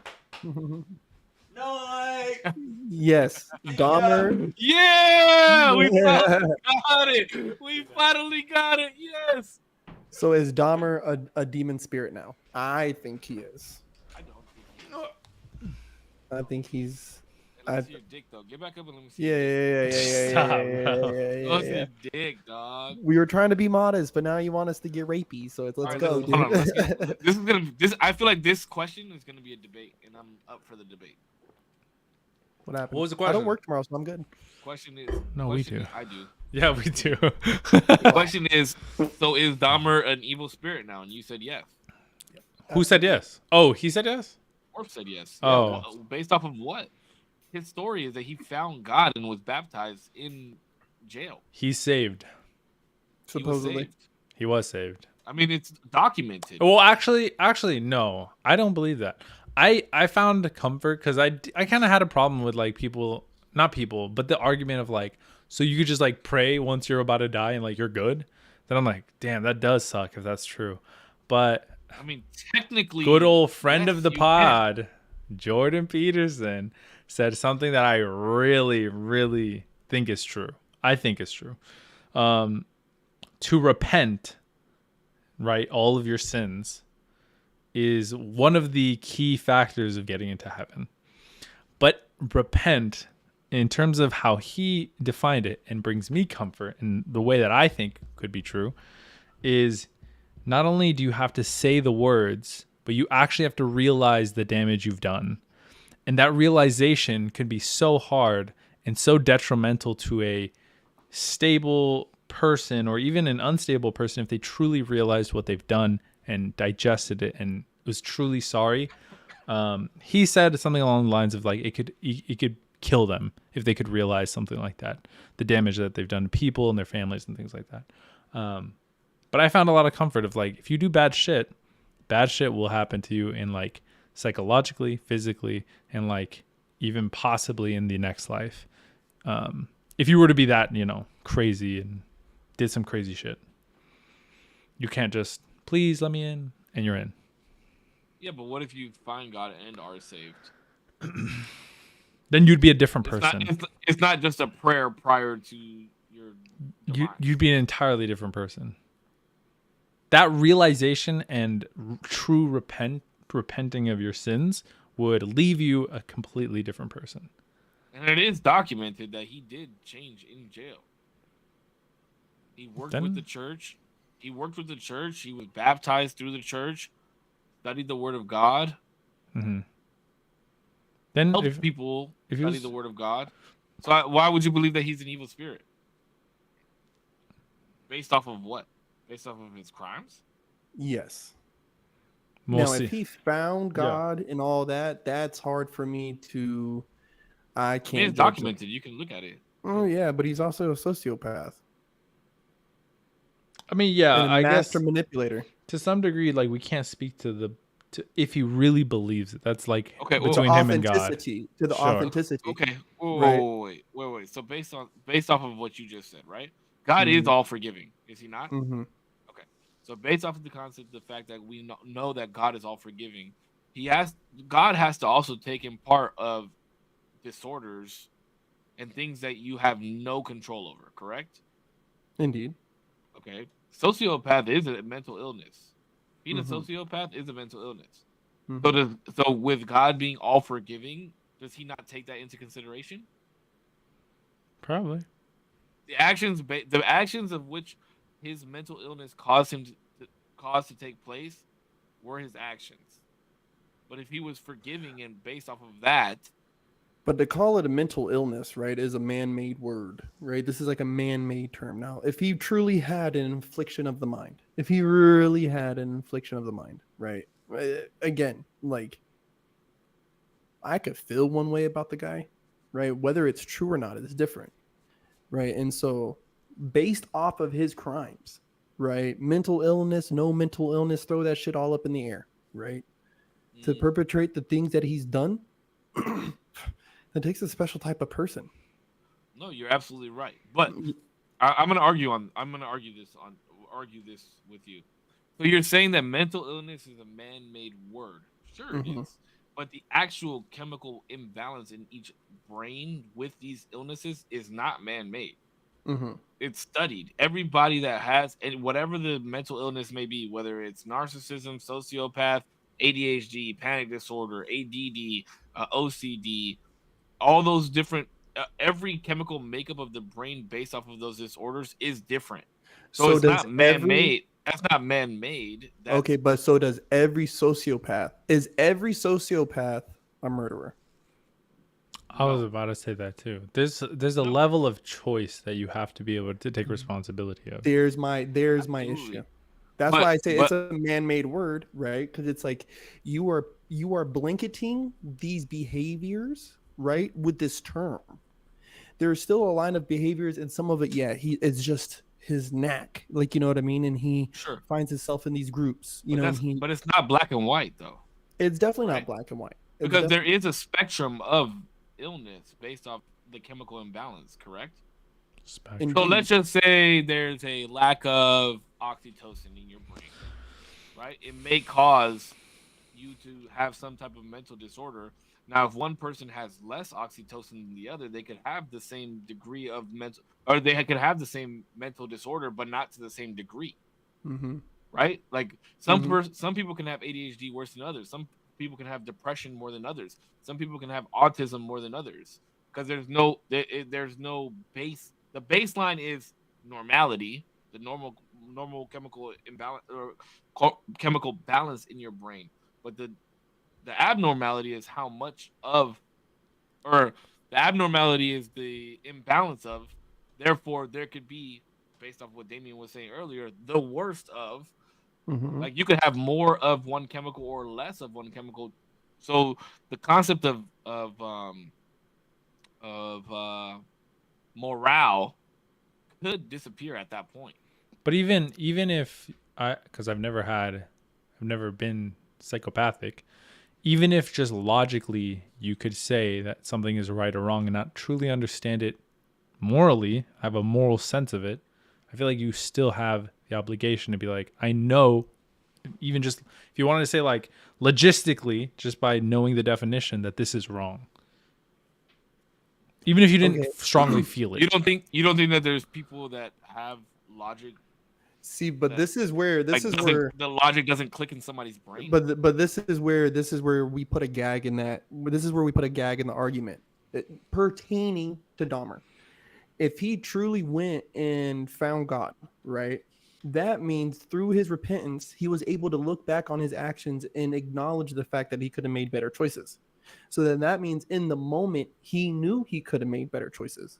Yes, Dahmer. Yeah, we Yeah. finally got it. We finally got it. Yes. So is Dahmer a demon spirit now? I think he is. I don't think I think he's. Let me I- see your dick, though. Get back up and let me see. Yeah, your dick. yeah, yeah, yeah, yeah, Stop, yeah, yeah, bro. yeah, yeah, Let's yeah, see yeah. your dick, dog. We were trying to be modest, but now you want us to get rapey. So let's Alright, go, hold on, let's dude. get- this is gonna. This I feel like this question is gonna be a debate, and I'm up for the debate. What happened? What was the I don't question? work tomorrow, so I'm good. Question is. No, we question do. is- I do. Yeah, we do. Question is. So is Dahmer an evil spirit now? And you said yes. Who said yes? Oh, he said yes? Orf said yes. Oh. Based off of what? His story is that he found God and was baptized in jail. He's saved. He was Supposedly. saved. He was saved. I mean, it's documented. Well, actually, no. I don't believe that. I found comfort because I kind of had a problem with like people, not people, but the argument of like, so you could just like pray once you're about to die and like you're good. Then I'm like, damn, that does suck if that's true. But I mean, technically, good old friend yes, of the you can. pod, Jordan Peterson, said something that I really, really think is true. I think is true. To repent, right, all of your sins is one of the key factors of getting into heaven. But repent, in terms of how he defined it and brings me comfort and the way that I think could be true, is not only do you have to say the words, but you actually have to realize the damage you've done. And that realization can be so hard and so detrimental to a stable person or even an unstable person if they truly realized what they've done and digested it and was truly sorry. He said something along the lines of like it could kill them if they could realize something like that, the damage that they've done to people and their families and things like that. But I found a lot of comfort of like, if you do bad shit will happen to you in like psychologically, physically, and like even possibly in the next life. If you were to be that, crazy and did some crazy shit, you can't just, please let me in, and you're in. Yeah, but what if you find God and are saved? Then you'd be a different It's person. it's not just a prayer prior to your demise. You'd be an entirely different person. That realization and true repenting of your sins would leave you a completely different person. And it is documented that he did change in jail. He worked with the church. He worked with the church. He was baptized through the church, studied the word of God, Mm-hmm. Then helped people if he study was- the word of God. So why would you believe that he's an evil spirit? Based off of what? Based off of his crimes? Yes. we'll Now, see. if he found God and all that, that's hard for me to. I I can't. mean, it's judge him. documented. You can look at it. Oh yeah, but he's also a sociopath I mean, yeah, and a I guess master manipulator. to some degree, like we can't speak to if he really believes it. That's like Okay, well, between him and God. Authenticity to the Sure. authenticity. Okay. Right. Wait. So based off of what you just said, right? God is Mhm. all forgiving, is he not? Mm-hmm. So based off of the concept, the fact that we know that God is all forgiving, God has to also take in part of disorders and things that you have no control over, correct? Indeed. Okay. Sociopath is a mental illness. Being Mhm. a sociopath is a mental illness. Mhm. So with God being all forgiving, does he not take that into consideration? Probably. The actions of which his mental illness caused him to take place were his actions. But if he was forgiving and based off of that, But to call it a mental illness, right, is a man-made word, right? This is like a man-made term. Now, if he truly had an infliction of the mind, if he really had an infliction of the mind, right? Again, like I could feel one way about the guy, right? Whether it's true or not, it's different, right? And so, based off of his crimes, right? Mental illness, no mental illness, throw that shit all up in the air, right? To perpetrate the things that he's done, that takes a special type of person. no, you're absolutely right. But I'm gonna argue this with you. So you're saying that mental illness is a man-made word. Sure it Mhm. is. But the actual chemical imbalance in each brain with these illnesses is not man-made. Mm-hmm. It's studied. Everybody that has, and whatever the mental illness may be, whether it's narcissism, sociopath, ADHD, panic disorder, ADD, OCD, all those different, every chemical makeup of the brain based off of those disorders is different. So it's does not man-made. That's not man-made. That's, Okay, but so does every sociopath. Is every sociopath a murderer? I was about to say that too. There's a level of choice that you have to be able to take responsibility of. There's my Absolutely. issue. That's But- why I say but- it's a man-made word, right? Because it's like you are blanketing these behaviors, right, with this term. There's still a line of behaviors, and some of it, it's just his knack, like, you know what I mean, and he Sure. finds himself in these groups, you But, know. that's, but it's not black and white though, It's definitely Right. not black and white. because there is a spectrum of illness based off the chemical imbalance. Correct. Spectrum. So let's just say there's a lack of oxytocin in your brain, right? It may cause you to have some type of mental disorder. Now, if one person has less oxytocin than the other, they could have the same degree of mental, or they could have the same mental disorder, but not to the same degree, Mm-hmm. right? Like some Mhm. some people can have ADHD worse than others. Some people can have depression more than others. Some people can have autism more than others because there's no base. The baseline is normality, the normal chemical imbalance or chemical balance in your brain, but the abnormality is how much of, or the abnormality is the imbalance of. Therefore, there could be, based off what Damien was saying earlier, the worst of. Mm-hmm. Like you could have more of one chemical or less of one chemical. So the concept of morale could disappear at that point. But even if because I've never been psychopathic, even if just logically you could say that something is right or wrong and not truly understand it morally, have a moral sense of it, I feel like you still have the obligation to be like, I know, even just if you wanted to say like logistically, just by knowing the definition that this is wrong. Even if you didn't Okay. strongly feel it. You don't think that there's people that have logic See, but That, this is where the logic doesn't click in somebody's brain. but this is where we put a gag in that. This is where we put a gag in the argument pertaining to Dahmer. If he truly went and found God, right? That means through his repentance, he was able to look back on his actions and acknowledge the fact that he could have made better choices. So then that means in the moment, he knew he could have made better choices,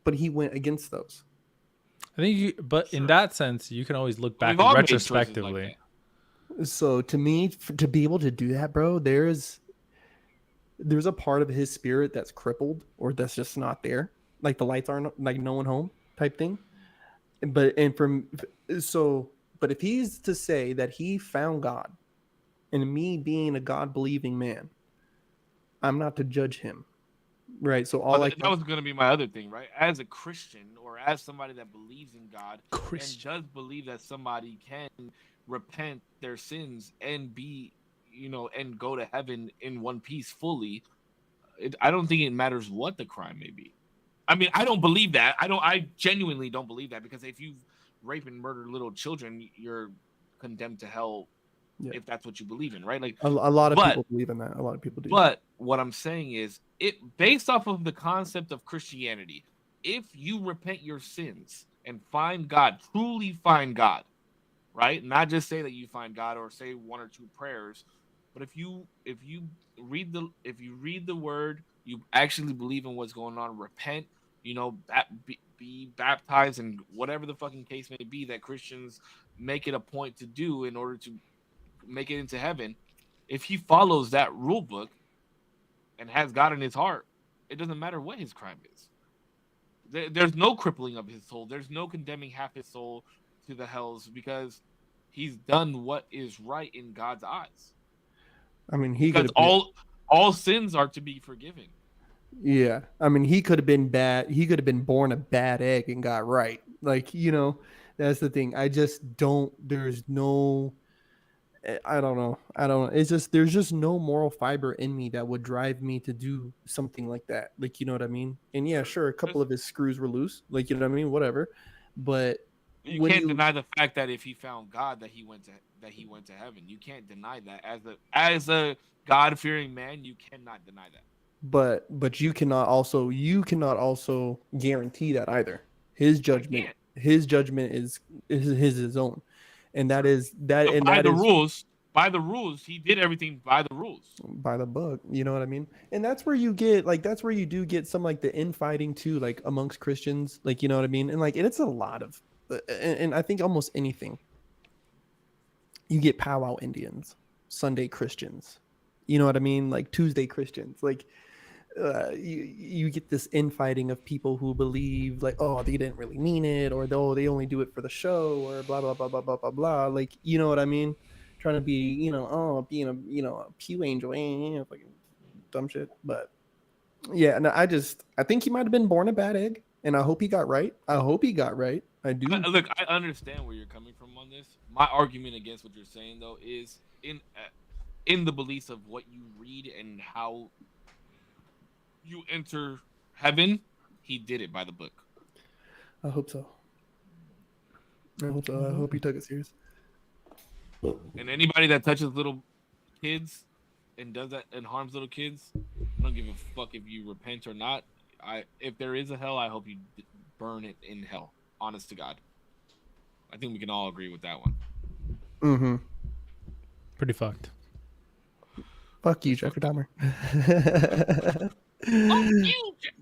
but he went against those. I think but in that sense, you can always look back We've all made choices retrospectively. like So to me, to be able to do that, bro, there's a part of his spirit that's crippled or that's just not there. Like the lights aren't, like no one home type thing. But if he's to say that he found God, and me being a God believing man, I'm not to judge him, right? So all that was going to be my other thing, right? As a Christian or as somebody that believes in God and does believe that somebody can repent their sins and be, and go to heaven in one piece fully, I don't think it matters what the crime may be. I mean, I don't believe that. I genuinely don't believe that, because if you've raped and murdered little children, you're condemned to hell. Yeah. If that's what you believe in, right? Like a lot of people believe in that. A lot of people do. But what I'm saying is, based off of the concept of Christianity, if you repent your sins and find God, truly find God, right? Not just say that you find God or say one or two prayers, but if you read the word, you actually believe in what's going on, repent, be baptized, and whatever the fucking case may be that Christians make it a point to do in order to make it into heaven. If he follows that rule book and has God in his heart, it doesn't matter what his crime is. There's no crippling of his soul. There's no condemning half his soul to the hells, because he's done what is right in God's eyes. I mean, all sins are to be forgiven. Yeah, I mean, he could have been bad. He could have been born a bad egg and got right. Like, that's the thing. I just don't. There's no. I don't know. It's just there's just no moral fiber in me that would drive me to do something like that. Like, you know what I mean? And yeah, sure, a couple of his screws were loose. Like, you know what I mean? Whatever. But you can't deny the fact that if he found God, that he went to heaven. You can't deny that as a God-fearing man. You cannot deny that. But you cannot also guarantee that either. His judgment is his own. And that is that. So and by that the is, rules, by the rules, he did everything by the rules, by the book. You know what I mean? And that's where you get that's where you do get some like the infighting too, like amongst Christians. Like, you know what I mean? And like, and it's a lot of, and I think almost anything. You get powwow Indians, Sunday Christians. You know what I mean? Like Tuesday Christians. Like you get this infighting of people who believe like, oh, they didn't really mean it, or they only do it for the show, or blah blah blah blah blah blah blah. Like, you know what I mean? Trying to be, being a pew angel, fucking dumb shit. But yeah, no, I think he might have been born a bad egg, and I hope he got right. I do. Look, I understand where you're coming from on this. My argument against what you're saying, though, is in the beliefs of what you read and how you enter heaven. He did it by the book. I hope so. I hope he took it serious. And anybody that touches little kids and does that and harms little kids, I don't give a fuck if you repent or not. If there is a hell, I hope you burn it in hell. Honest to God. I think we can all agree with that one. Mm-hmm. Pretty fucked. Fuck you, Jeffrey Dahmer.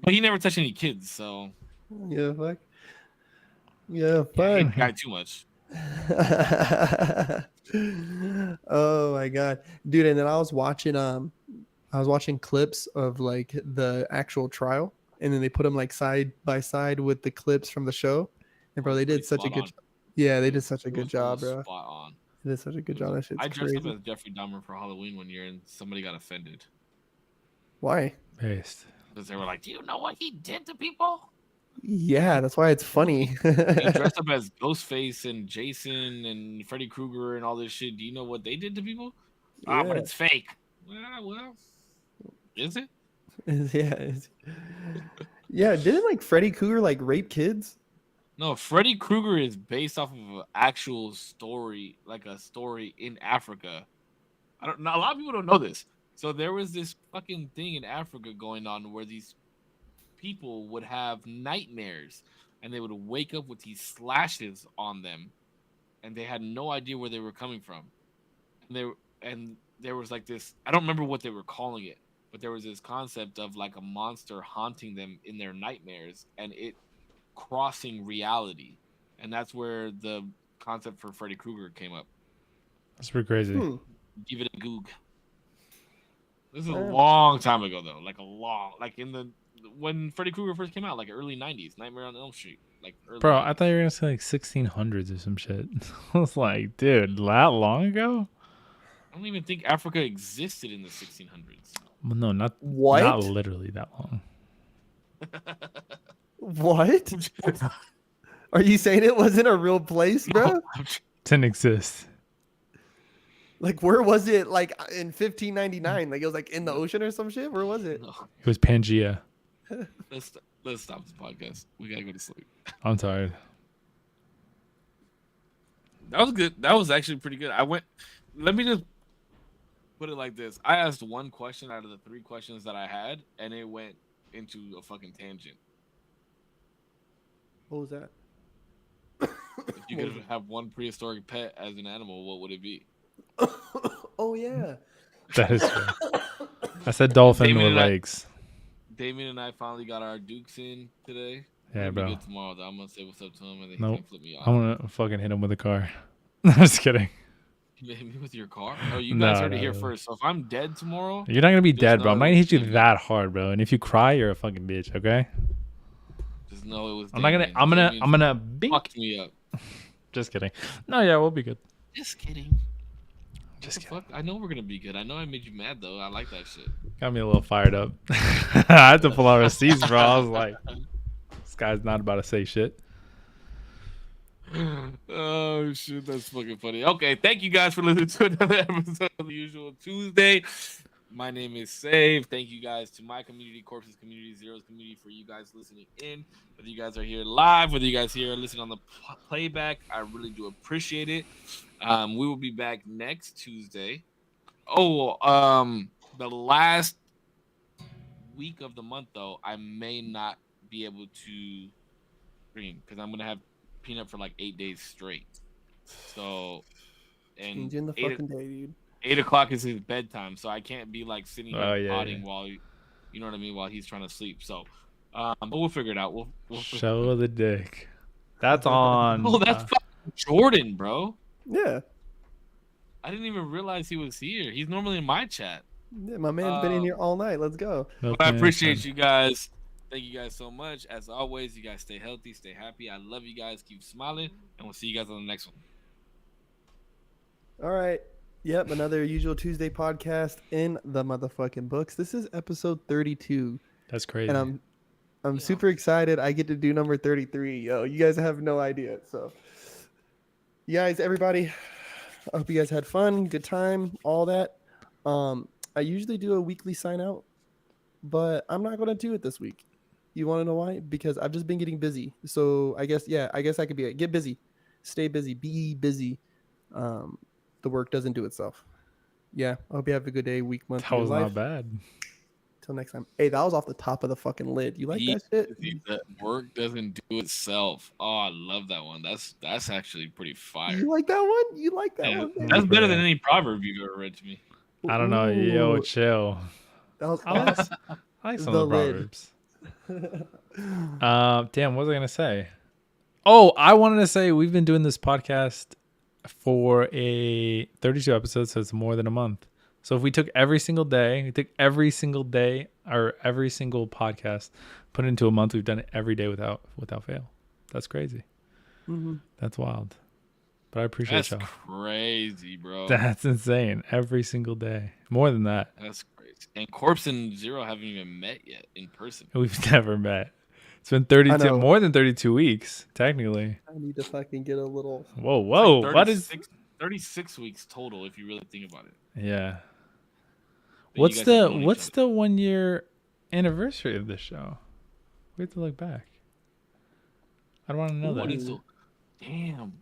But he never touched any kids, so. Yeah, fuck. Yeah, fuck. Guy too much. Oh my god, dude! And then I was watching clips of like the actual trial, and then they put them like side by side with the clips from the show. And bro, they did such a good. Yeah, they did such a good job, bro. Spot on. They did such a good job. That shit's crazy. I dressed up as Jeffrey Dahmer for Halloween one year, and somebody got offended. Why? Based. Because they were like, "Do you know what he did to people?" Yeah, that's why it's funny. He dressed up as Ghostface and Jason and Freddy Krueger and all this shit. Do you know what they did to people? Yeah. But it's fake. Well, is it? Yeah. Yeah, didn't like Freddy Krueger like rape kids? No, Freddy Krueger is based off of an actual story, like a story in Africa. I don't know. A lot of people don't know this. So there was this fucking thing in Africa going on where these people would have nightmares and they would wake up with these slashes on them and they had no idea where they were coming from. And there was like this, I don't remember what they were calling it, but there was this concept of like a monster haunting them in their nightmares and it crossing reality. And that's where the concept for Freddy Krueger came up. That's pretty crazy. Give it a goog. This is a long time ago though, like in the when Freddy Krueger first came out, like early '90s, Nightmare on Elm Street, like early Bro, 90s. I thought you were gonna say like 1600s or some shit. I was like, dude, that long ago? I don't even think Africa existed in the 1600s. Well, no, not What? literally that long. What? Are you saying it wasn't a real place, bro? Didn't exist. Like, where was it? Like in 1599? Like it was like in the ocean or some shit. Where was it? No. It was Pangea. Let's stop this podcast. We gotta go to sleep. I'm tired. That was good. That was actually pretty good. Let me just put it like this. I asked one question out of the 3 questions that I had, and it went into a fucking tangent. What was that? If you could have one prehistoric pet as an animal, what would it be? Oh yeah. That is true. I said dolphin Damien with and I- legs. Damien and I finally got our Dukes in today. Yeah, It'll be bro. good tomorrow, though. I'm gonna say what's up to him, and then Nope. he can flip me off. I'm gonna fucking hit him with a car. I'm just kidding. You hit me with your car? Oh, you guys heard it here No. first. So if I'm dead tomorrow, You're not gonna be Just dead, bro. know I'm not it gonna was hit you Damien. that hard, bro. And if you cry, you're a fucking bitch, okay? just know it was. I'm not gonna. Damien. I'm gonna. Bing. Fucked me up. Just kidding. No, yeah, we'll be good. Just kidding. Just What the kidding. fuck? I know we're gonna be good. I know I made you mad though. I like that shit. Got me a little fired up. I had to pull out receipts, bro. I was like, this guy's not about to say shit. Oh shit, that's fucking funny. Okay, thank you guys for listening to another episode of the Usual Tuesday. My name is Save. Thank you guys to my community, Corpses community, Zeros community, for you guys listening in. Whether you guys are here live, whether you guys here listening on the playback, I really do appreciate it. We will be back next Tuesday. The last week of the month though, I may not be able to stream because I'm gonna have Peanut for like 8 days straight. So, and Changing the fucking day, dude. 8 o'clock is his bedtime, so I can't be like sitting here Oh, yeah, potting yeah. while you know what I mean, while he's trying to sleep. So, but we'll figure it out. We'll Show the dick. That's on. Oh, that's fucking Jordan, bro. Yeah. I didn't even realize he was here. He's normally in my chat. Yeah, my man's been in here all night. Let's go. But I appreciate you guys. Thank you guys so much. As always, you guys stay healthy, stay happy. I love you guys. Keep smiling, and we'll see you guys on the next one. All right. Yep, another Usual Tuesday podcast in the motherfucking books. This is episode 32, That's crazy. and I'm super excited. I get to do number 33. Yo, you guys have no idea. So, you guys, everybody, I hope you guys had fun, good time, all that. I usually do a weekly sign out, but I'm not gonna do it this week. You want to know why? Because I've just been getting busy. So I guess I could be it. Get busy, stay busy, be busy. The work doesn't do itself. Yeah, I hope you have a good day, week, month, That was life. not bad. Till next time. Hey, that was off the top of the fucking lid. You like that shit? That work doesn't do itself. Oh, I love that one. That's actually pretty fire. You like that one? You like that Yeah, one? man? that's better than any proverb you've ever read to me. I don't know. Yo, Ooh, chill. that was I like, awesome. I like some The of the lid. proverbs. Damn, what was I gonna say? Oh, I wanted to say we've been doing this podcast for a 32 episodes, so it's more than a month. So if we took every single day or every single podcast, put it into a month, we've done it every day without fail. That's crazy. Mhm. That's wild. But I appreciate That's y'all. crazy, bro. That's insane. Every single day. More than that. That's crazy. And Corpse and Zero haven't even met yet in person. We've never met. It's been I 32, know. more than 32 weeks, technically. I need to fucking get a little. Whoa, whoa. Like What is 36 weeks total if you really think about it. Yeah. That you What's guys the have known each what's other. the 1 year anniversary of this show? We have to look back. I don't want to know What that. is so? Damn.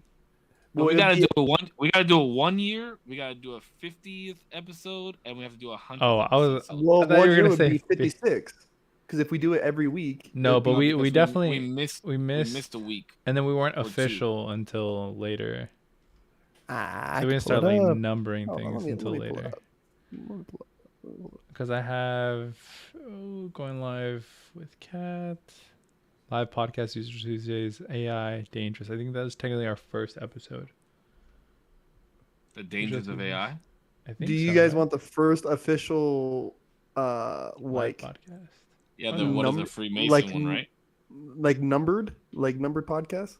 Well, we it'll gotta be- do a one. We gotta do a 1 year. We gotta do a 50th episode, and we have to do a 100th. Oh, I was- episode. Well, I thought you one were year gonna would say be 56. Because if we do it every week, No, it'd but be- because we definitely we missed missed, a week. and then we weren't or two. official until later. I So we didn't can pull start it like up. numbering Hold on, things let until me pull it later. up. Let me pull it up. Because I have going live with Cat, live podcast users Tuesdays, AI dangerous. I think that was technically our first episode. The dangers of AI. I think. Do you so, guys right? want the first official, Live like podcast? Yeah, Oh, the what is number- the Freemason like one, right? numbered podcast?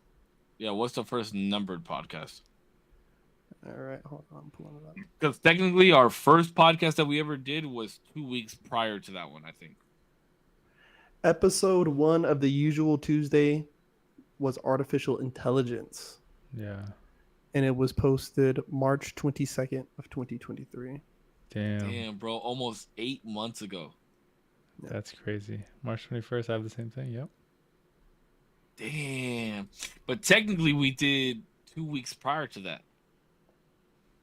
Yeah, what's the first numbered podcast? All right, hold on, I'm pulling it up. Because technically, our first podcast that we ever did was 2 weeks prior to that one, I think. Episode 1 of the usual Tuesday was artificial intelligence, Yeah. and it was posted March 22nd of 2023. Damn. Damn, bro, almost 8 months ago. That's crazy. March 21st, I have the same thing. Yep. Damn. But technically, we did 2 weeks prior to that.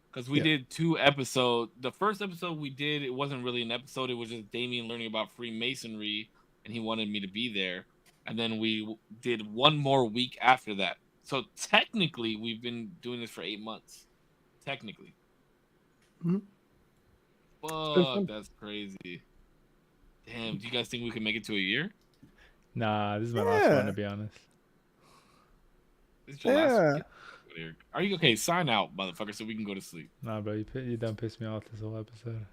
Because we Yeah. did 2 episodes. The first episode we did, it wasn't really an episode. It was just Damien learning about Freemasonry, and he wanted me to be there. And then we did one more week after that. So technically, we've been doing this for 8 months. Technically. Mhm. Fuck, that's crazy. Damn, do you guys think we can make it to a year? Nah, this is my last one, Yeah. to be honest. This is your last Yeah. week? Are you okay? Sign out, motherfucker, so we can go to sleep. Nah, bro, you done pissed me off this whole episode.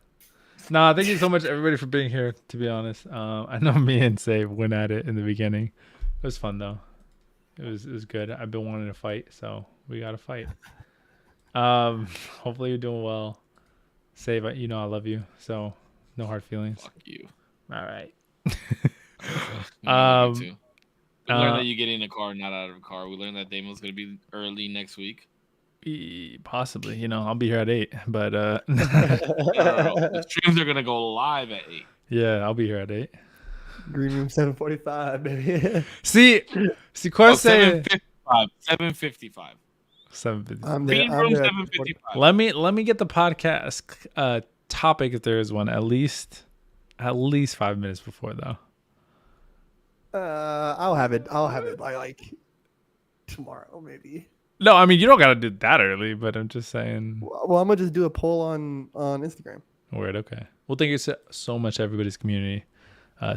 Nah, thank you so much, everybody, for being here. To be honest, I know me and Save went at it in the beginning. It was fun though. It was good. I've been wanting to fight, so we got to fight. Hopefully you're doing well. Save, you know I love you, so no hard feelings. Fuck you. All right. No, me too. We learned uh, that you get in a car, not out of a car. We learned that Damon's gonna be early next week. Possibly, I'll be here at 8, but The streams are gonna go live at 8. yeah, I'll be here at 8. Green Room 745, baby. See, Oh, Quest say 7:55. 7:55. 7:50. I'm there. Green I'm room there at 7:55. Let me get the podcast topic, if there is one, at least 5 minutes before though. I'll have it by like tomorrow, maybe. No, I mean you don't gotta do that early, but I'm just saying. Well, I'm gonna just do a poll on Instagram. Word, okay. Well, thank you so much, everybody's community.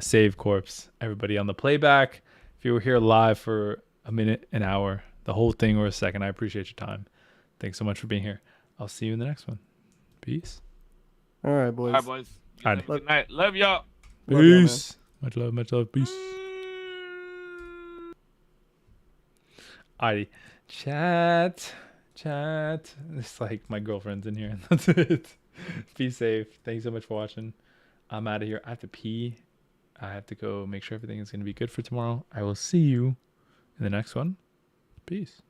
Save Corpse, everybody on the playback. If you were here live for a minute, an hour, the whole thing, or a second, I appreciate your time. Thanks so much for being here. I'll see you in the next one. Peace. All right, boys. All right, boys. All right. Good night. Love y'all. Love y'all, man. Peace. Much love, much love. Peace. Alrighty. Chat. It's like my girlfriend's in here. That's it. Be safe. Thanks so much for watching. I'm out of here. I have to pee. I have to go make sure everything is going to be good for tomorrow. I will see you in the next one. Peace.